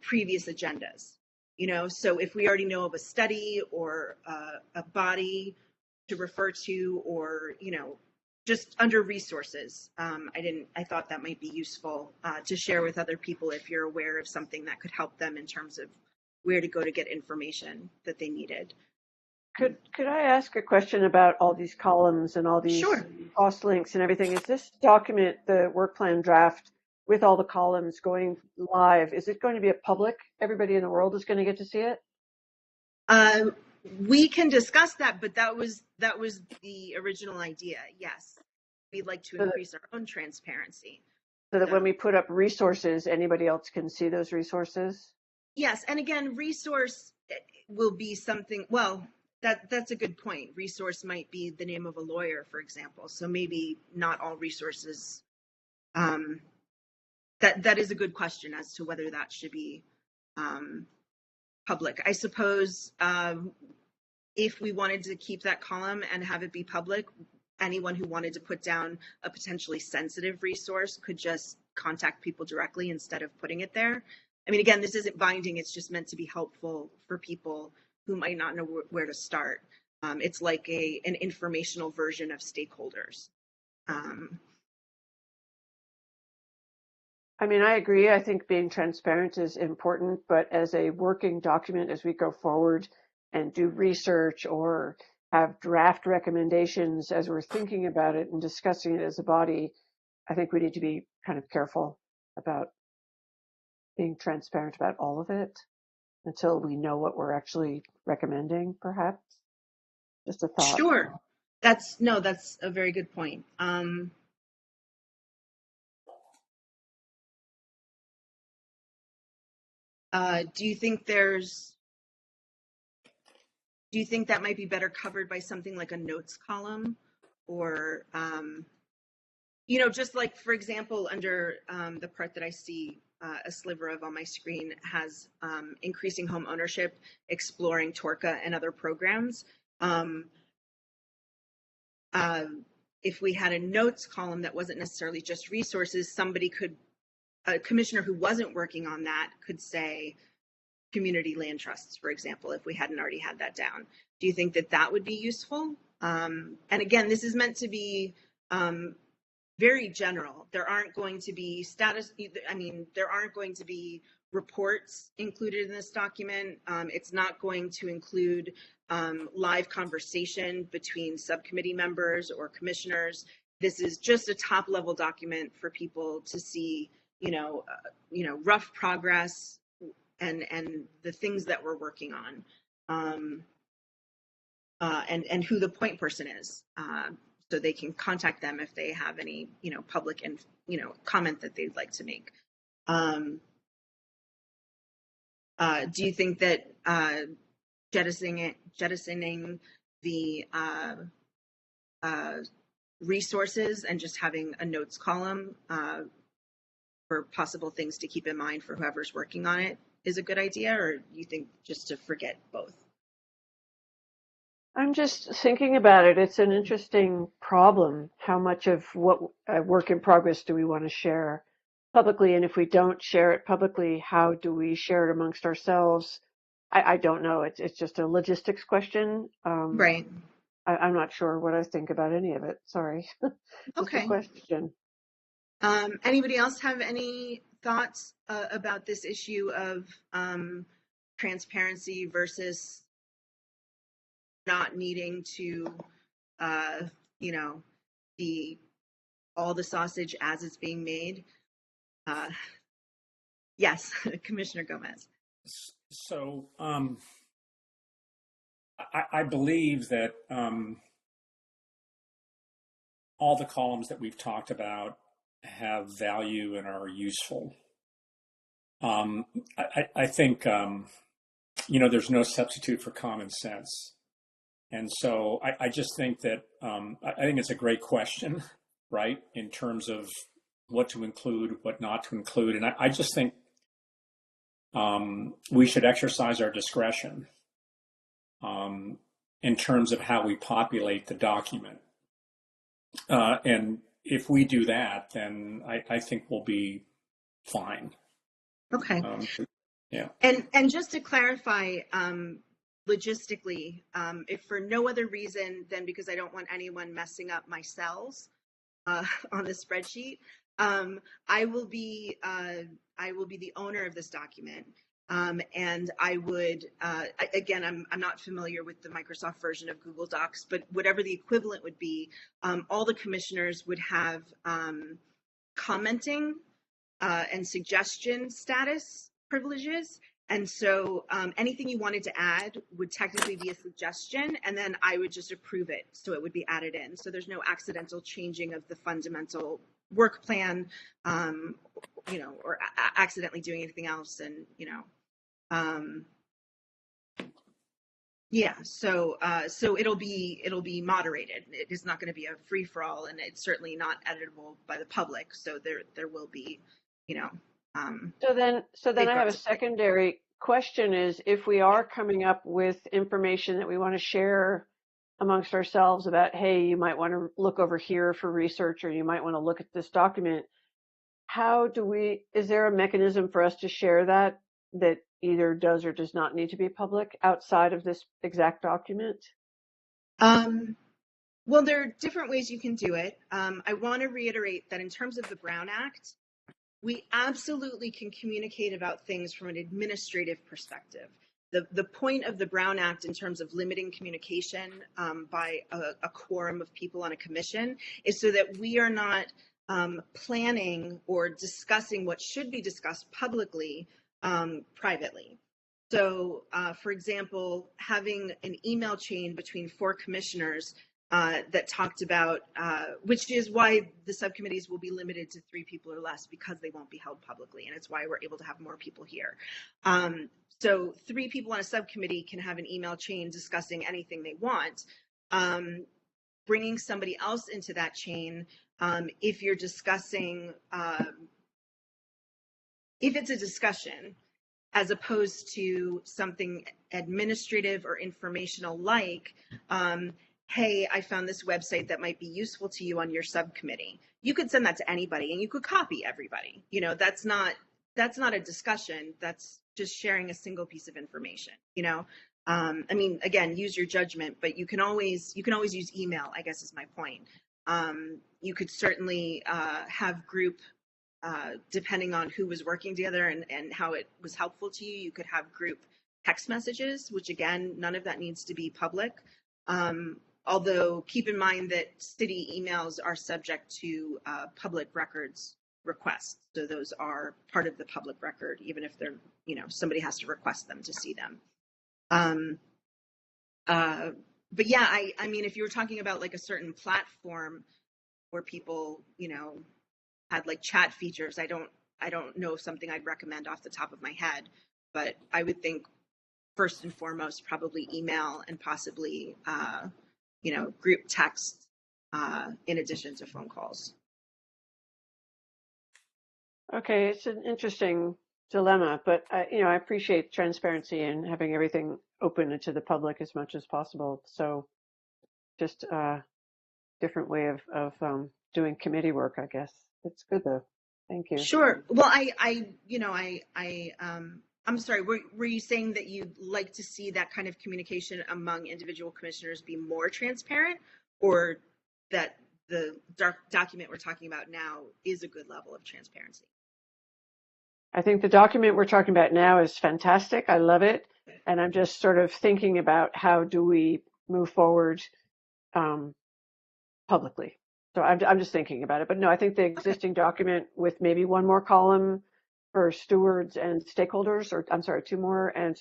previous agendas. So if we already know of a study or a body to refer to, or just under resources, I thought that might be useful to share with other people if you're aware of something that could help them in terms of where to go to get information that they needed. Could I ask a question about all these columns and all these Sure. cost links and everything? Is this document, the work plan draft with all the columns going live, is it going to be a public? Everybody in the world is going to get to see it? We can discuss that, but that was the original idea. Yes, we'd like to increase our own transparency. So that when we put up resources, anybody else can see those resources? Yes, and again, resource will be something, well, that's a good point. Resource might be the name of a lawyer, for example. So maybe not all resources. That is a good question as to whether that should be public. I suppose if we wanted to keep that column and have it be public, anyone who wanted to put down a potentially sensitive resource could just contact people directly instead of putting it there. I mean, again, this isn't binding. It's just meant to be helpful for people who might not know where to start. It's like an informational version of stakeholders. I mean, I agree. I think being transparent is important, but as a working document, as we go forward and do research or have draft recommendations as we're thinking about it and discussing it as a body, I think we need to be kind of careful about being transparent about all of it until we know what we're actually recommending, perhaps. Just a thought. Sure. That's a very good point. Do you think that might be better covered by something like a notes column, or just like, for example, under the part that I see a sliver of on my screen has increasing home ownership, exploring TORCA and other programs. If we had a notes column that wasn't necessarily just resources, a commissioner who wasn't working on that could say community land trusts, for example, if we hadn't already had that down. Do you think that would be useful? And again, this is meant to be very general. There aren't going to be there aren't going to be reports included in this document. It's not going to include live conversation between subcommittee members or commissioners. This is just a top level document for people to see, rough progress and the things that we're working on, and who the point person is, so they can contact them if they have any, public and, comment that they'd like to make. Do you think that jettisoning the resources and just having a notes column for possible things to keep in mind for whoever's working on it is a good idea, or you think just to forget both? I'm just thinking about it. It's an interesting problem. How much of what work in progress do we want to share publicly? And if we don't share it publicly, how do we share it amongst ourselves? I don't know. It's just a logistics question. Right. I'm not sure what I think about any of it. Sorry. Just Okay. a question. Anybody else have any thoughts about this issue of transparency versus not needing to, see all the sausage as it's being made? Yes, Commissioner Gomez. So I believe that all the columns that we've talked about have value and are useful. I think, there's no substitute for common sense. And so I just think that I think it's a great question, right, in terms of what to include, what not to include. And I just think we should exercise our discretion in terms of how we populate the document. And if we do that, then I think we'll be fine. Okay. Yeah. And just to clarify, logistically, if for no other reason than because I don't want anyone messing up my cells on the spreadsheet, I will be the owner of this document. And I would, again, I'm not familiar with the Microsoft version of Google Docs, but whatever the equivalent would be, all the commissioners would have commenting and suggestion status privileges. And so anything you wanted to add would technically be a suggestion, and then I would just approve it, so it would be added in. So there's no accidental changing of the fundamental work plan, or accidentally doing anything else, and yeah. So it'll be moderated. It is not going to be a free for all, and it's certainly not editable by the public. So there will be, So then I have a secondary question is, if we are coming up with information that we want to share amongst ourselves about, hey, you might want to look over here for research, or you might want to look at this document, is there a mechanism for us to share that either does or does not need to be public outside of this exact document? Well, there are different ways you can do it. I want to reiterate that in terms of the Brown Act, we absolutely can communicate about things from an administrative perspective. The point of the Brown Act in terms of limiting communication by a quorum of people on a commission is so that we are not planning or discussing what should be discussed publicly privately. So, for example, having an email chain between 4 commissioners that talked about, which is why the subcommittees will be limited to 3 people or less, because they won't be held publicly, and it's why we're able to have more people here. So 3 people on a subcommittee can have an email chain discussing anything they want. Bringing somebody else into that chain, if you're discussing, if it's a discussion, as opposed to something administrative or informational like, hey, I found this website that might be useful to you on your subcommittee. You could send that to anybody, and you could copy everybody. That's not a discussion. That's just sharing a single piece of information. I mean, again, use your judgment, but you can always use email, I guess is my point. You could certainly have group, depending on who was working together and how it was helpful to you, you could have group text messages, which again, none of that needs to be public. Although keep in mind that city emails are subject to public records requests. So those are part of the public record, even if they're, somebody has to request them to see them. But yeah, I mean, if you were talking about like a certain platform where people, had like chat features, I don't know something I'd recommend off the top of my head, but I would think first and foremost, probably email and possibly, group text in addition to phone calls. Okay, it's an interesting dilemma, but I appreciate transparency and having everything open to the public as much as possible. So just a different way of doing committee work, I guess. It's good though. Thank you. Sure. Well, I'm sorry, were you saying that you'd like to see that kind of communication among individual commissioners be more transparent, or that the document we're talking about now is a good level of transparency? I think the document we're talking about now is fantastic. I love it. And I'm just sort of thinking about how do we move forward publicly. So I'm just thinking about it. But no, I think the existing document with maybe one more column for stewards and stakeholders, or I'm sorry, 2 more, and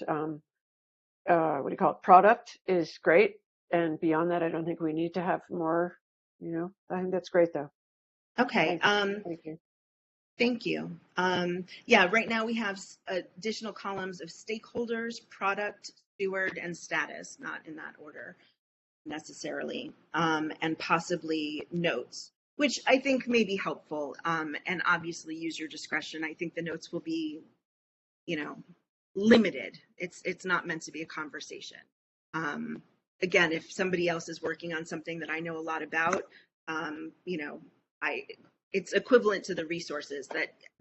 product is great. And beyond that, I don't think we need to have more, I think that's great though. Okay. Thank you. Thank you. Yeah, right now we have additional columns of stakeholders, product, steward, and status, not in that order necessarily, and possibly notes, which I think may be helpful, and obviously use your discretion. I think the notes will be, limited. It's not meant to be a conversation. Again, if somebody else is working on something that I know a lot about, it's equivalent to the resources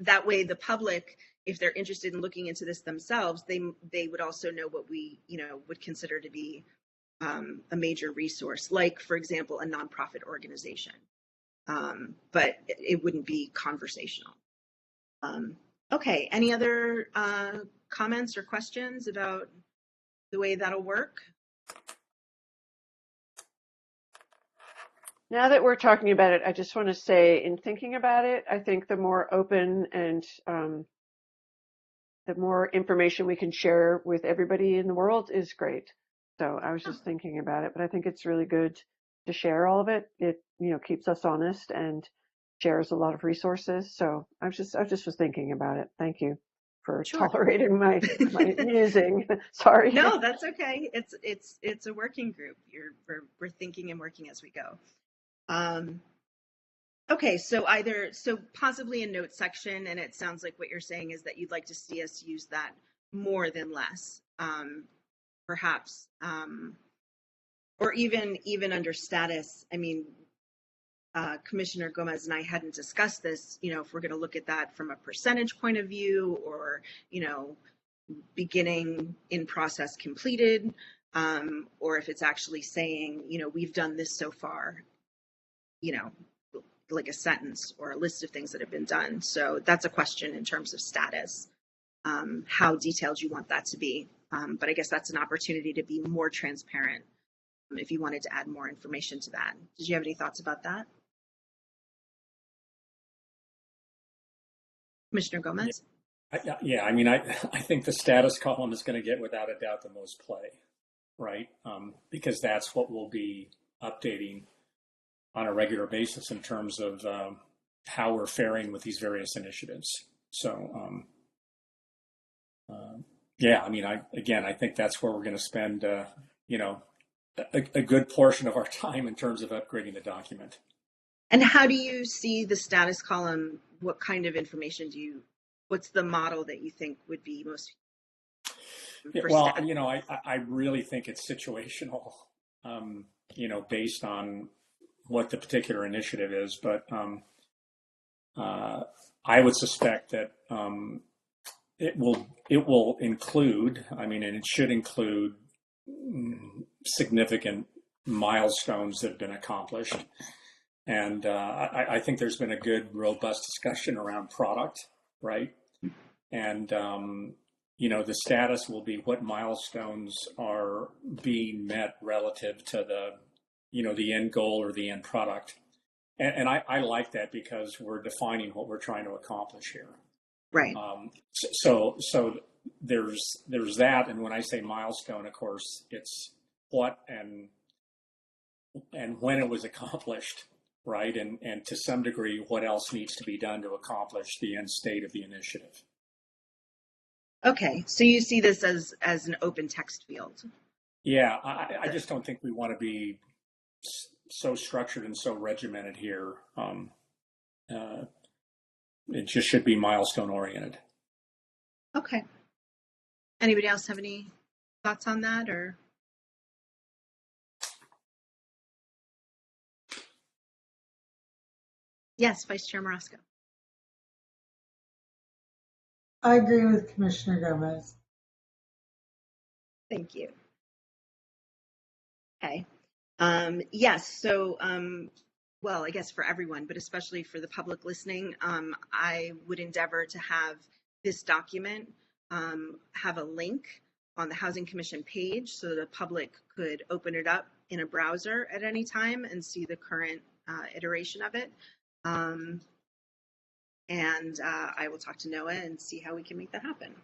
that way the public, if they're interested in looking into this themselves, they would also know what we, would consider to be a major resource, like, for example, a nonprofit organization. But it wouldn't be conversational. Okay, any other comments or questions about the way that'll work? Now that we're talking about it, I just want to say, in thinking about it, I think the more open and the more information we can share with everybody in the world is great. So I was just thinking about it, but I think it's really good to share all of it. It, you know, keeps us honest and shares a lot of resources. So I just was thinking about it. Thank you for Sure. tolerating my musing. Sorry. No, that's okay. It's a working group. We're thinking and working as we go. Okay, so possibly a note section, and it sounds like what you're saying is that you'd like to see us use that more than less, perhaps, or even under status. I mean, Commissioner Gomez and I hadn't discussed this, you know, if we're going to look at that from a percentage point of view, or, you know, beginning in process completed, or if it's actually saying, you know, we've done this so far, you know, like a sentence or a list of things that have been done. So that's a question in terms of status, how detailed you want that to be. But I guess that's an opportunity to be more transparent if you wanted to add more information to that. Did you have any thoughts about that? Commissioner Gomez? Yeah, I mean, I think the status column is going to get, without a doubt, the most play, right? Because that's what we'll be updating on a regular basis in terms of how we're faring with these various initiatives. So, yeah, I mean, I think that's where we're going to spend, you know, a good portion of our time in terms of upgrading the document. And how do you see the status column? What kind of information what's the model that you think would be most? Well, you know, I really think it's situational, you know, based on what the particular initiative is, but I would suspect that it will include, I mean, and it should include significant milestones that have been accomplished. And I think there's been a good, robust discussion around product, right? And, you know, the status will be what milestones are being met relative to the, you know, the end goal or the end product. And I like that because we're defining what we're trying to accomplish here. Right. So there's that. And when I say milestone, of course, it's what and when it was accomplished, right? And to some degree, what else needs to be done to accomplish the end state of the initiative. Okay, so you see this as an open text field. Yeah, I just don't think we want to be so structured and so regimented here. It just should be milestone oriented. Okay. Anybody else have any thoughts on that, or? Yes, Vice Chair Marosco. I agree with Commissioner Gomez. Thank you. Okay. Yes, so, well, I guess for everyone, but especially for the public listening, I would endeavor to have this document have a link on the Housing Commission page so the public could open it up in a browser at any time and see the current iteration of it. And I will talk to Noah and see how we can make that happen.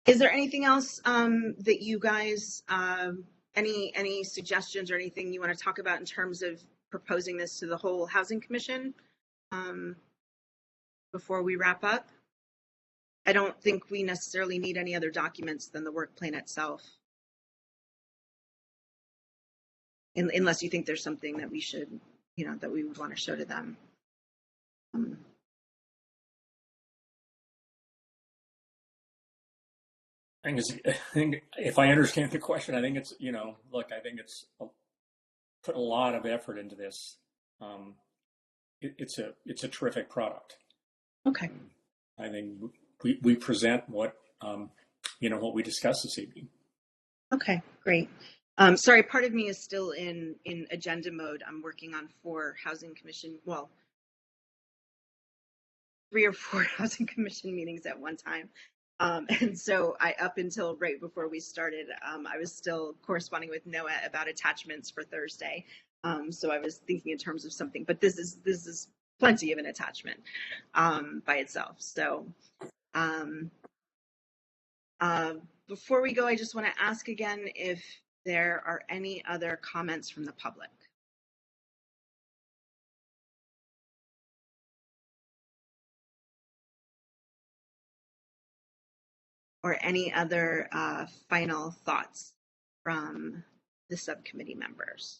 Is there anything else that you guys, any suggestions or anything you want to talk about in terms of proposing this to the whole Housing Commission before we wrap up? I don't think we necessarily need any other documents than the work plan itself. Unless you think there's something that we should, you know, that we would want to show to them. I think if I understand the question, I think it's, you know, look, I think it's put a lot of effort into this. It's a terrific product. Okay. I think we present what, you know, what we discussed this evening. Okay, great. Sorry, part of me is still in agenda mode. I'm working on 4 Housing Commission, well, 3 or 4 housing commission meetings at one time. And so up until right before we started, I was still corresponding with Noah about attachments for Thursday. So I was thinking in terms of something, but this is plenty of an attachment by itself. So before we go, I just want to ask again if there are any other comments from the public. Or any other final thoughts from the subcommittee members.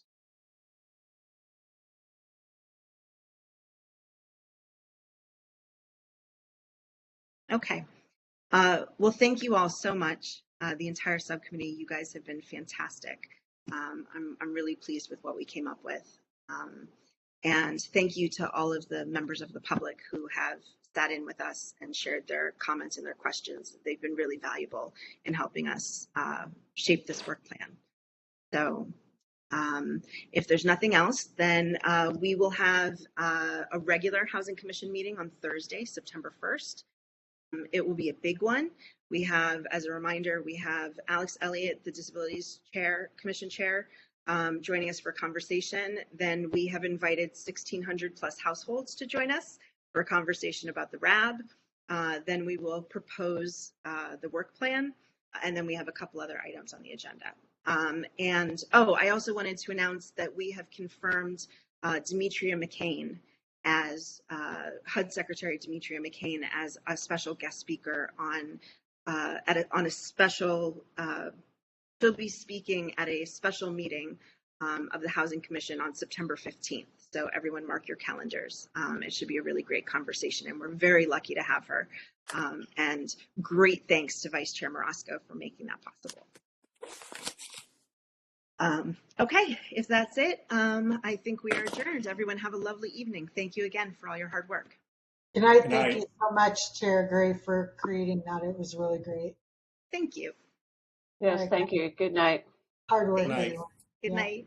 Okay. Well, thank you all so much. The entire subcommittee, you guys have been fantastic. I'm really pleased with what we came up with. And thank you to all of the members of the public who have sat in with us and shared their comments and their questions. They've been really valuable in helping us shape this work plan. So if there's nothing else, then we will have a regular Housing Commission meeting on Thursday, September 1st. It will be a big one. We have, as a reminder, we have Alex Elliott, the Disabilities Commission Chair, joining us for a conversation. Then we have invited 1,600 plus households to join us for a conversation about the RAB. Then we will propose the work plan, and then we have a couple other items on the agenda. I also wanted to announce that we have confirmed Demetria McCain as HUD Secretary Demetria McCain as a special guest speaker on a special. She'll be speaking at a special meeting of the Housing Commission on September 15th. So everyone mark your calendars. It should be a really great conversation, and we're very lucky to have her. And great thanks to Vice Chair Marasco for making that possible. Okay, if that's it, I think we are adjourned. Everyone have a lovely evening. Thank you again for all your hard work. Good night. Thank you so much, Chair Gray, for creating that. It was really great. Thank you. Yes, thank you. Good night. Hard work. Good night. Good night.